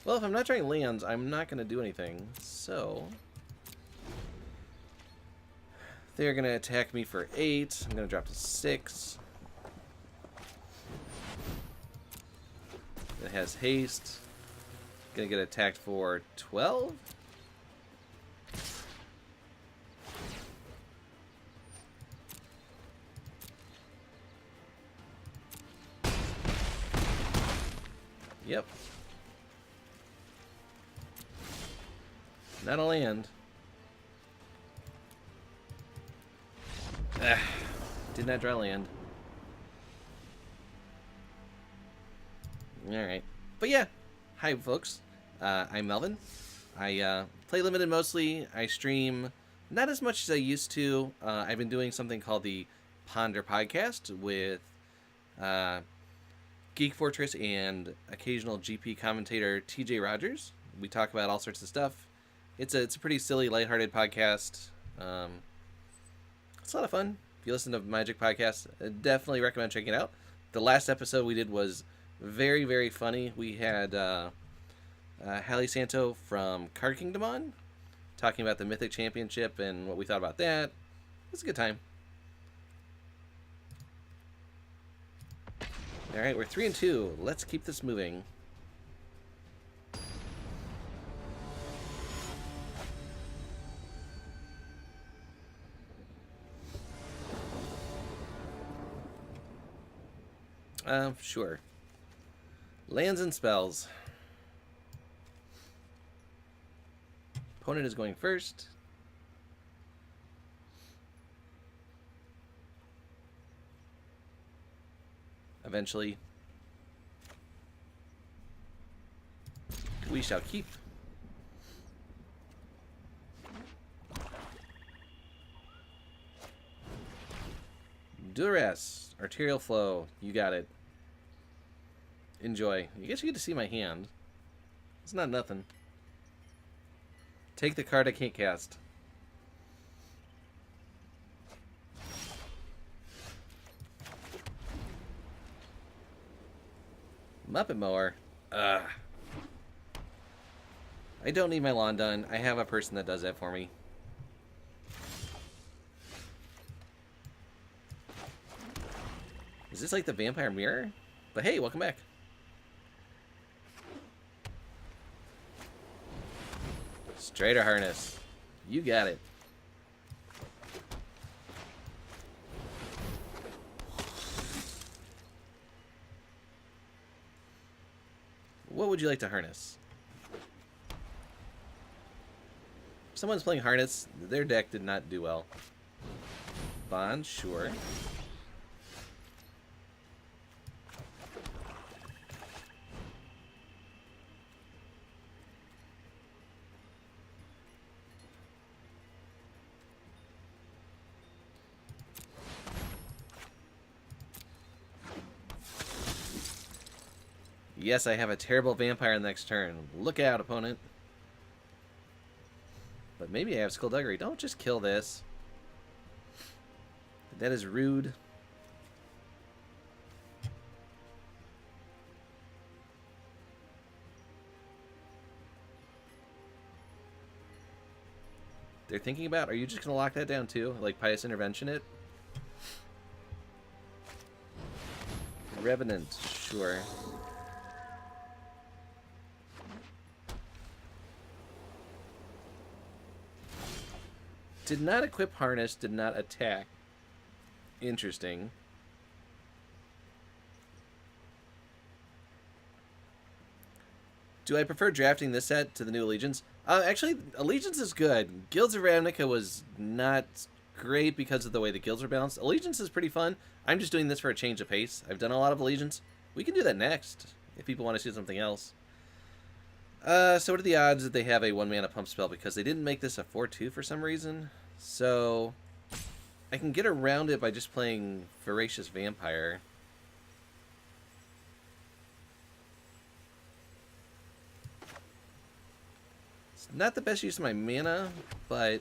Well, if I'm not drawing lands, I'm not going to do anything. So they're going to attack me for 8. I'm going to drop to 6. It has haste. Going to get attacked for 12. Yep. Not a land. Did not draw land. Alright. But yeah. Hi, folks. I'm Melvin. I play Limited mostly. I stream not as much as I used to. I've been doing something called the Ponder Podcast with Geek Fortress and occasional GP commentator TJ Rogers. We talk about all sorts of stuff. It's a pretty silly, lighthearted podcast. It's a lot of fun. If you listen to Magic Podcasts, I definitely recommend checking it out. The last episode we did was very, very funny. We had Hallie Santo from Card Kingdom on, talking about the Mythic Championship and what we thought about that. It was a good time. Alright, we're 3-2. Let's keep this moving. Sure. Lands and spells. Opponent is going first. Eventually. We shall keep. Duress. Arterial flow. You got it. Enjoy. You guess you get to see my hand. It's not nothing. Take the card I can't cast. Muppet Mower. Ugh. I don't need my lawn done. I have a person that does that for me. Is this like the Vampire Mirror? But hey, welcome back. Strider Harness. You got it. What would you like to harness? If someone's playing Harness, their deck did not do well. Bond, sure. Yes, I have a terrible vampire next turn. Look out, opponent. But maybe I have Skullduggery. Don't just kill this. That is rude. They're thinking about, are you just going to lock that down too? Like Pious Intervention it? Revenant, sure. Did not equip Harness, did not attack. Interesting. Do I prefer drafting this set to the new Allegiance? Actually, Allegiance is good. Guilds of Ravnica was not great because of the way the guilds were balanced. Allegiance is pretty fun. I'm just doing this for a change of pace. I've done a lot of Allegiance. We can do that next, if people want to see something else. So what are the odds that they have a 1-mana pump spell? Because they didn't make this a 4-2 for some reason. So I can get around it by just playing Voracious Vampire. It's not the best use of my mana, but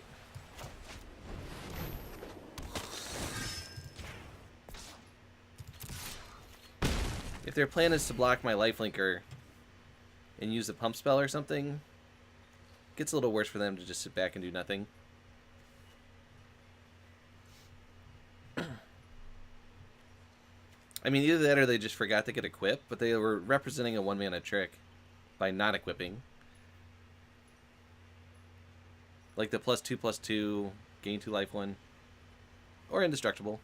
if their plan is to block my lifelinker, and use the pump spell or something, gets a little worse for them to just sit back and do nothing. I mean, either that or they just forgot to get equipped, but they were representing a one-mana trick by not equipping. Like the +2/+2, gain 2 life one, or indestructible.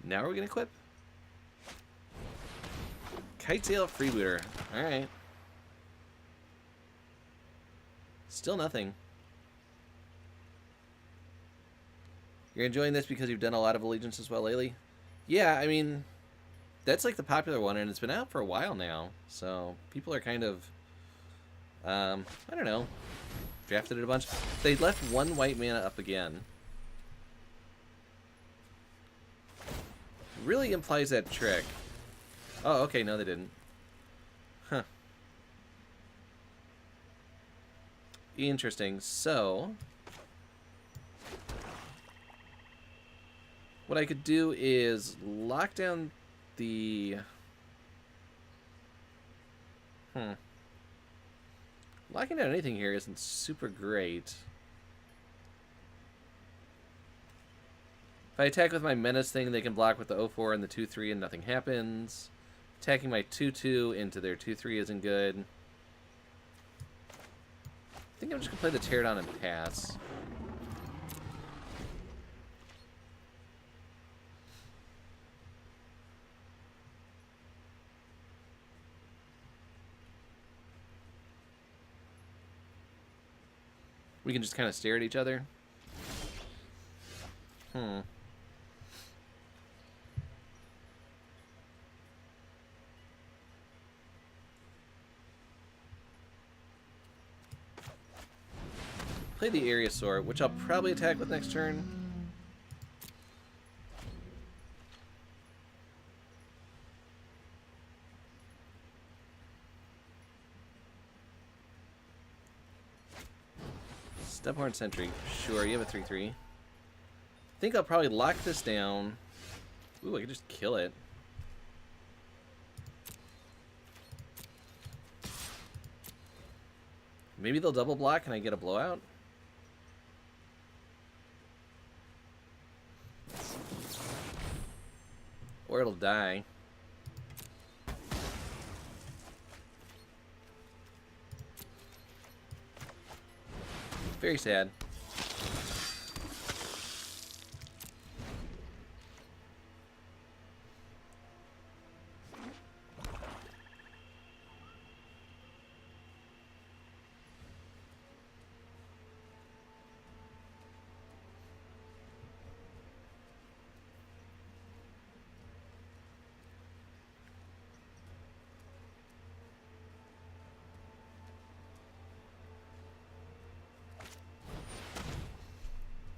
Now we're gonna equip. Kitesail Freebooter. Alright. Still nothing. You're enjoying this because you've done a lot of Allegiance as well lately? Yeah, I mean, that's like the popular one, and it's been out for a while now. So people are kind of, I don't know, drafted it a bunch. They left one white mana up again. Really implies that trick. Oh, okay, no they didn't. Huh. Interesting. So, what I could do is lock down the... Locking down anything here isn't super great. If I attack with my Menace thing, they can block with the 0/4 and the 2/3 and nothing happens. Attacking my 2/2 into their 2/3 isn't good. I think I'm just going to play the Teardown and pass. We can just kind of stare at each other. Play the Aerosaur, which I'll probably attack with next turn. Stephorn Sentry. Sure, you have a 3/3. I think I'll probably lock this down. Ooh, I could just kill it. Maybe they'll double block and I get a blowout? Or it'll die. Very sad.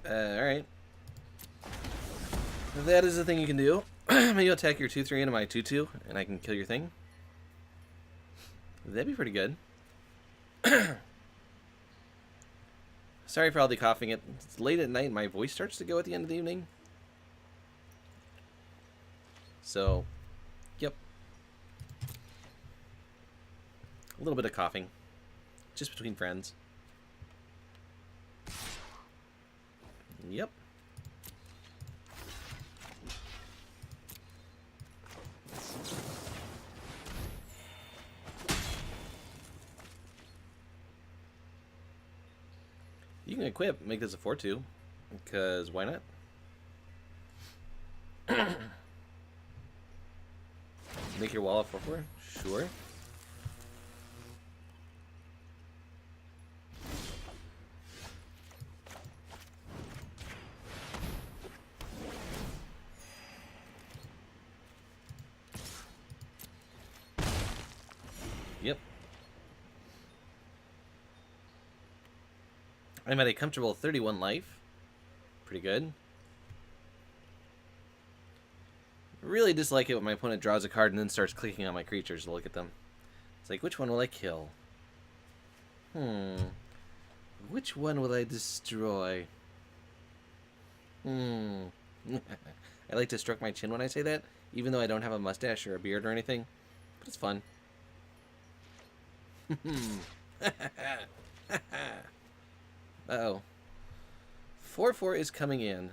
Alright. That is the thing you can do. Maybe you'll attack your 2/3 into my 2/2, and I can kill your thing. That'd be pretty good. Sorry for all the coughing. It's late at night and my voice starts to go at the end of the evening. So, yep. A little bit of coughing. Just between friends. Yep. You can equip, make this a 4/2, because why not? Make your wall a 4/4? Sure. Yep. I'm at a comfortable 31 life. Pretty good. Really dislike it when my opponent draws a card and then starts clicking on my creatures to look at them. It's like, which one will I kill? Which one will I destroy? I like to stroke my chin when I say that, even though I don't have a mustache or a beard or anything. But it's fun. Uh-oh. 4/4 is coming in.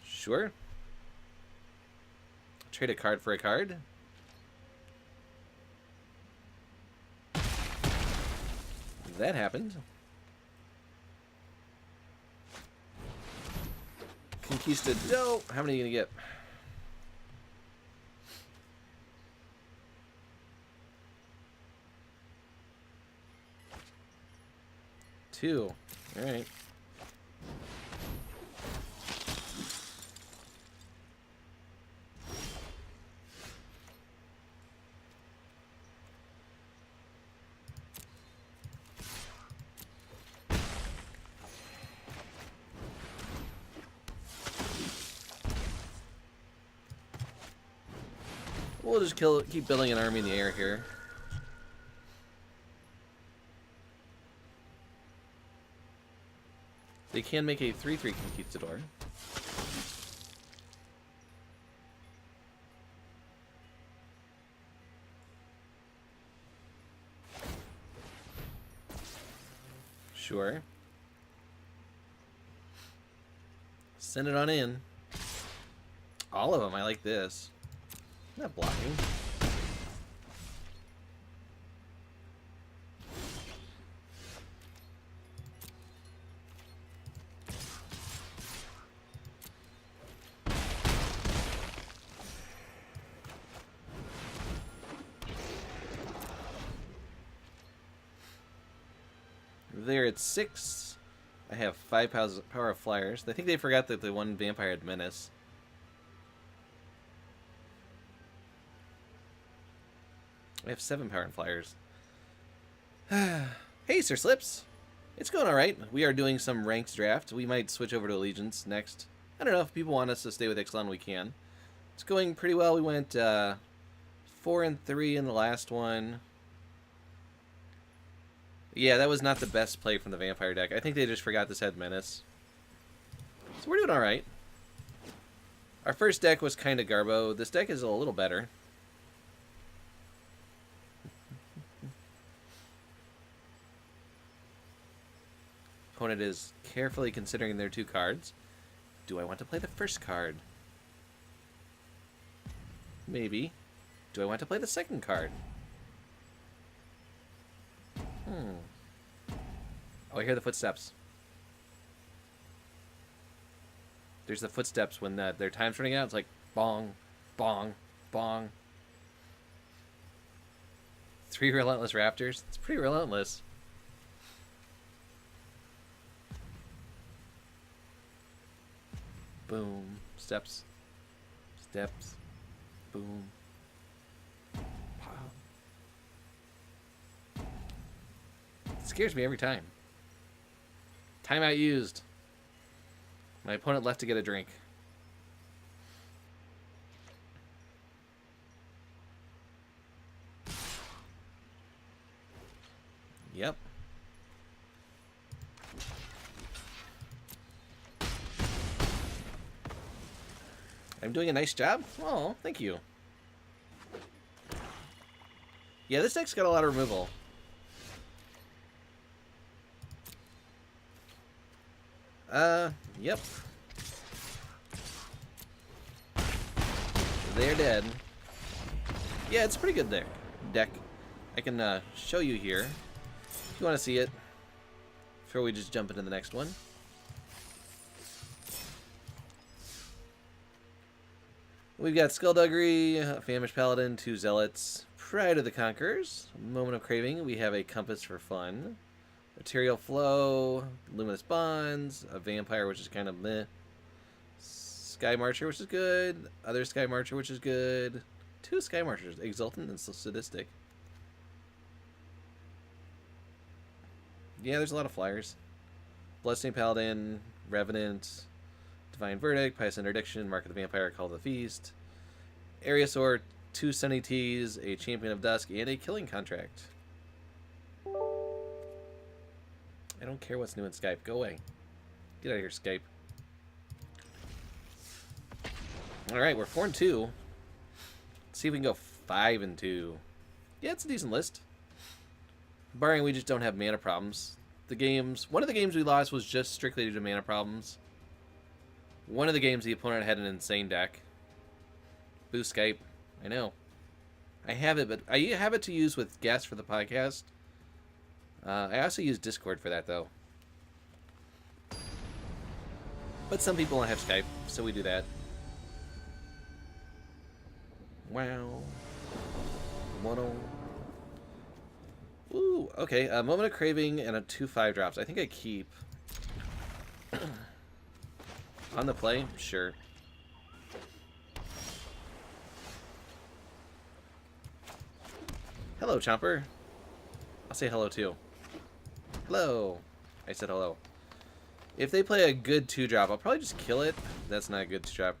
Sure. Trade a card for a card. That happened. Conquistador. How many are you gonna get? 2. All right. We'll just keep building an army in the air here. They can make a 3/3 Conquistador. Sure. Send it on in. All of them. I like this. Not blocking. There at 6. I have 5 power of flyers. I think they forgot that the one vampire had menace. I have 7 power and flyers. Hey, Sir Slips. It's going alright. We are doing some ranked draft. We might switch over to Allegiance next. I don't know. If people want us to stay with Ixalan, we can. It's going pretty well. We went 4-3 in the last one. Yeah, that was not the best play from the vampire deck. I think they just forgot this had menace. So we're doing alright. Our first deck was kind of garbo. This deck is a little better. Opponent is carefully considering their 2 cards. Do I want to play the first card? Maybe. Do I want to play the second card? Oh, I hear the footsteps. There's the footsteps when their time's running out. It's like bong, bong, bong. 3 relentless raptors. It's pretty relentless. Boom. Steps. Steps. Boom. Pow. It scares me every time. Timeout used. My opponent left to get a drink. Yep. I'm doing a nice job? Oh, thank you. Yeah, this deck's got a lot of removal. Yep. They're dead. Yeah, it's a pretty good deck. I can show you here if you want to see it. Before we just jump into the next one. We've got Skullduggery, Famished Paladin, 2 Zealots, Pride of the Conquerors, Moment of Craving, we have a Compass for fun, Material Flow, Luminous Bonds, a Vampire, which is kind of meh, Sky Marcher, which is good, other Sky Marcher, which is good, 2 Sky Marchers, Exultant and Sadistic. Yeah, there's a lot of flyers. Bloodstained Paladin, Revenant, Divine Verdict, Pious Interdiction, Mark of the Vampire, Call of the Feast, Areosaur, 2 Sunny Teas, a Champion of Dusk, and a Killing Contract. I don't care what's new in Skype. Go away. Get out of here, Skype. Alright, we're 4-2. Let's see if we can go 5-2. Yeah, it's a decent list. Barring we just don't have mana problems. One of the games we lost was just strictly due to mana problems. One of the games the opponent had an insane deck. Boo Skype. I know. I have it, but I have it to use with guests for the podcast. I also use Discord for that, though. But some people don't have Skype, so we do that. Wow. Mono. Ooh, okay. A Moment of Craving and a 2/5 drops. I think I keep. On the play? Sure. Hello, Chomper. I'll say hello, too. Hello. I said hello. If they play a good 2-drop, I'll probably just kill it. That's not a good 2-drop.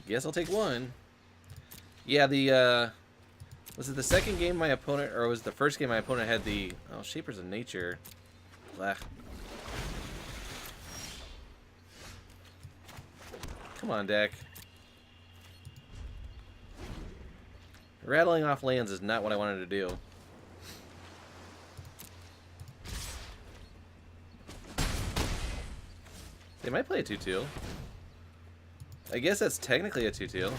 Guess I'll take one. Yeah, was it the second game my opponent, or was it the first game my opponent had the... Oh, Shapers of Nature. Blah. Come on, deck. Rattling off lands is not what I wanted to do. They might play a 2/2. I guess that's technically a 2/2.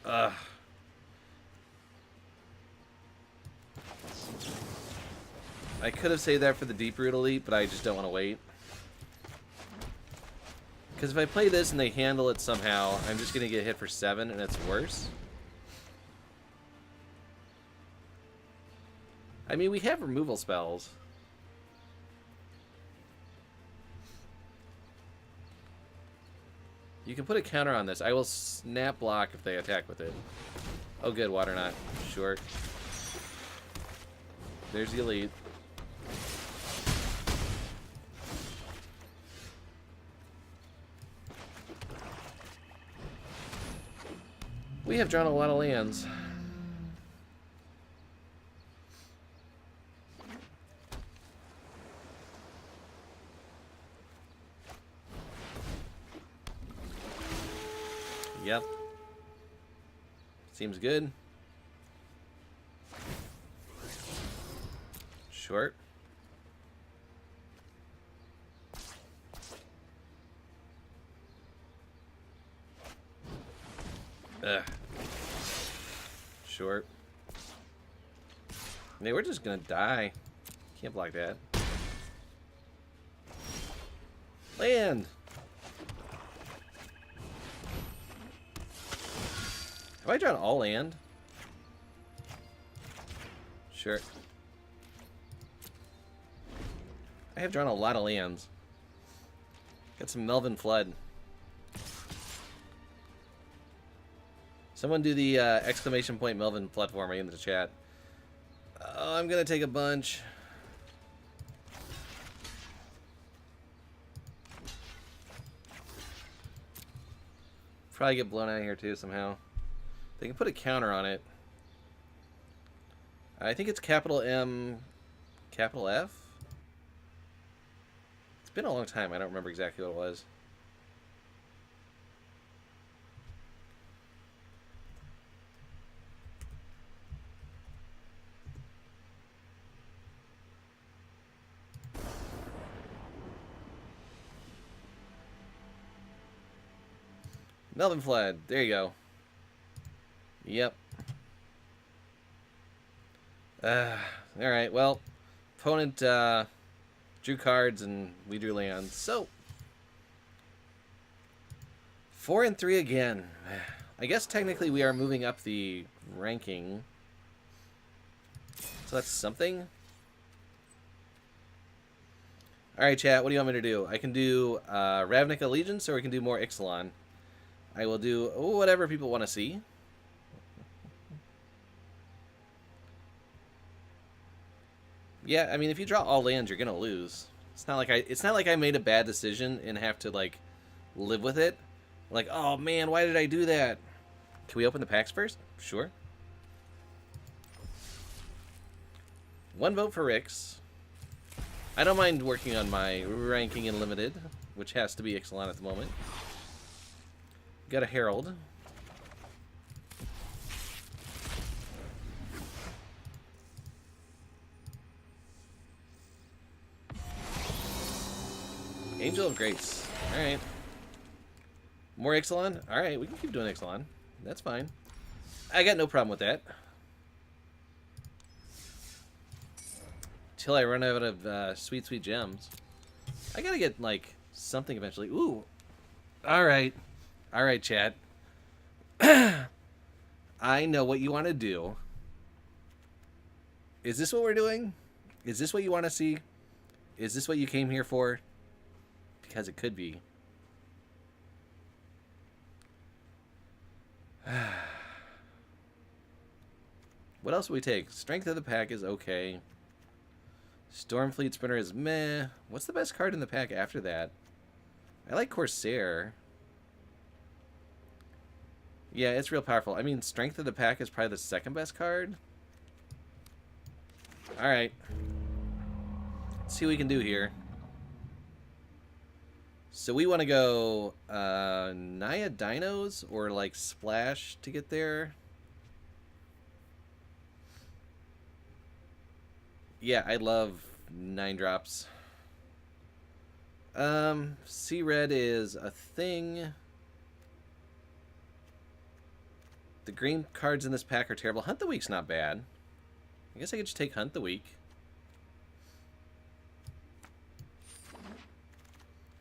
Ugh. I could have saved that for the Deep Root Elite, but I just don't want to wait. Because if I play this and they handle it somehow, I'm just going to get hit for 7 and it's worse. I mean, we have removal spells. You can put a counter on this. I will snap block if they attack with it. Oh, good. Water Knot. Sure. There's the Elite. We have drawn a lot of lands. Yep. Seems good. Short. Ugh. Short. Hey, we're just gonna die. Can't block that. Land! Have I drawn all land? Sure. I have drawn a lot of lands. Got some Melvin Flood. Someone do the exclamation point Melvin Flood for me in the chat. Oh, I'm gonna take a bunch. Probably get blown out of here too somehow. They can put a counter on it. I think it's capital M, capital F. It's been a long time. I don't remember exactly what it was. Melvin Flood. There you go. Yep. Alright, well, opponent drew cards and we drew lands. So, 4-3 again. I guess technically we are moving up the ranking. So that's something. Alright, chat, what do you want me to do? I can do Ravnica Allegiance, or we can do more Ixalan. I will do whatever people want to see. Yeah, I mean, if you draw all lands, you're gonna lose. It's not like I made a bad decision and have to like live with it. Like, oh man, why did I do that? Can we open the packs first? Sure. 1 vote for Rix. I don't mind working on my ranking in limited, which has to be Ixalan at the moment. Got a Herald. Angel of Grace. Alright. More Ixalan? Alright, we can keep doing Ixalan. That's fine. I got no problem with that. Till I run out of sweet, sweet gems. I gotta get, like, something eventually. Ooh. Alright. Alright, chat. I know what you want to do. Is this what we're doing? Is this what you want to see? Is this what you came here for? Because it could be. What else will we take? Strength of the pack is okay. Stormfleet Sprinter is meh. What's the best card in the pack after that? I like Corsair. Yeah, it's real powerful. I mean, Strength of the pack is probably the second best card. Alright. Let's see what we can do here. So we want to go Naya Dinos or like Splash to get there. Yeah, I love 9-drops. Sea Red is a thing. The green cards in this pack are terrible. Hunt the Week's not bad. I guess I could just take Hunt the Week.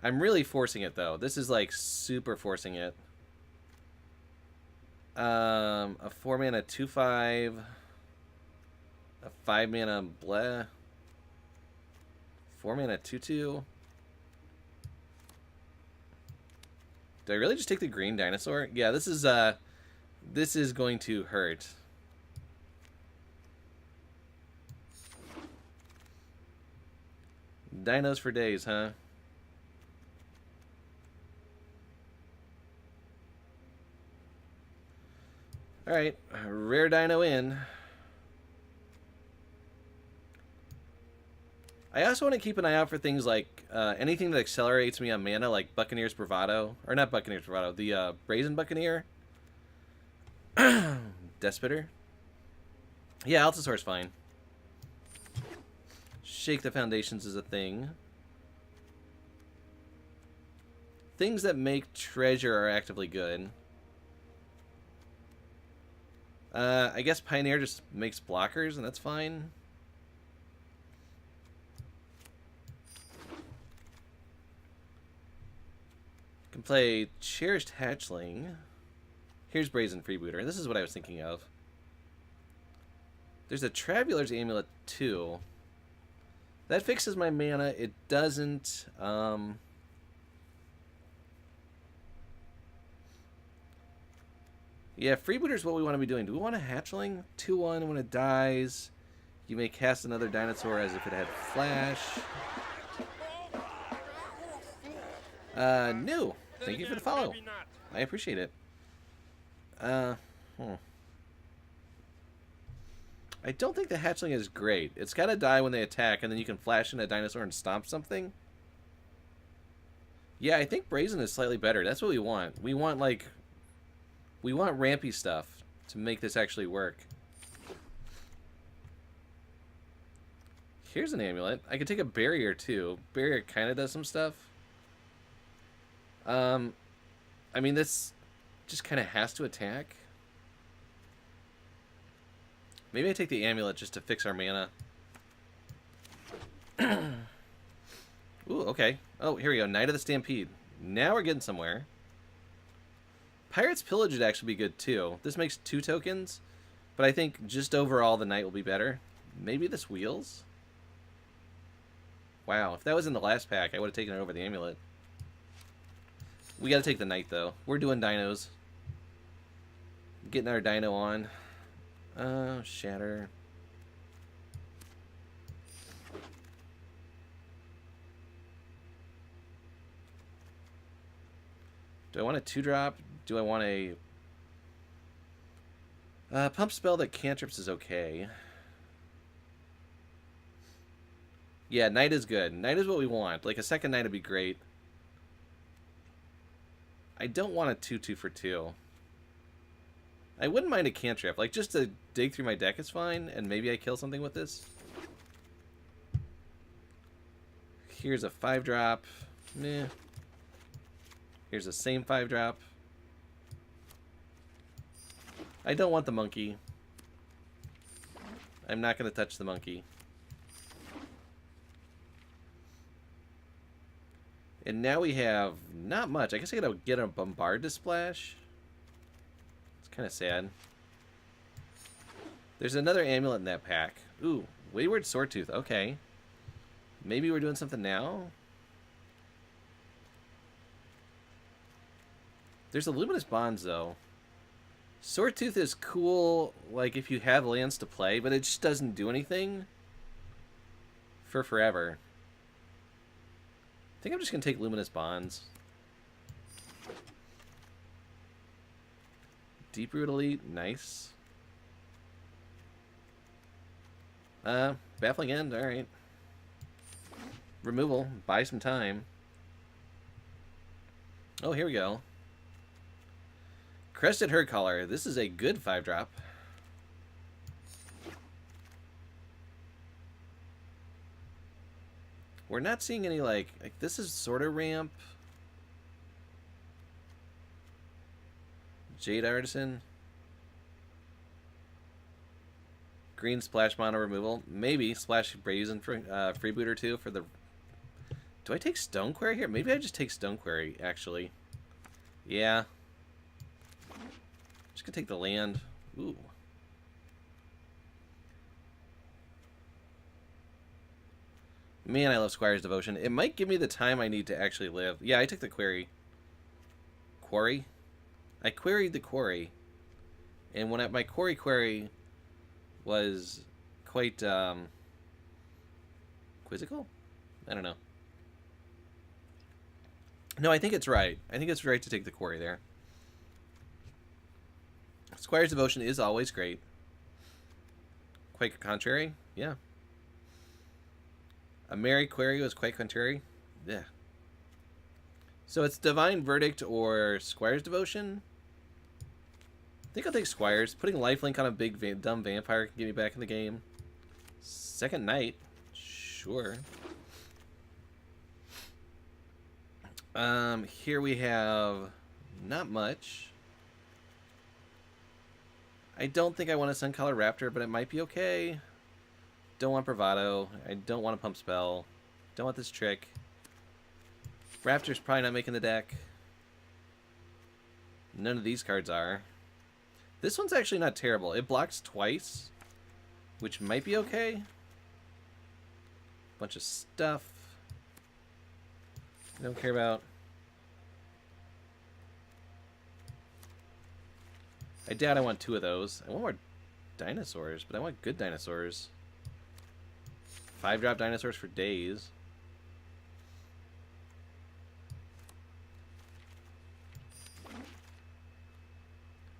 I'm really forcing it, though. This is, like, super forcing it. A 4-mana 2/5. A 5-mana bleh. 4-mana 2/2. Do I really just take the green dinosaur? Yeah, this is going to hurt. Dinos for days, huh? Alright, rare dino in. I also want to keep an eye out for things like anything that accelerates me on mana, like Buccaneer's Bravado. Or not Buccaneer's Bravado, the Brazen Buccaneer. Despoter. Yeah, Altasaur's fine. Shake the Foundations is a thing. Things that make treasure are actively good. I guess Pioneer just makes blockers, and that's fine. Can play Cherished Hatchling. Here's Brazen Freebooter. This is what I was thinking of. There's a Traveler's Amulet, too. That fixes my mana. It doesn't... Yeah, Freebooter's what we want to be doing. Do we want a Hatchling? 2/1 when it dies. You may cast another dinosaur as if it had Flash. No. Thank you for the follow. I appreciate it. I don't think the Hatchling is great. It's got to die when they attack, and then you can flash in a dinosaur and stomp something. Yeah, I think Brazen is slightly better. That's what we want. We want, like... We want rampy stuff to make this actually work. Here's an amulet. I could take a barrier, too. Barrier kind of does some stuff. I mean, this just kind of has to attack. Maybe I take the amulet just to fix our mana. Ooh, okay. Oh, here we go. Night of the Stampede. Now we're getting somewhere. Pirate's Pillage would actually be good too. This makes 2 tokens, but I think just overall the Knight will be better. Maybe this Wheels? Wow, if that was in the last pack, I would have taken it over the Amulet. We gotta take the Knight though. We're doing dinos. Getting our dino on. Shatter. Do I want a 2-drop? Do I want a... pump spell that cantrips is okay. Yeah, Knight is good. Knight is what we want. Like, a second Knight would be great. I don't want a 2/2 for 2. I wouldn't mind a cantrip. Like, just to dig through my deck is fine, and maybe I kill something with this. Here's a 5-drop. Meh. Here's the same 5-drop. I don't want the monkey. I'm not going to touch the monkey. And now we have not much. I guess I gotta get a Bombard to splash. It's kind of sad. There's another amulet in that pack. Ooh, Wayward Swordtooth. Okay. Maybe we're doing something now? There's a Luminous Bonds, though. Swordtooth is cool, like, if you have lands to play, but it just doesn't do anything for forever. I think I'm just going to take Luminous Bonds. Deep-Root Elite, nice. Baffling End, alright. Removal, buy some time. Oh, here we go. Crested Herdcaller, this is a good 5-drop. We're not seeing any, like this is sort of ramp. Jade Artisan. Green splash mono removal. Maybe splash Brazen for freebooter too for the... Do I take Stone Quarry here? Maybe I just take Stone Quarry, actually. Yeah. Just gonna take the land. Ooh. Man, I love Squire's Devotion. It might give me the time I need to actually live. Yeah, I took the query. Quarry? I queried the quarry. And when my query was quite, quizzical? I don't know. No, I think it's right. I think it's right to take the quarry there. Squire's Devotion is always great. Quite contrary? Yeah. A Merry Query was quite contrary. Yeah. So it's Divine Verdict or Squire's Devotion. I think I'll take Squire's. Putting Lifelink on a big dumb vampire can get me back in the game. Second Knight. Sure. Here we have not much. I don't think I want a Suncolor Raptor, but it might be okay. Don't want Bravado. I don't want a Pump Spell. Don't want this trick. Raptor's probably not making the deck. None of these cards are. This one's actually not terrible. It blocks twice, which might be okay. Bunch of stuff. I don't care about. I doubt I want 2 of those. I want more dinosaurs, but I want good dinosaurs. 5-drop dinosaurs for days.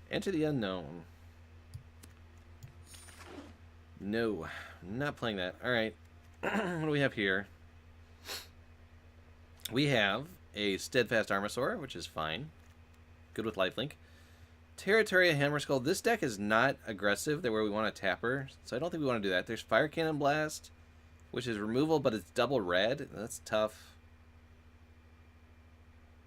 Enter the Unknown. No, not playing that. Alright. What do we have here? We have a Steadfast Armosaur, which is fine. Good with lifelink. Territoria Hammerskull. This deck is not aggressive. They're where we want to tap her, so I don't think we want to do that. There's Fire Cannon Blast, which is removal, but it's double red. That's tough.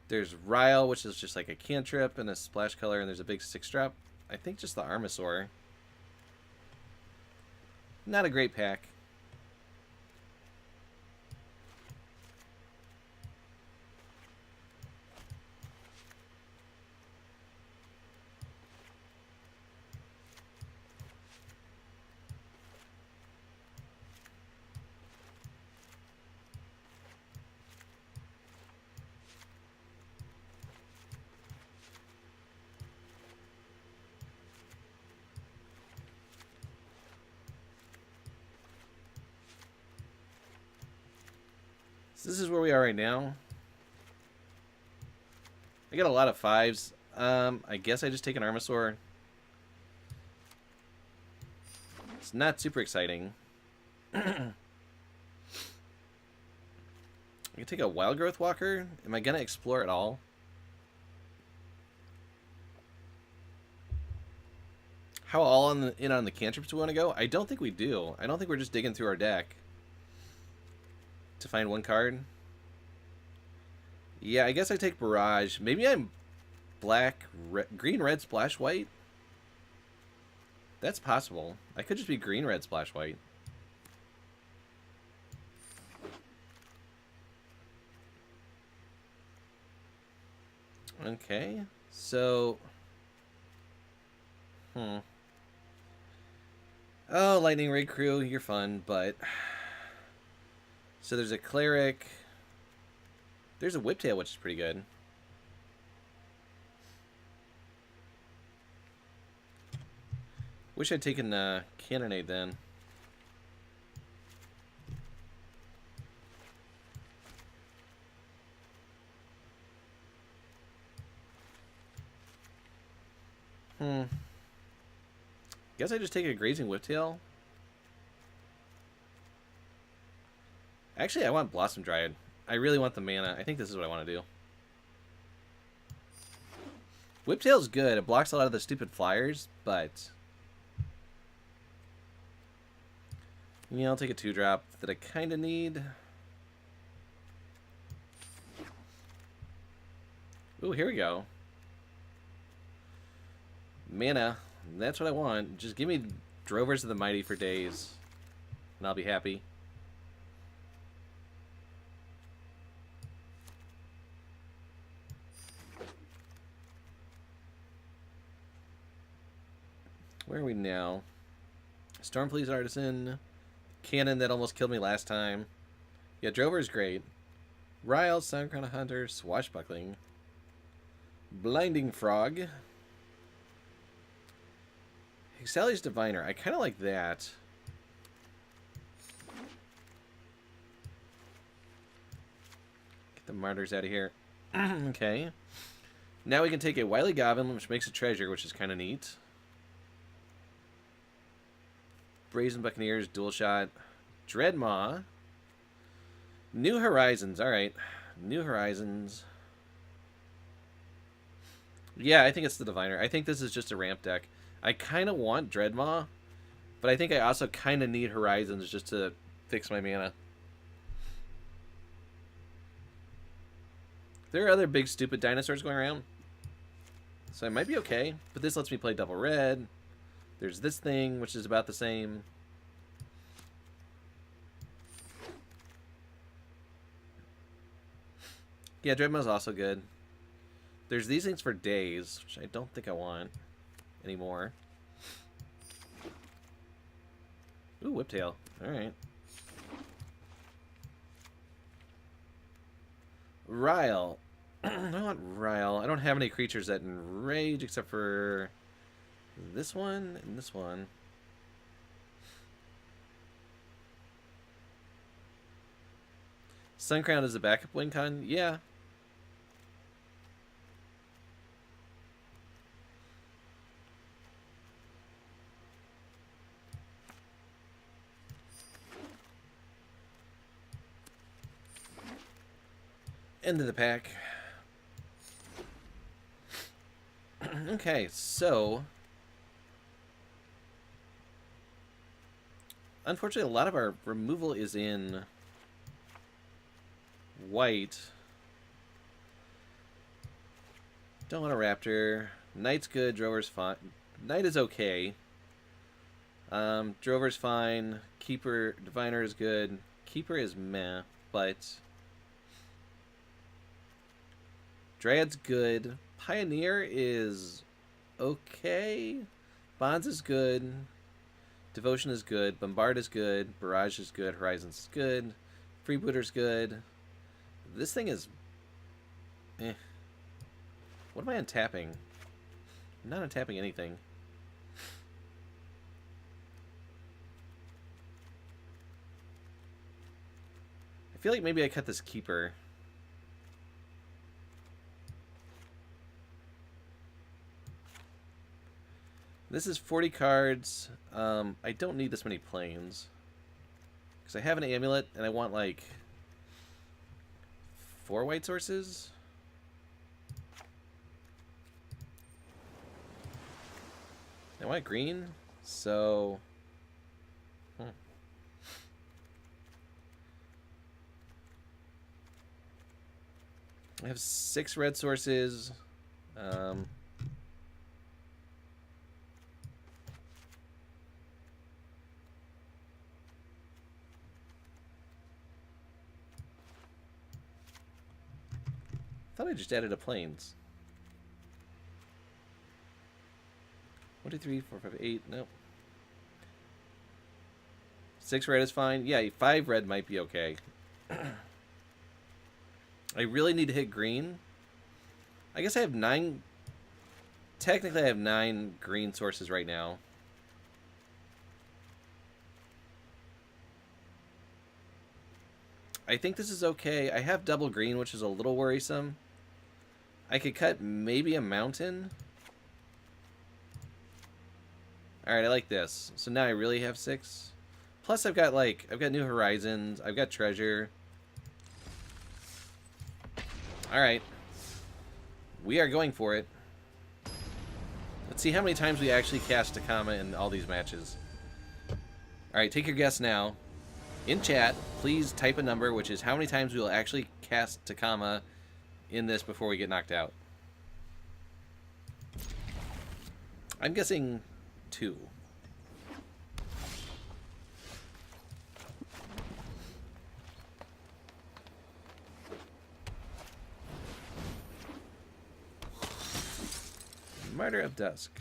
There's Ryle, which is just like a cantrip and a splash color, and there's a big 6-drop. I think just the Armosaur. Not a great pack. So this is where we are right now. I got a lot of 5s. I guess I just take an Armasaur. It's not super exciting. I can take a Wild Growth Walker. Am I going to explore at all? How all in on the cantrips we want to go? I don't think we do. I don't think we're just digging through our deck to find one card. Yeah, I guess I take Barrage. Maybe I'm black, green, red, splash, white. That's possible. I could just be green, red, splash, white. Okay, so... Oh, Lightning Ray Crew, you're fun, but... So there's a Cleric. There's a Whiptail, which is pretty good. Wish I'd taken Cannonade then. Guess I just take a Grazing Whiptail. Actually, I want Blossom Dryad. I really want the mana. I think this is what I want to do. Whiptail's good. It blocks a lot of the stupid flyers, but... Yeah, I'll take a 2-drop that I kind of need. Ooh, here we go. Mana. That's what I want. Just give me Drovers of the Mighty for days, and I'll be happy. Where are we now? Stormfleece Artisan. Cannon that almost killed me last time. Yeah, Drover's great. Ryle, Suncrown Hunter, Swashbuckling. Blinding Frog. Sally's Diviner. I kind of like that. Get the Martyrs out of here. Okay. Now we can take a Wily Goblin, which makes a treasure, which is kind of neat. Brazen Buccaneers, Dual Shot. Dreadmaw. New Horizons. Alright. New Horizons. Yeah, I think it's the Diviner. I think this is just a ramp deck. I kind of want Dreadmaw, but I think I also kind of need Horizons just to fix my mana. There are other big stupid dinosaurs going around, so I might be okay, but this lets me play double red. There's this thing, which is about the same. Yeah, Dreadmaw's also good. There's these things for days, which I don't think I want anymore. Ooh, Whiptail. Alright. Ryle. I want Ryle. I don't have any creatures that enrage except for this one and this one. Suncrown is a backup win con? Yeah. End of the pack. Okay, so unfortunately a lot of our removal is in white. Don't want a Raptor. Knight's good, Drover's fine. Knight is okay. Drover's fine. Keeper, Diviner is good. Keeper is meh, but Dryad's good. Pioneer is okay. Bonds is good. Devotion is good. Bombard is good. Barrage is good. Horizons is good. Freebooter's good. This thing is... eh. What am I untapping? I'm not untapping anything. I feel like maybe I cut this keeper. This is 40 cards. I don't need this many planes. Because I have an amulet and I want like 4 white sources. I want green, so... I have 6 red sources. Thought I just added a planes. 1, 2, 3, 4, 5, 8. Nope. 6 red is fine. Yeah, 5 red might be okay. I really need to hit green. I guess I have 9... Technically, I have 9 green sources right now. I think this is okay. I have double green, which is a little worrisome. I could cut maybe a mountain. Alright, I like this. So now I really have 6. Plus I've got New Horizons. I've got treasure. Alright. We are going for it. Let's see how many times we actually cast Takama in all these matches. Alright, take your guess now. In chat, please type a number, which is how many times we will actually cast Takama in this before we get knocked out. I'm guessing 2. Martyr of Dusk.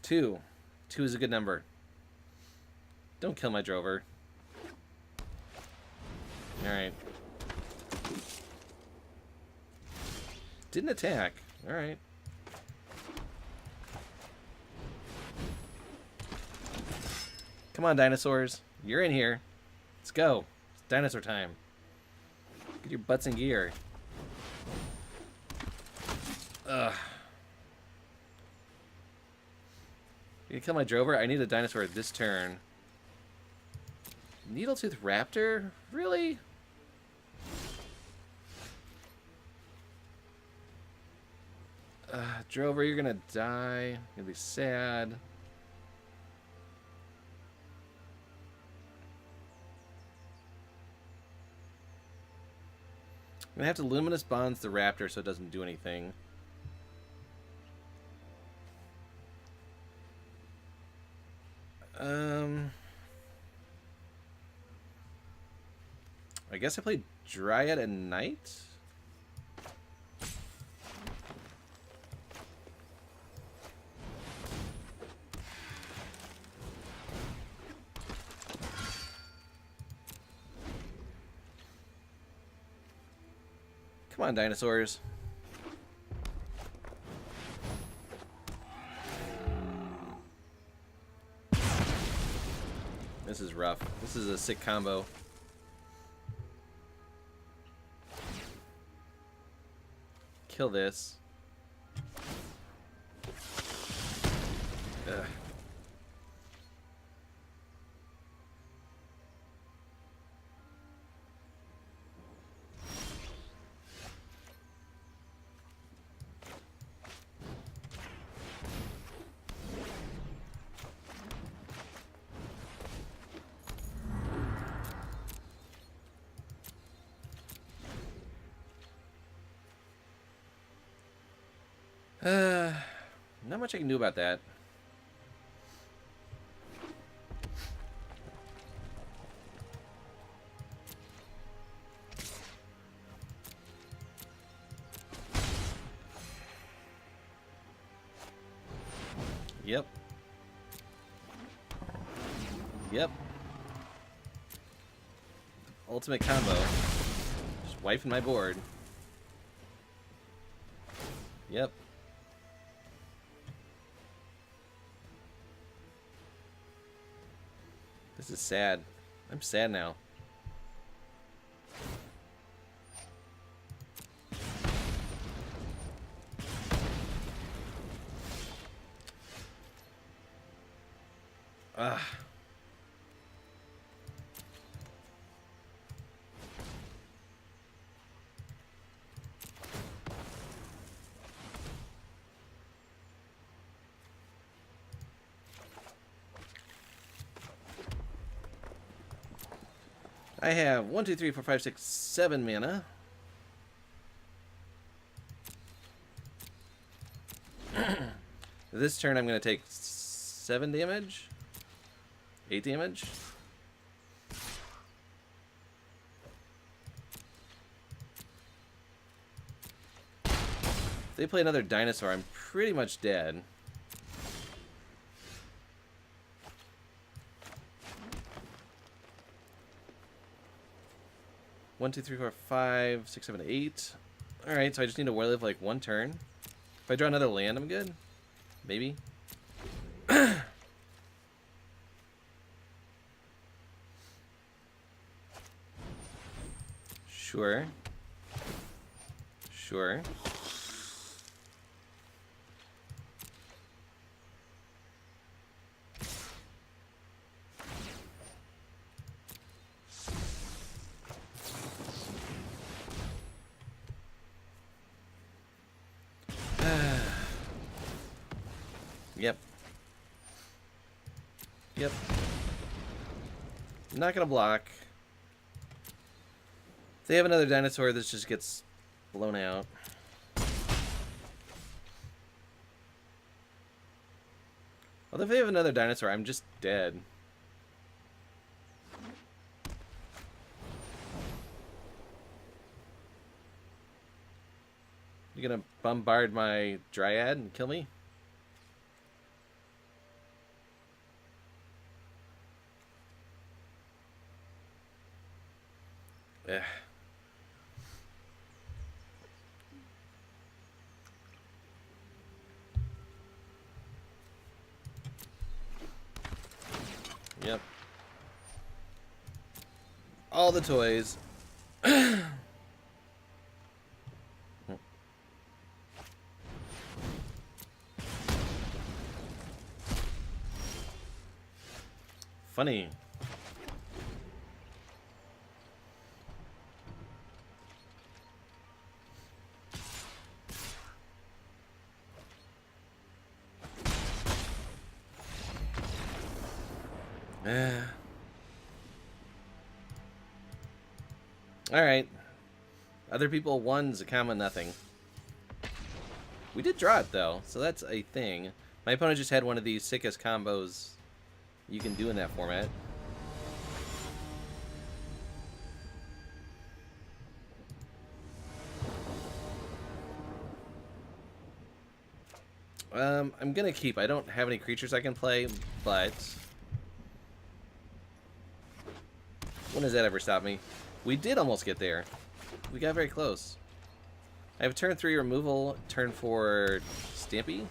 2. 2 is a good number. Don't kill my drover. Alright. Didn't attack. Alright. Come on, dinosaurs. You're in here. Let's go. It's dinosaur time. Get your butts in gear. Ugh. You can kill my drover? I need a dinosaur this turn. Needletooth Raptor? Really? Drover, you're gonna die. You're gonna be sad. I'm gonna have to Luminous Bonds the Raptor so it doesn't do anything. I guess I played Dryad at night? Come on, dinosaurs. This is rough. This is a sick combo. Kill this. Ugh. Not much I can do about that. Yep. Yep. Ultimate combo. Just wiping my board. Yep. This is sad. I'm sad now. Ah. I have 1, 2, 3, 4, 5, 6, 7 mana. This turn I'm going to take 7 damage. 8 damage. If they play another dinosaur, I'm pretty much dead. One, two, three, four, 5, 6, 7, 8. Alright, so I just need to live like one turn. If I draw another land, I'm good. Maybe. Sure. Sure. Yep. Yep. I'm not gonna block. If they have another dinosaur, this just gets blown out. Although if they have another dinosaur, I'm just dead. You gonna bombard my dryad and kill me? Ugh. Yep. All the toys. Funny. Alright. Other people one's a comma nothing. We did draw it though, so that's a thing. My opponent just had one of these sickest combos you can do in that format. I'm gonna keep. I don't have any creatures I can play, but when does that ever stop me? We did almost get there. We got very close. I have turn 3 removal, turn 4 Stampy.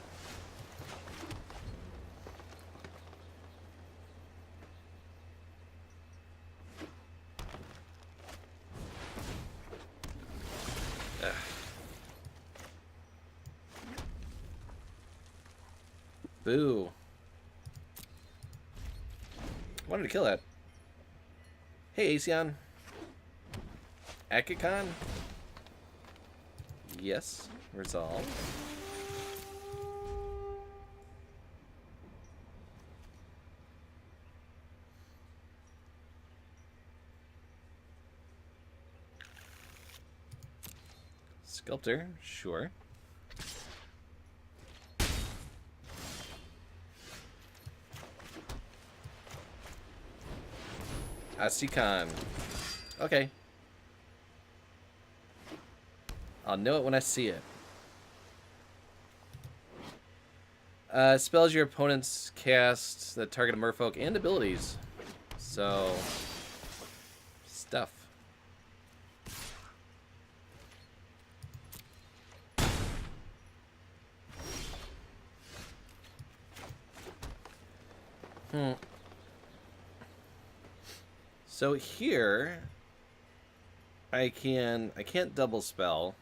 Ugh. Boo. I wanted to kill that. Hey, Aesion. Akikon? Yes. Resolve. Sculptor, sure. Asikon. Okay. I'll know it when I see it. Spells your opponents cast that target a merfolk and abilities. So, stuff. So here, I can't double spell.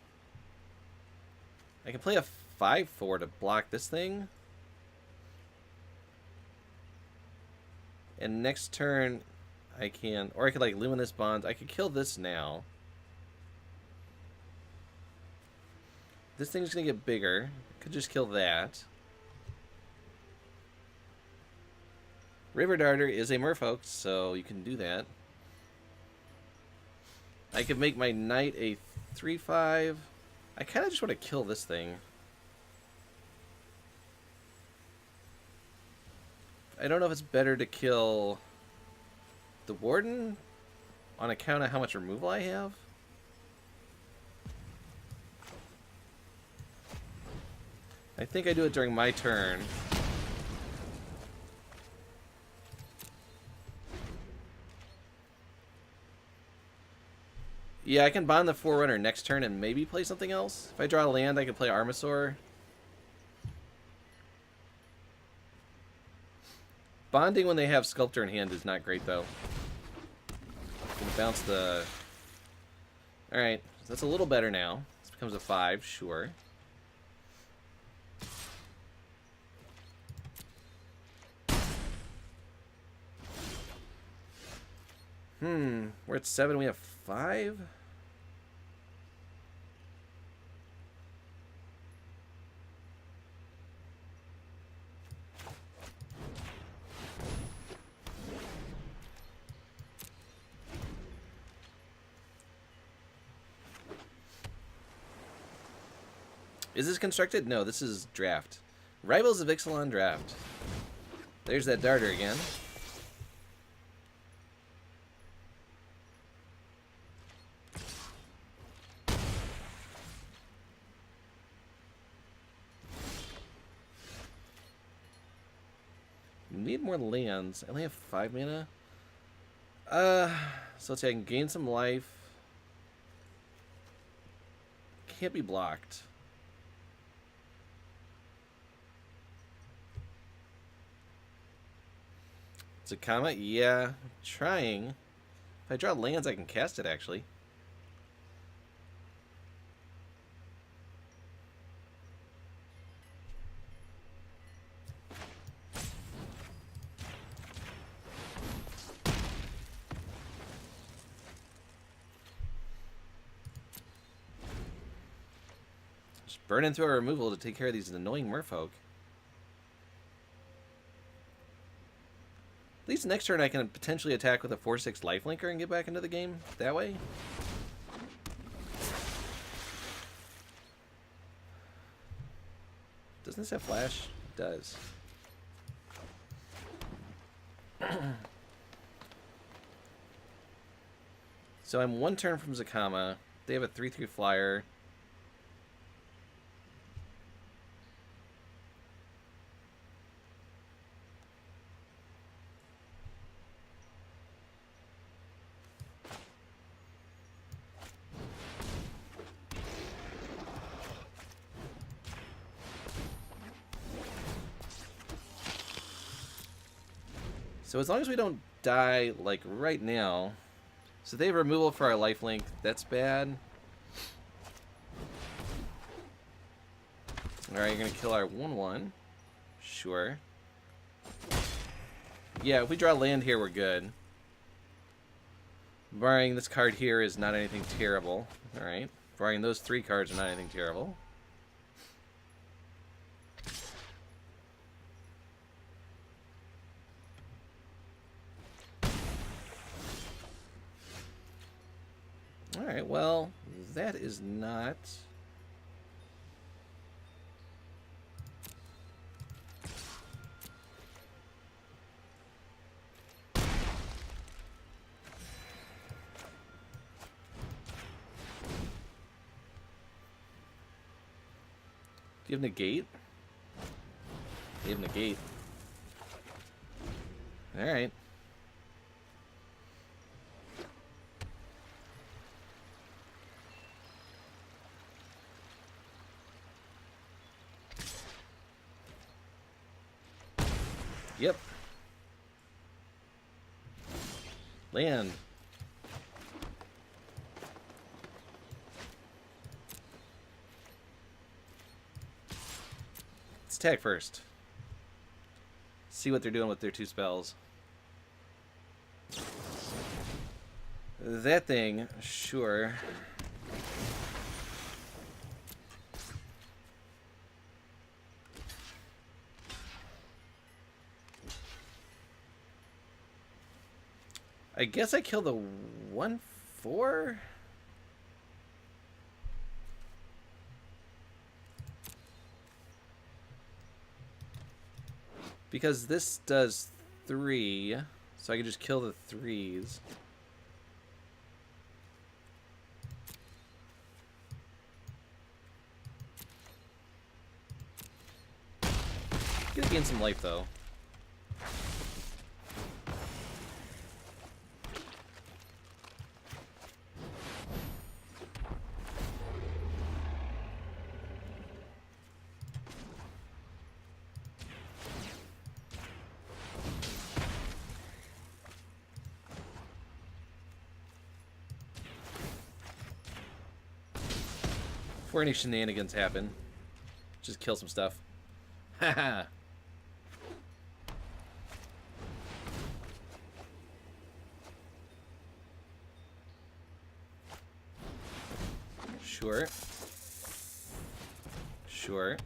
I can play a 5/4 to block this thing. And next turn, I can, or I could like Luminous Bond. I could kill this now. This thing's gonna get bigger. Could just kill that. River Darter is a merfolk, so you can do that. I could make my knight a 3/5. I kind of just want to kill this thing. I don't know if it's better to kill the warden on account of how much removal I have. I think I do it during my turn. Yeah, I can bond the Forerunner next turn and maybe play something else. If I draw a land, I can play Armasaur. Bonding when they have Sculptor in hand is not great, though. Can bounce the... Alright, so that's a little better now. This becomes a 5, sure. We're at 7, we have 5? Is this constructed? No, this is draft. Rivals of Ixalan draft. There's that darter again. Need more lands. I only have 5 mana. So let's see, I can gain some life. Can't be blocked. Zakama? Yeah, trying. If I draw lands, I can cast it, actually. Just burn in through our removal to take care of these annoying merfolk. At least next turn I can potentially attack with a 4/6 lifelinker and get back into the game that way. Doesn't this have flash? It does. So I'm 1 turn from Zakama. They have a 3/3 flyer. So as long as we don't die, like, right now... So they have removal for our lifelink. That's bad. Alright, you're going to kill our 1/1. Sure. Yeah, if we draw land here, we're good. Barring this card here is not anything terrible. Alright. Barring those 3 cards are not anything terrible. Alright, well, that is not... Do you have negate? You have negate. Alright. Yep. Land. attack first. See what they're doing with their 2 spells. That thing, sure. I guess I kill the 1/4? Because this does 3, so I can just kill the 3s. Gonna gain some life though. Before any shenanigans happen, just kill some stuff. Haha. Sure. Sure.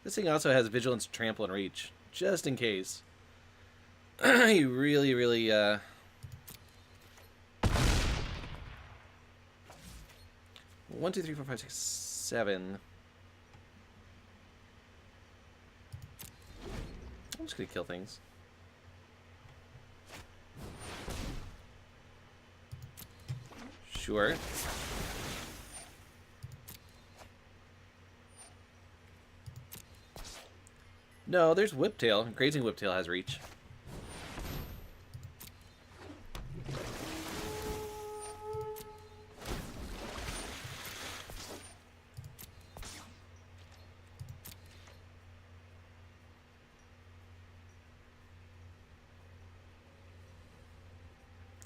This thing also has Vigilance, Trample, and Reach, just in case. You really, 1, 2, 3, 4, 5, 6, 7. I'm just gonna kill things. Sure. No, there's Whiptail. Grazing Whiptail has reach.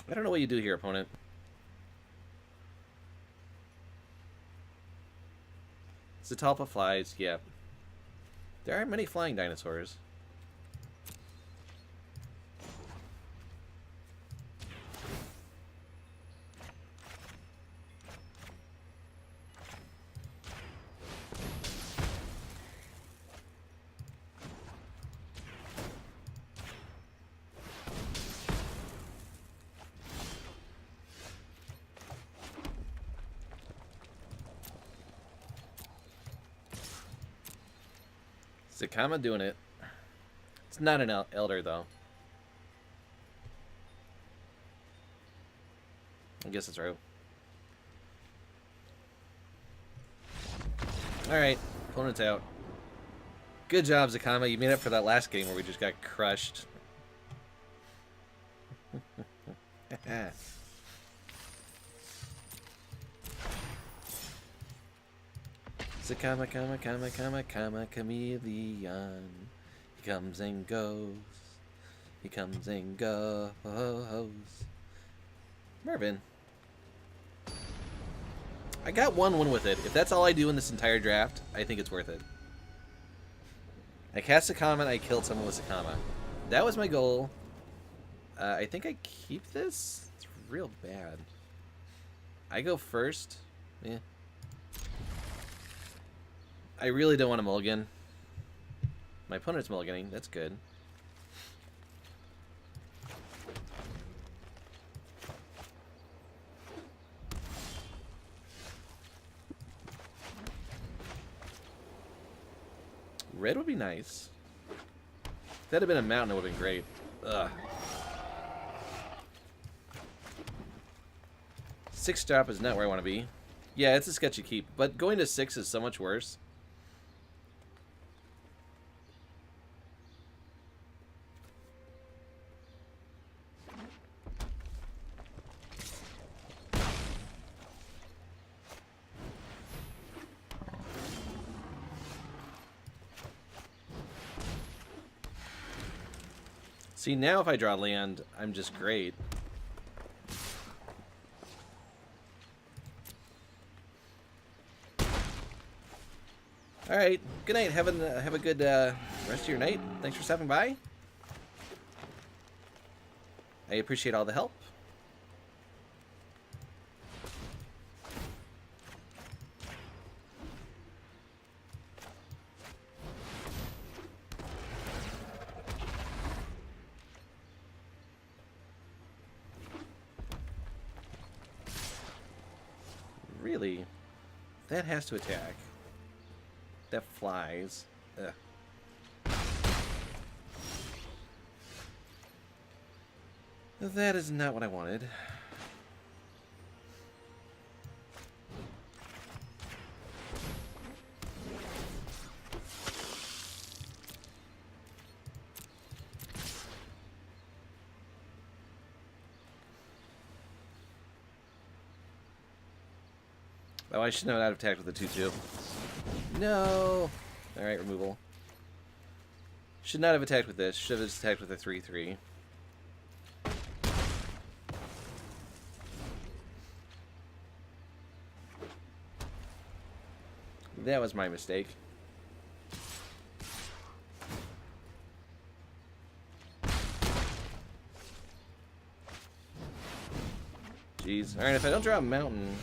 I don't know what you do here, opponent. Zatalpa flies, yeah. There aren't many flying dinosaurs. Zakama doing it. It's not an elder, though. I guess it's right. Alright, opponent's out. Good job, Zakama. You made up for that last game where we just got crushed. Zakama, chameleon. He comes and goes. He comes and goes. Mervin. I got 1 with it. If that's all I do in this entire draft, I think it's worth it. I cast Zakama and I killed someone with Zakama. That was my goal. I think I keep this. It's real bad. I go first. Yeah. I really don't want to mulligan. My opponent's mulliganing. That's good. Red would be nice. If that had been a mountain, it would have been great. Ugh. 6 drop is not where I want to be. Yeah, it's a sketchy keep, but going to 6 is so much worse. See, now if I draw land, I'm just great. Alright, good night. Have a good rest of your night. Thanks for stopping by. I appreciate all the help. Really? That has to attack. That flies. Ugh. That is not what I wanted. Oh, I should not have attacked with the 2-2. No! Alright, removal. Should not have attacked with this. Should have attacked with a 3-3. That was my mistake. Jeez. Alright, if I don't draw a mountain...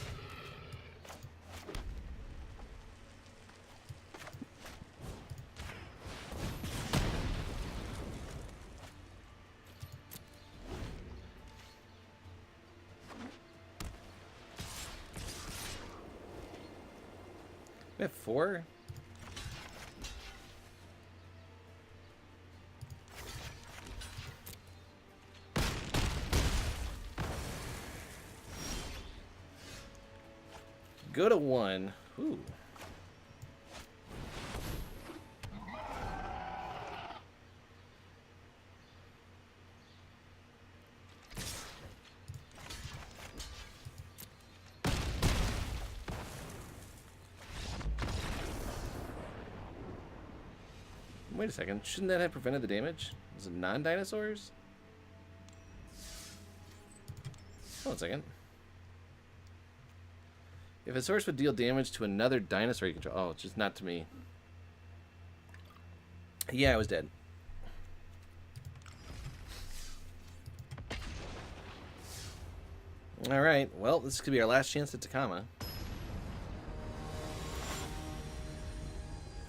I have 4? Go to 1. Ooh. Wait a second. Shouldn't that have prevented the damage? Was it non-dinosaurs? Hold on a second. If a source would deal damage to another dinosaur you control... Oh, just not to me. Yeah, I was dead. Alright, well, this could be our last chance at Takama.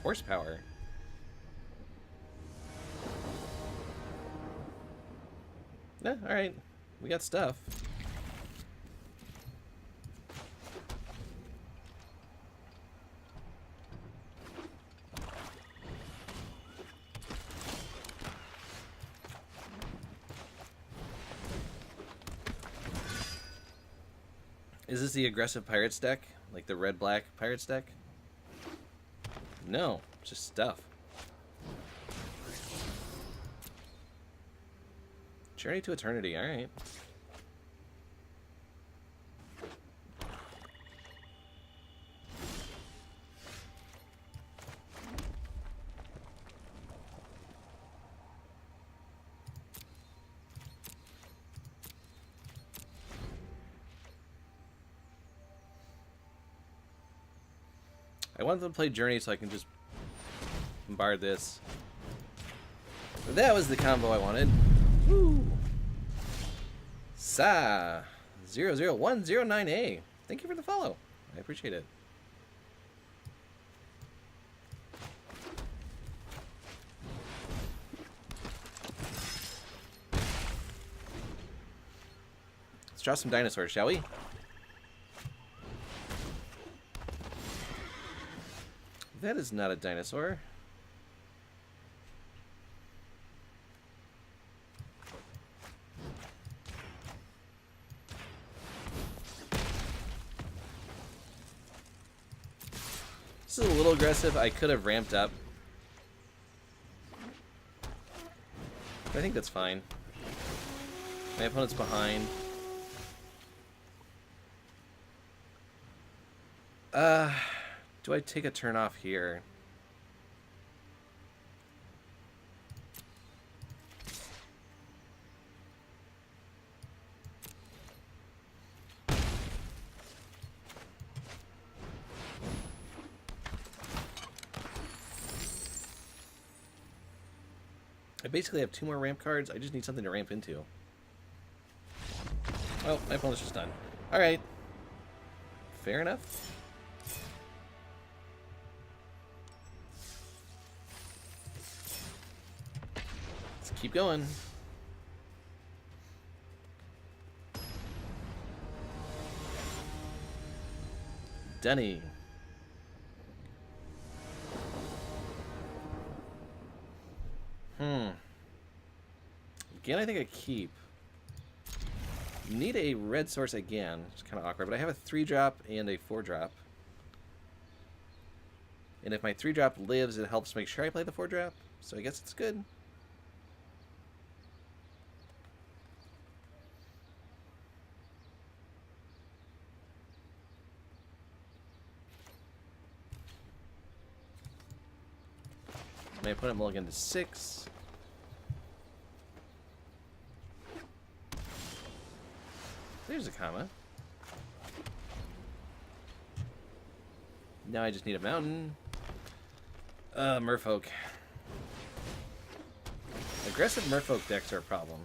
Horsepower. Yeah, alright. We got stuff. Is this the aggressive pirates deck? Like the red-black pirates deck? No, just stuff. Journey to Eternity, alright. I wanted them to play Journey so I can just bombard this. But that was the combo I wanted. Woo! Sa 00109A. Thank you for the follow. I appreciate it. Let's draw some dinosaurs, shall we? That is not a dinosaur. This is a little aggressive. I could have ramped up. But I think that's fine. My opponent's behind. Do I take a turn off here? I basically have 2 more ramp cards. I just need something to ramp into. Oh, my opponent's just done. Alright. Fair enough. Let's keep going. Dunny. Again, I think I keep. Need a red source again. It's kind of awkward, but I have a 3-drop and a 4-drop. And if my 3-drop lives, it helps make sure I play the 4-drop. So I guess it's good. My opponent mulligan to 6. There's a comma. Now I just need a mountain. Merfolk. Aggressive Merfolk decks are a problem.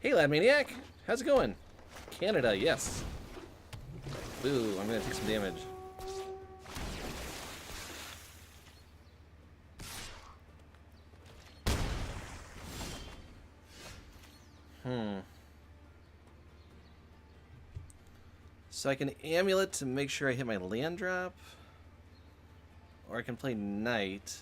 Hey, Lad Maniac! How's it going? Canada, yes. Ooh, I'm gonna take some damage. So I can amulet to make sure I hit my land drop. Or I can play knight.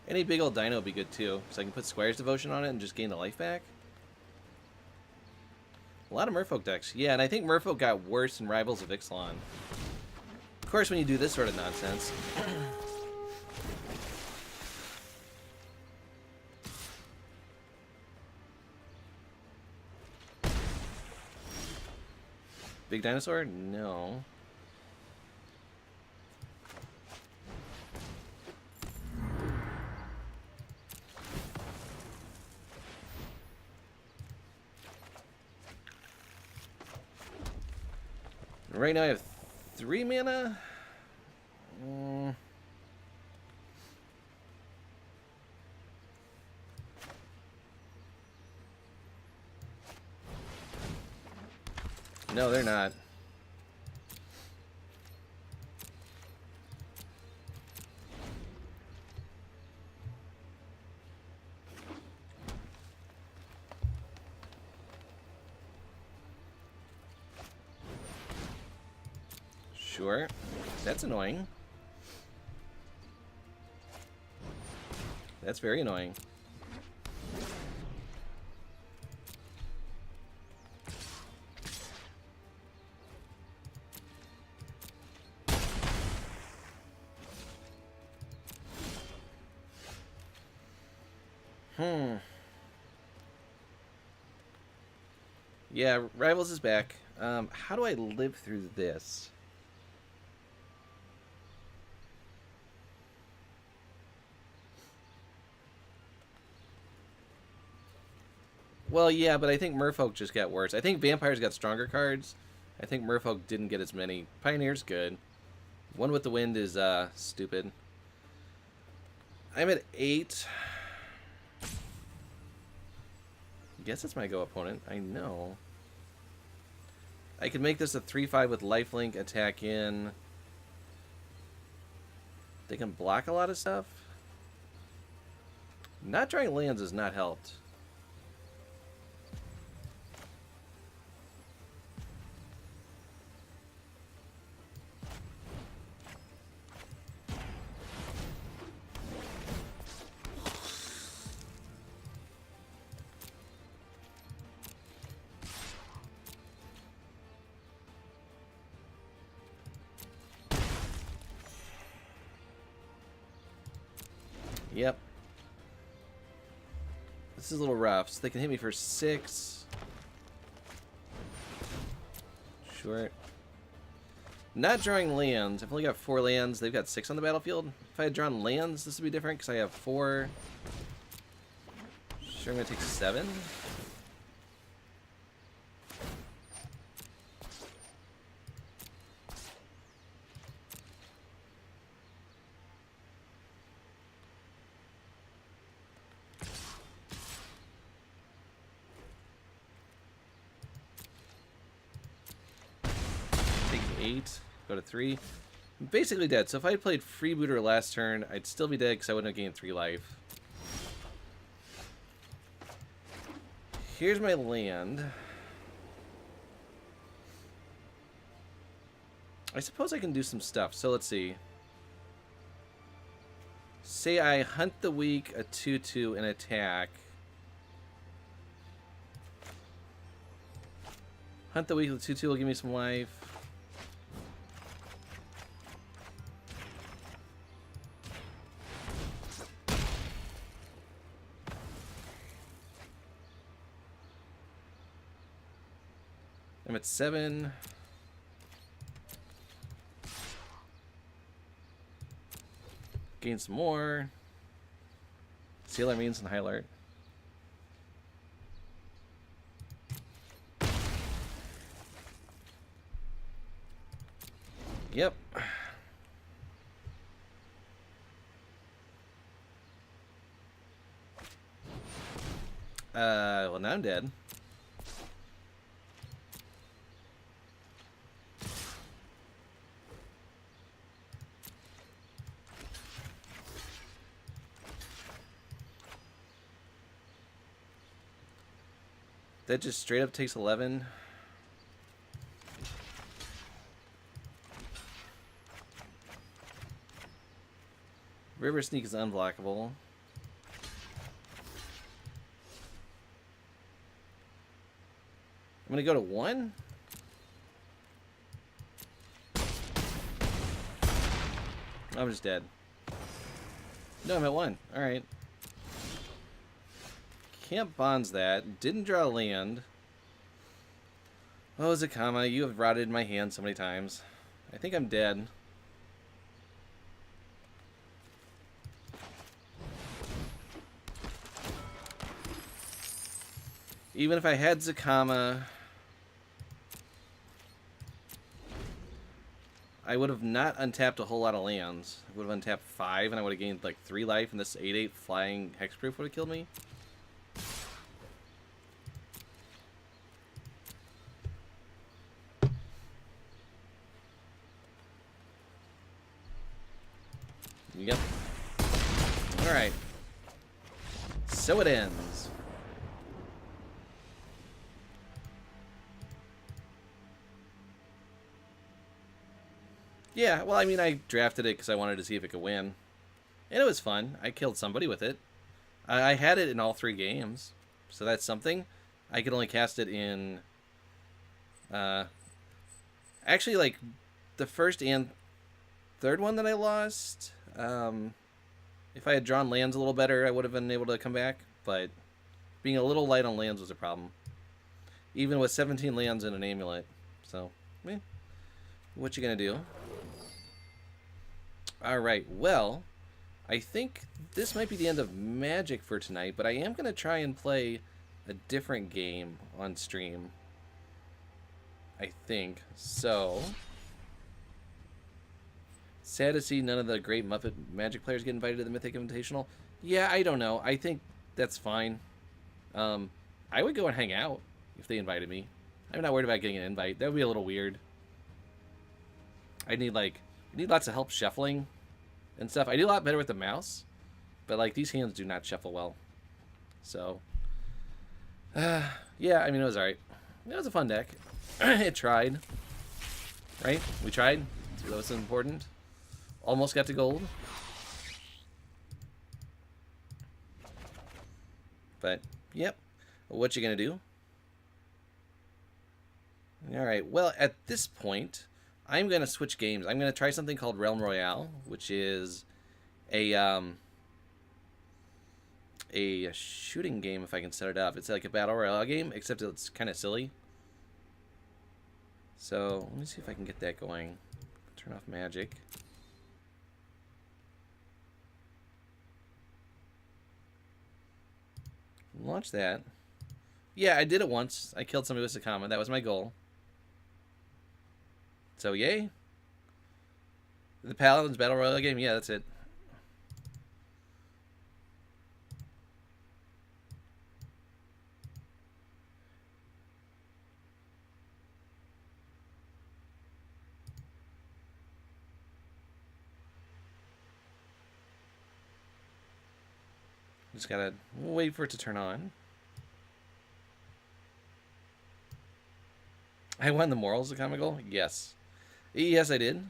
Any big old dino would be good too, so I can put Squire's Devotion on it and just gain the life back. A lot of Merfolk decks. Yeah, and I think Merfolk got worse in Rivals of Ixalan. Of course, when you do this sort of nonsense. Big dinosaur? No. Right now I have 3 mana. No, they're not. Sure. That's annoying. That's very annoying. Yeah, Rivals is back. How do I live through this? Well, yeah, but I think Merfolk just got worse. I think Vampires got stronger cards. I think Merfolk didn't get as many. Pioneer's good. One with the Wind is stupid. I'm at 8. Guess it's my go opponent. I know. I could make this a 3/5 with lifelink, attack in. They can block a lot of stuff. Not drawing lands has not helped. Yep. This is a little rough. So they can hit me for 6. Short. Not drawing lands. I've only got 4 lands. They've got 6 on the battlefield. If I had drawn lands, this would be different because I have 4. Sure, I'm going to take 7. Take 8. Go to 3. I'm basically dead. So if I had played Freebooter last turn, I'd still be dead because I wouldn't have gained 3 life. Here's my land. I suppose I can do some stuff. So let's see. Say I hunt the weak, a 2/2, and attack. Hunt the weak with 2/2 will give me some life. I'm at 7. Gain some more. Seal our means and high alert. Yep. Well, now I'm dead. That just straight up takes 11. River Sneak is unblockable. I'm gonna go to 1. I'm just dead. No, I'm at 1. Alright. Can't bonds that. Didn't draw land. Oh, Zakama, you have rotted my hand so many times. I think I'm dead. Even if I had Zakama, I would have not untapped a whole lot of lands. I would have untapped 5 and I would have gained like 3 life, and this 8/8 flying hexproof would have killed me. Yep. Alright. So it ends. Yeah, well, I mean, I drafted it because I wanted to see if it could win. And it was fun. I killed somebody with it. I had it in all 3 games. So that's something. I could only cast it in... actually, like, the first and third one that I lost... if I had drawn lands a little better, I would have been able to come back, but being a little light on lands was a problem. Even with 17 lands and an amulet. So, what you gonna do? Alright, well, I think this might be the end of Magic for tonight, but I am gonna try and play a different game on stream. I think. So... sad to see none of the great Muppet Magic players get invited to the Mythic Invitational. Yeah, I don't know. I think that's fine. I would go and hang out if they invited me. I'm not worried about getting an invite. That would be a little weird. I need lots of help shuffling and stuff. I do a lot better with the mouse, but like these hands do not shuffle well. So, yeah, I mean it was alright. It was a fun deck. It tried, right? We tried. So that was important. Almost got to gold. But, yep. What you gonna do? Alright, well, at this point, I'm gonna switch games. I'm gonna try something called Realm Royale, which is a shooting game, if I can set it up. It's like a battle royale game, except it's kind of silly. So let me see if I can get that going. Turn off magic. Launch that. Yeah, I did it once. I killed somebody with Sakama. That was my goal. So, yay. The Paladins Battle Royale game? Yeah, that's it. Just gotta wait for it to turn on. I won the morals of comic goal? Yes. Yes, I did.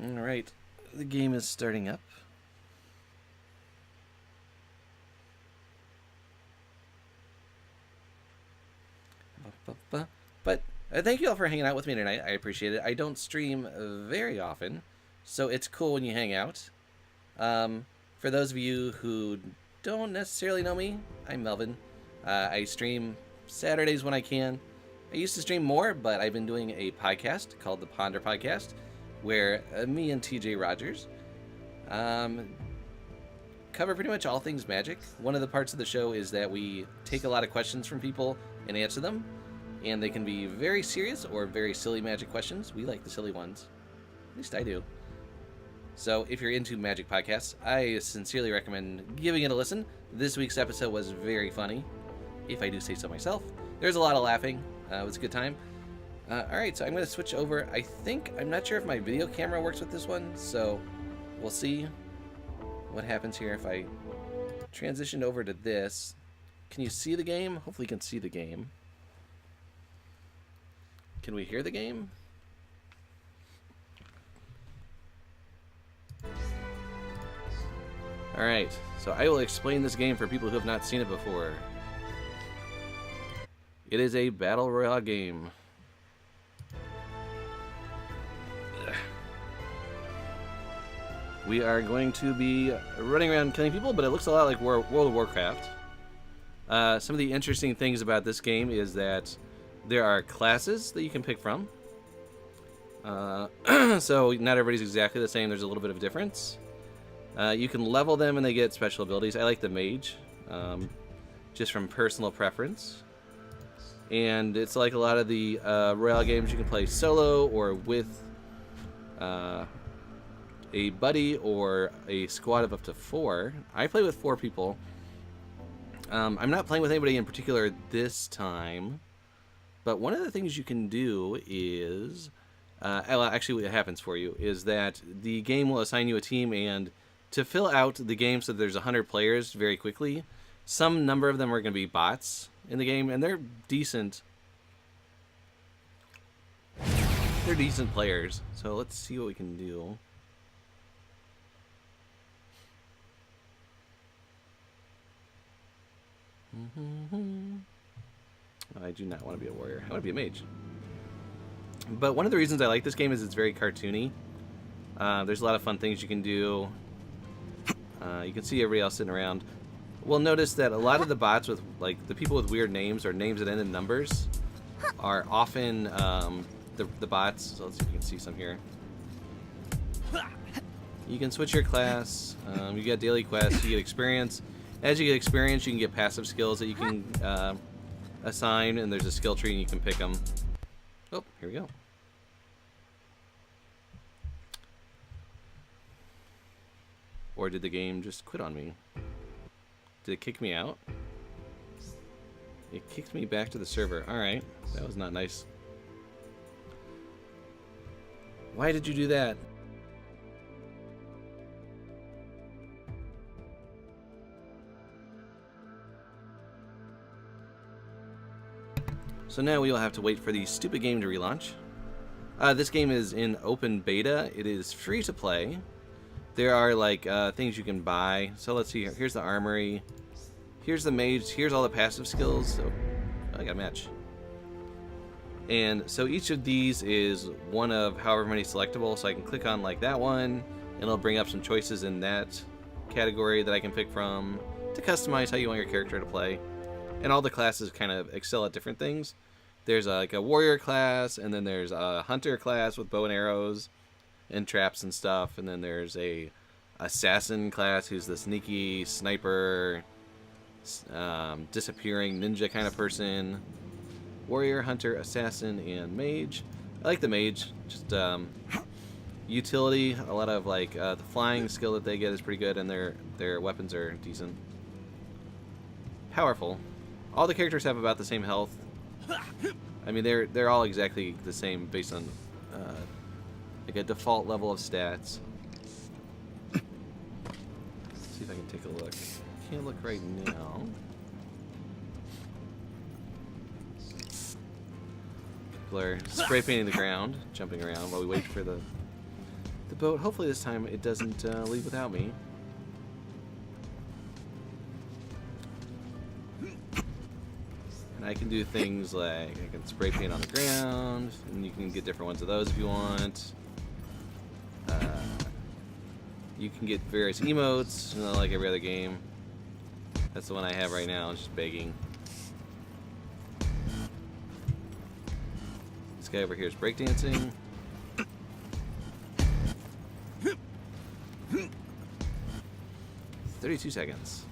Alright. The game is starting up. But thank you all for hanging out with me tonight. I appreciate it. I don't stream very often, so it's cool when you hang out. For those of you who don't necessarily know me, I'm Melvin. I stream Saturdays when I can. I used to stream more, but I've been doing a podcast called the Ponder Podcast, where me and TJ Rogers cover pretty much all things Magic. One of the parts of the show is that we take a lot of questions from people and answer them. And they can be very serious or very silly Magic questions. We like the silly ones. At least I do. So if you're into Magic podcasts, I sincerely recommend giving it a listen. This week's episode was very funny, if I do say so myself. There's a lot of laughing. It was a good time. Alright, so I'm going to switch over. I'm not sure if my video camera works with this one, so we'll see what happens here if I transition over to this. Can you see the game? Hopefully you can see the game. Can we hear the game? Alright, so I will explain this game for people who have not seen it before. It is a Battle Royale game. We are going to be running around killing people, but it looks a lot like World of Warcraft. Some of the interesting things about this game is that there are classes that you can pick from. So not everybody's exactly the same. There's a little bit of difference. You can level them and they get special abilities. I like the mage, just from personal preference. And it's like a lot of the Royale games. You can play solo or with a buddy or a squad of up to 4. I play with 4 people. I'm not playing with anybody in particular this time. But one of the things you can do is, actually what happens for you is that the game will assign you a team, and to fill out the game so there's 100 players very quickly, some number of them are going to be bots in the game, and they're decent. They're decent players. So let's see what we can do. I do not want to be a warrior. I want to be a mage. But one of the reasons I like this game is it's very cartoony. There's a lot of fun things you can do. You can see everybody else sitting around. We'll notice that a lot of the bots with, like, the people with weird names or names that end in numbers are often the bots. So let's see if you can see some here. You can switch your class. You get daily quests. You get experience. As you get experience, you can get passive skills that you can assign, and there's a skill tree and you can pick them. Oh, here we go. Or did the game just quit on me? Did it kick me out? It kicked me back to the server. Alright, that was not nice. Why did you do that? So now we will have to wait for the stupid game to relaunch. This game is in open beta. It is free to play. There are like things you can buy. So let's see here. Here's the armory. Here's the mage. Here's all the passive skills. So I got a match. And so each of these is one of however many selectable. So I can click on like that one, and it'll bring up some choices in that category that I can pick from to customize how you want your character to play. And all the classes kind of excel at different things. There's like a warrior class, and then there's a hunter class with bow and arrows and traps and stuff, and then there's a assassin class who's the sneaky sniper, disappearing ninja kind of person. Warrior, hunter, assassin, and mage. I like the mage. Just utility. A lot of like the flying skill that they get is pretty good, and their weapons are decent. Powerful. All the characters have about the same health. I mean, they're all exactly the same based on like a default level of stats. Let's see if I can take a look. Can't look right now. People are spray painting the ground, jumping around while we wait for the boat. Hopefully this time it doesn't leave without me. And I can do things like I can spray paint on the ground, and you can get different ones of those if you want. You can get various emotes, you know, like every other game. That's the one I have right now, just begging. This guy over here is breakdancing. "32 seconds.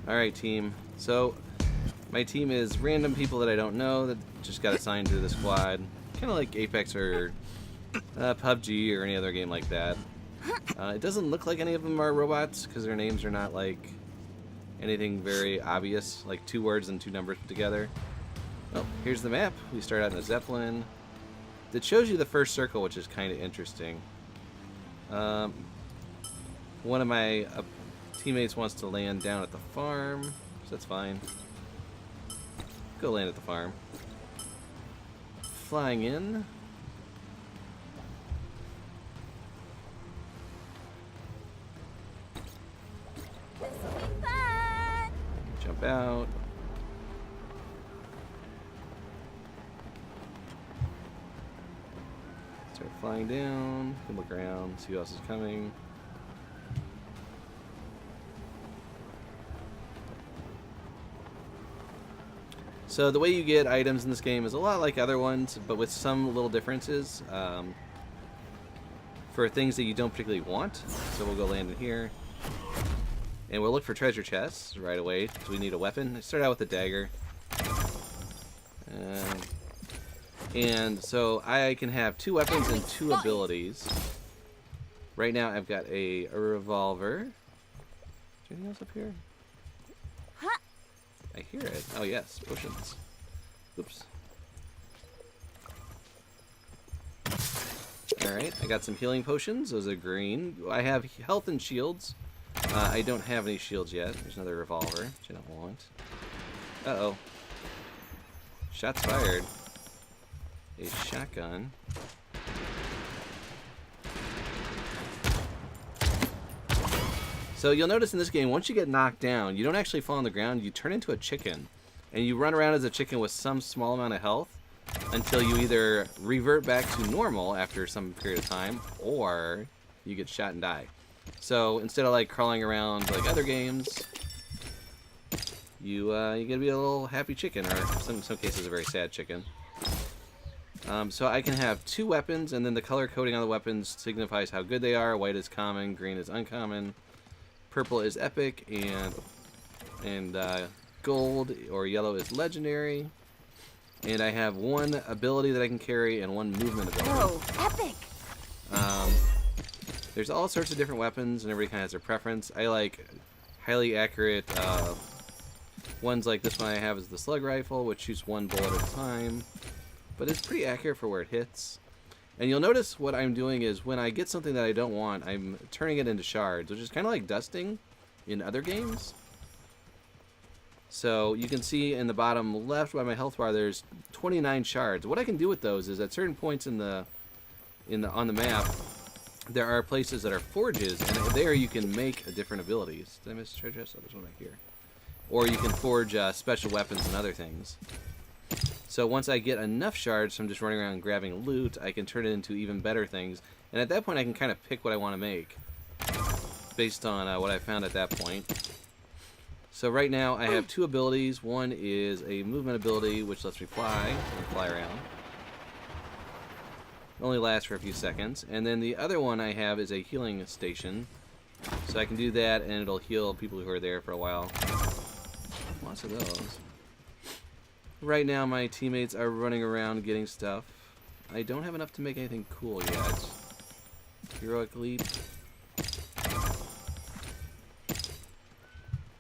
Alright, team. So, my team is random people that I don't know that just got assigned to the squad. Kind of like Apex or PUBG or any other game like that. It doesn't look like any of them are robots because their names are not like anything very obvious, like 2 words and 2 numbers put together. Oh, here's the map. We start out in a Zeppelin. That shows you the first circle, which is kind of interesting. One of my teammates wants to land down at the farm, so that's fine. Go land at the farm. Flying in. Jump out. Start flying down. You can look around, see who else is coming. So the way you get items in this game is a lot like other ones, but with some little differences. For things that you don't particularly want. So we'll go land in here. And we'll look for treasure chests right away, because we need a weapon. I start out with a dagger. And so I can have 2 weapons and 2 abilities. Right now I've got a revolver. Is there anything else up here? I hear it. Oh yes, potions. Oops. Alright, I got some healing potions. Those are green. I have health and shields. I don't have any shields yet. There's another revolver, which I don't want. Uh-oh. Shots fired. A shotgun. So you'll notice in this game, once you get knocked down, you don't actually fall on the ground, you turn into a chicken. And you run around as a chicken with some small amount of health until you either revert back to normal after some period of time, or you get shot and die. So instead of like crawling around like other games, you get to be a little happy chicken, or in some cases a very sad chicken. So I can have 2 weapons, and then the color coding on the weapons signifies how good they are. White is common, green is uncommon. Purple is epic, and gold or yellow is legendary. And I have 1 ability that I can carry and 1 movement ability. Oh, epic! There's all sorts of different weapons, and everybody kind of has their preference. I like highly accurate ones like this one I have is the slug rifle, which shoots 1 bullet at a time. But it's pretty accurate for where it hits. And you'll notice what I'm doing is when I get something that I don't want, I'm turning it into shards, which is kind of like dusting in other games. So you can see in the bottom left by my health bar, there's 29 shards. What I can do with those is at certain points on the map, there are places that are forges, and there you can make different abilities. Did I miss treasure chest? Oh, there's one back here. Or you can forge special weapons and other things. So once I get enough shards from just running around and grabbing loot, I can turn it into even better things. And at that point, I can kind of pick what I want to make based on what I found at that point. So right now, I have 2 abilities. One is a movement ability, which lets me fly and fly around. It only lasts for a few seconds. And then the other one I have is a healing station. So I can do that, and it'll heal people who are there for a while. Lots of those. Right now, my teammates are running around getting stuff. I don't have enough to make anything cool yet. Heroic Leap.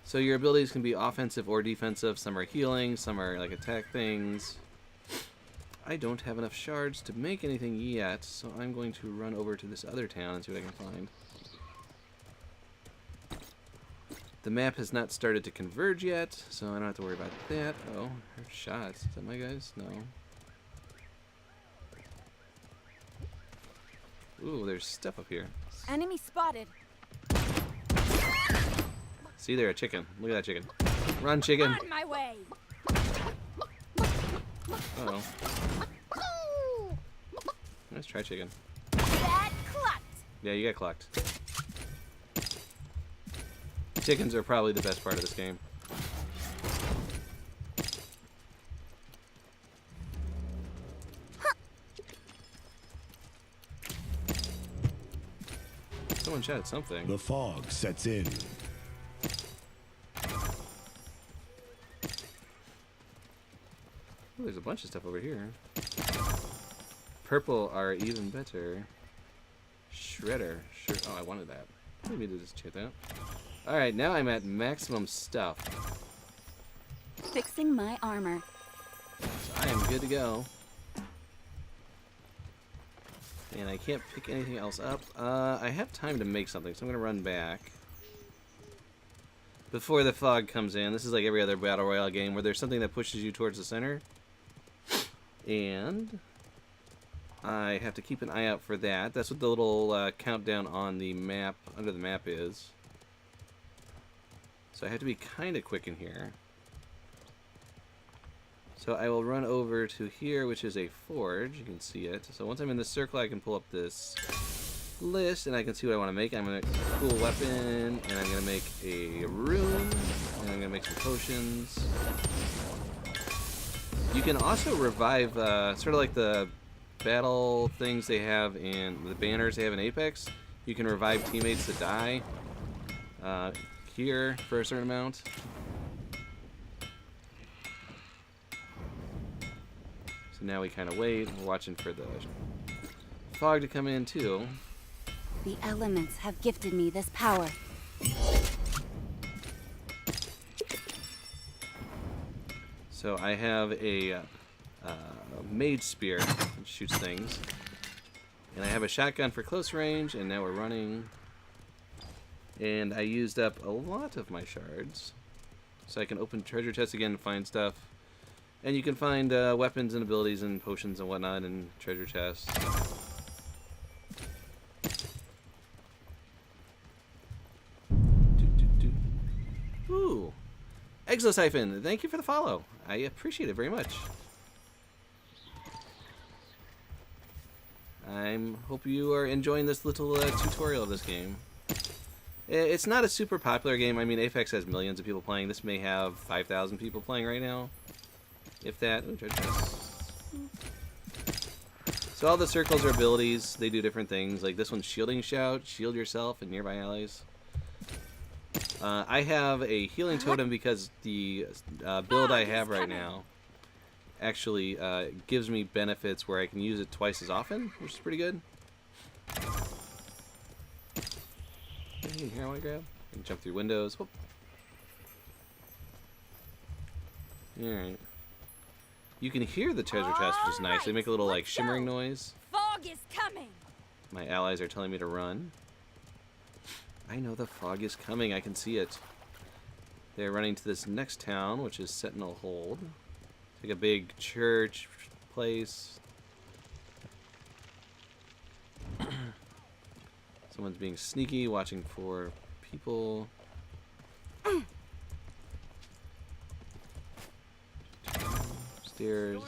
So your abilities can be offensive or defensive. Some are healing, some are like attack things. I don't have enough shards to make anything yet, so I'm going to run over to this other town and see what I can find. The map has not started to converge yet, so I don't have to worry about that. Oh, there's shots. Is that my guys? No. Ooh, there's stuff up here. Enemy spotted. See there, a chicken. Look at that chicken. Run, chicken. On my way. Uh-oh. Let's try chicken. That clucked. Yeah, you got clucked. Chickens are probably the best part of this game. Someone shot at something. The fog sets in. Oh, there's a bunch of stuff over here. Purple are even better. Shredder. Sure. Oh, I wanted that. Maybe to just check that. Alright, now I'm at maximum stuff. Fixing my armor. So I am good to go. And I can't pick anything else up. I have time to make something, so I'm going to run back. Before the fog comes in, this is like every other Battle Royale game where there's something that pushes you towards the center. And I have to keep an eye out for that. That's what the little countdown on the map, under the map is. So I have to be kind of quick in here. So I will run over to here, which is a forge. You can see it. So once I'm in the circle, I can pull up this list, and I can see what I want to make. I'm going to make a cool weapon, and I'm going to make a rune, and I'm going to make some potions. You can also revive, sort of like the battle things they have in the banners they have in Apex. You can revive teammates that die here for a certain amount. So now we kind of wait. We're watching for the fog to come in too. The elements have gifted me this power. So I have a mage spear which shoots things, and I have a shotgun for close range, and now we're running. And I used up a lot of my shards, so I can open treasure chests again and find stuff. And you can find weapons and abilities and potions and whatnot in treasure chests. Ooh, Exosiphon, thank you for the follow. I appreciate it very much. I hope you are enjoying this little tutorial of this game. It's not a super popular game. I mean, Apex has millions of people playing. This may have 5,000 people playing right now. If that. Ooh, treasure chests. So all the circles are abilities. They do different things. Like this one's Shielding Shout. Shield yourself and nearby allies. I have a healing totem because the build I have right now actually gives me benefits where I can use it twice as often, which is pretty good. Anything here I want to grab? I can jump through windows. Whoop. Alright. You can hear the treasure chest, which is nice. They make a little like shimmering noise. Fog is coming. My allies are telling me to run. I know the fog is coming. I can see it. They're running to this next town, which is Sentinel Hold. It's like a big church place. Someone's being sneaky, watching for people. Stairs.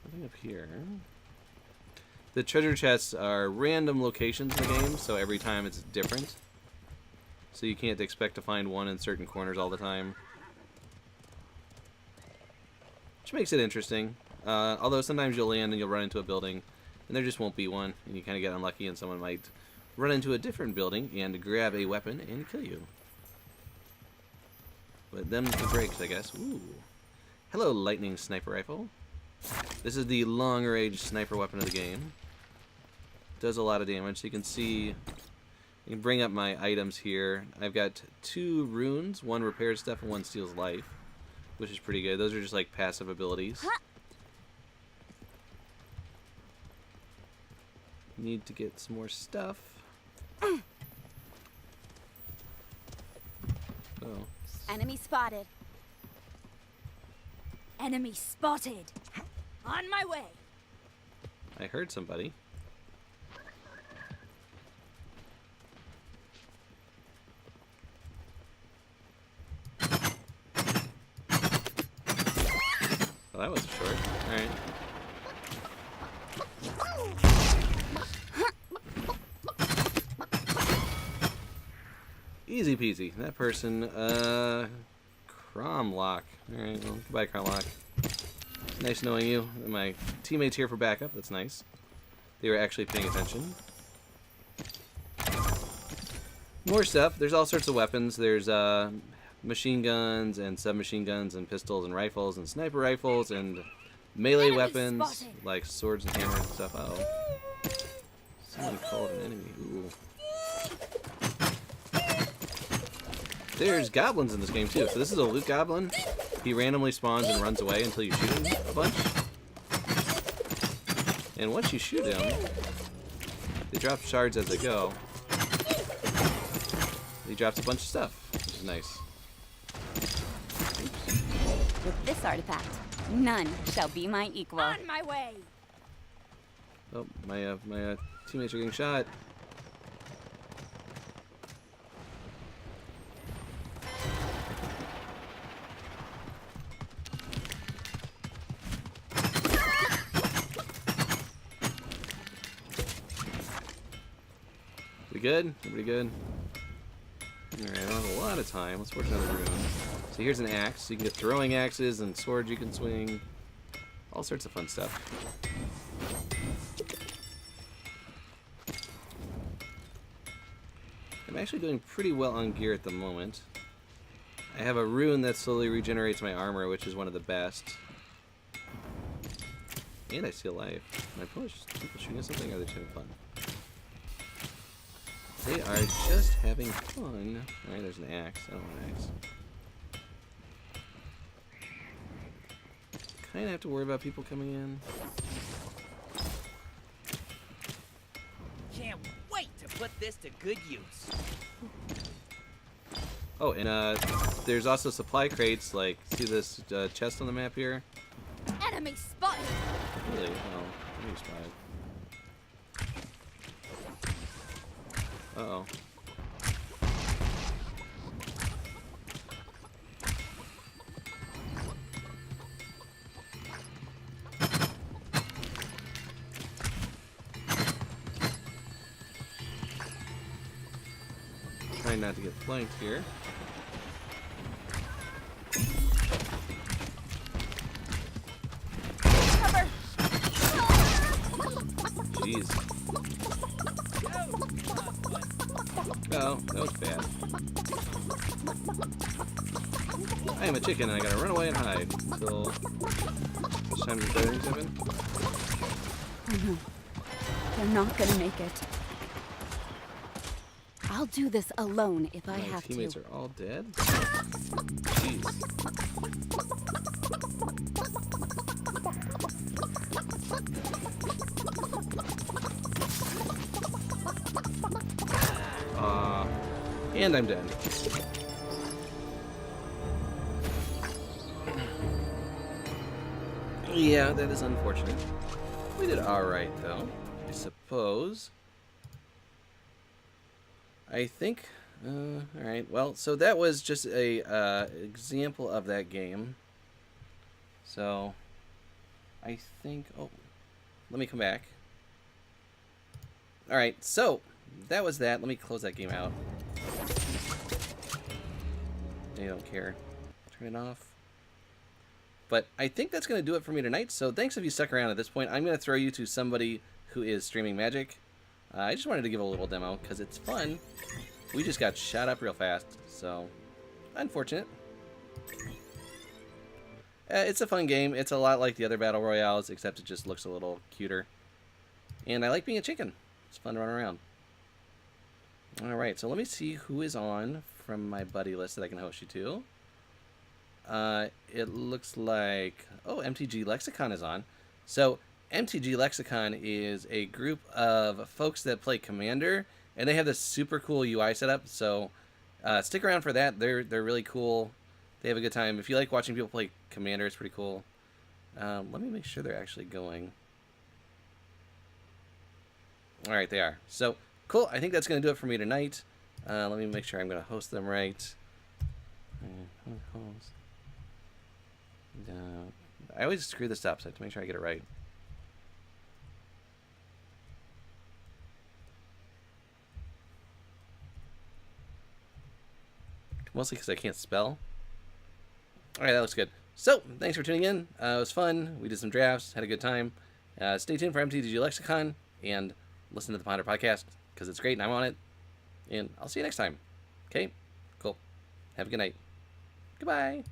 Nothing up here. The treasure chests are random locations in the game, so every time it's different. So you can't expect to find one in certain corners all the time. Which makes it interesting. Although sometimes you'll land and you'll run into a building and there just won't be one, and you kind of get unlucky and someone might run into a different building and grab a weapon and kill you. But them's the breaks, I guess. Ooh. Hello, lightning sniper rifle. This is the long-range sniper weapon of the game. Does a lot of damage, so you can see. You can bring up my items here. I've got 2 runes. One repairs stuff and one steals life, which is pretty good. Those are just like passive abilities. Need to get some more stuff. Oh. Enemy spotted. Enemy spotted. On my way. I heard somebody. Well, that was short. Alright. Easy peasy. That person, Cromlock. Alright, well, goodbye, Cromlock. Nice knowing you. My teammates here for backup. That's nice. They were actually paying attention. More stuff. There's all sorts of weapons. There's machine guns and submachine guns and pistols and rifles and sniper rifles and melee Enemy weapons spotted. like swords and hammers and stuff. Oh. Someone called an enemy. Ooh. There's goblins in this game too. So this is a loot goblin. He randomly spawns and runs away until you shoot him a bunch. And once you shoot him, they drop shards as they go. He drops a bunch of stuff, which is nice. With this artifact, none shall be my equal. On my way. Oh, my teammates are getting shot. We good? Everybody good? Alright, I don't have a lot of time. Let's work another room. So here's an axe. So you can get throwing axes and swords you can swing. All sorts of fun stuff. I'm actually doing pretty well on gear at the moment. I have a rune that slowly regenerates my armor, which is one of the best. And I steal life. Am I people shooting at something, or are they just having fun? They are just having fun. Alright, there's an axe. I don't want an axe. Kinda have to worry about people coming in. Can't wait to put this to good use. Oh, and there's also supply crates, like, see this chest on the map here? Enemy spotted. Really? Oh, enemy spotted. Uh-oh. Trying not to get flanked here. Cover. Jeez. Oh, that was bad. I am a chicken and I gotta run away and hide until it's time to better things happen. Oh no. They're not gonna make it. I'll do this alone if I My have teammates to. are all dead? Jeez. And I'm dead. Yeah, that is unfortunate. We did alright, though, I suppose. I think. All right. Well, so that was just a example of that game. So, I think. Oh, let me come back. All right. So that was that. Let me close that game out. They don't care. Turn it off. But I think that's going to do it for me tonight. So thanks if you stuck around at this point. I'm going to throw you to somebody who is streaming Magic. I just wanted to give a little demo because it's fun. We just got shot up real fast, so unfortunate. It's a fun game. It's a lot like the other Battle Royales, except it just looks a little cuter. And I like being a chicken. It's fun to run around. Alright, so let me see who is on from my buddy list that I can host you to. It looks like... Oh, MTG Lexicon is on. So, MTG Lexicon is a group of folks that play Commander, and they have this super cool UI setup, so stick around for that. They're really cool. They have a good time. If you like watching people play Commander, it's pretty cool. Let me make sure they're actually going. Alright, they are. So, cool. I think that's going to do it for me tonight. Let me make sure I'm going to host them right. I always screw this up, so I have to make sure I get it right. Mostly because I can't spell. Alright, that looks good. So, thanks for tuning in. It was fun. We did some drafts, had a good time. Stay tuned for MTG Lexicon, and listen to the Ponder podcast, because it's great and I'm on it. And I'll see you next time. Okay? Cool. Have a good night. Goodbye.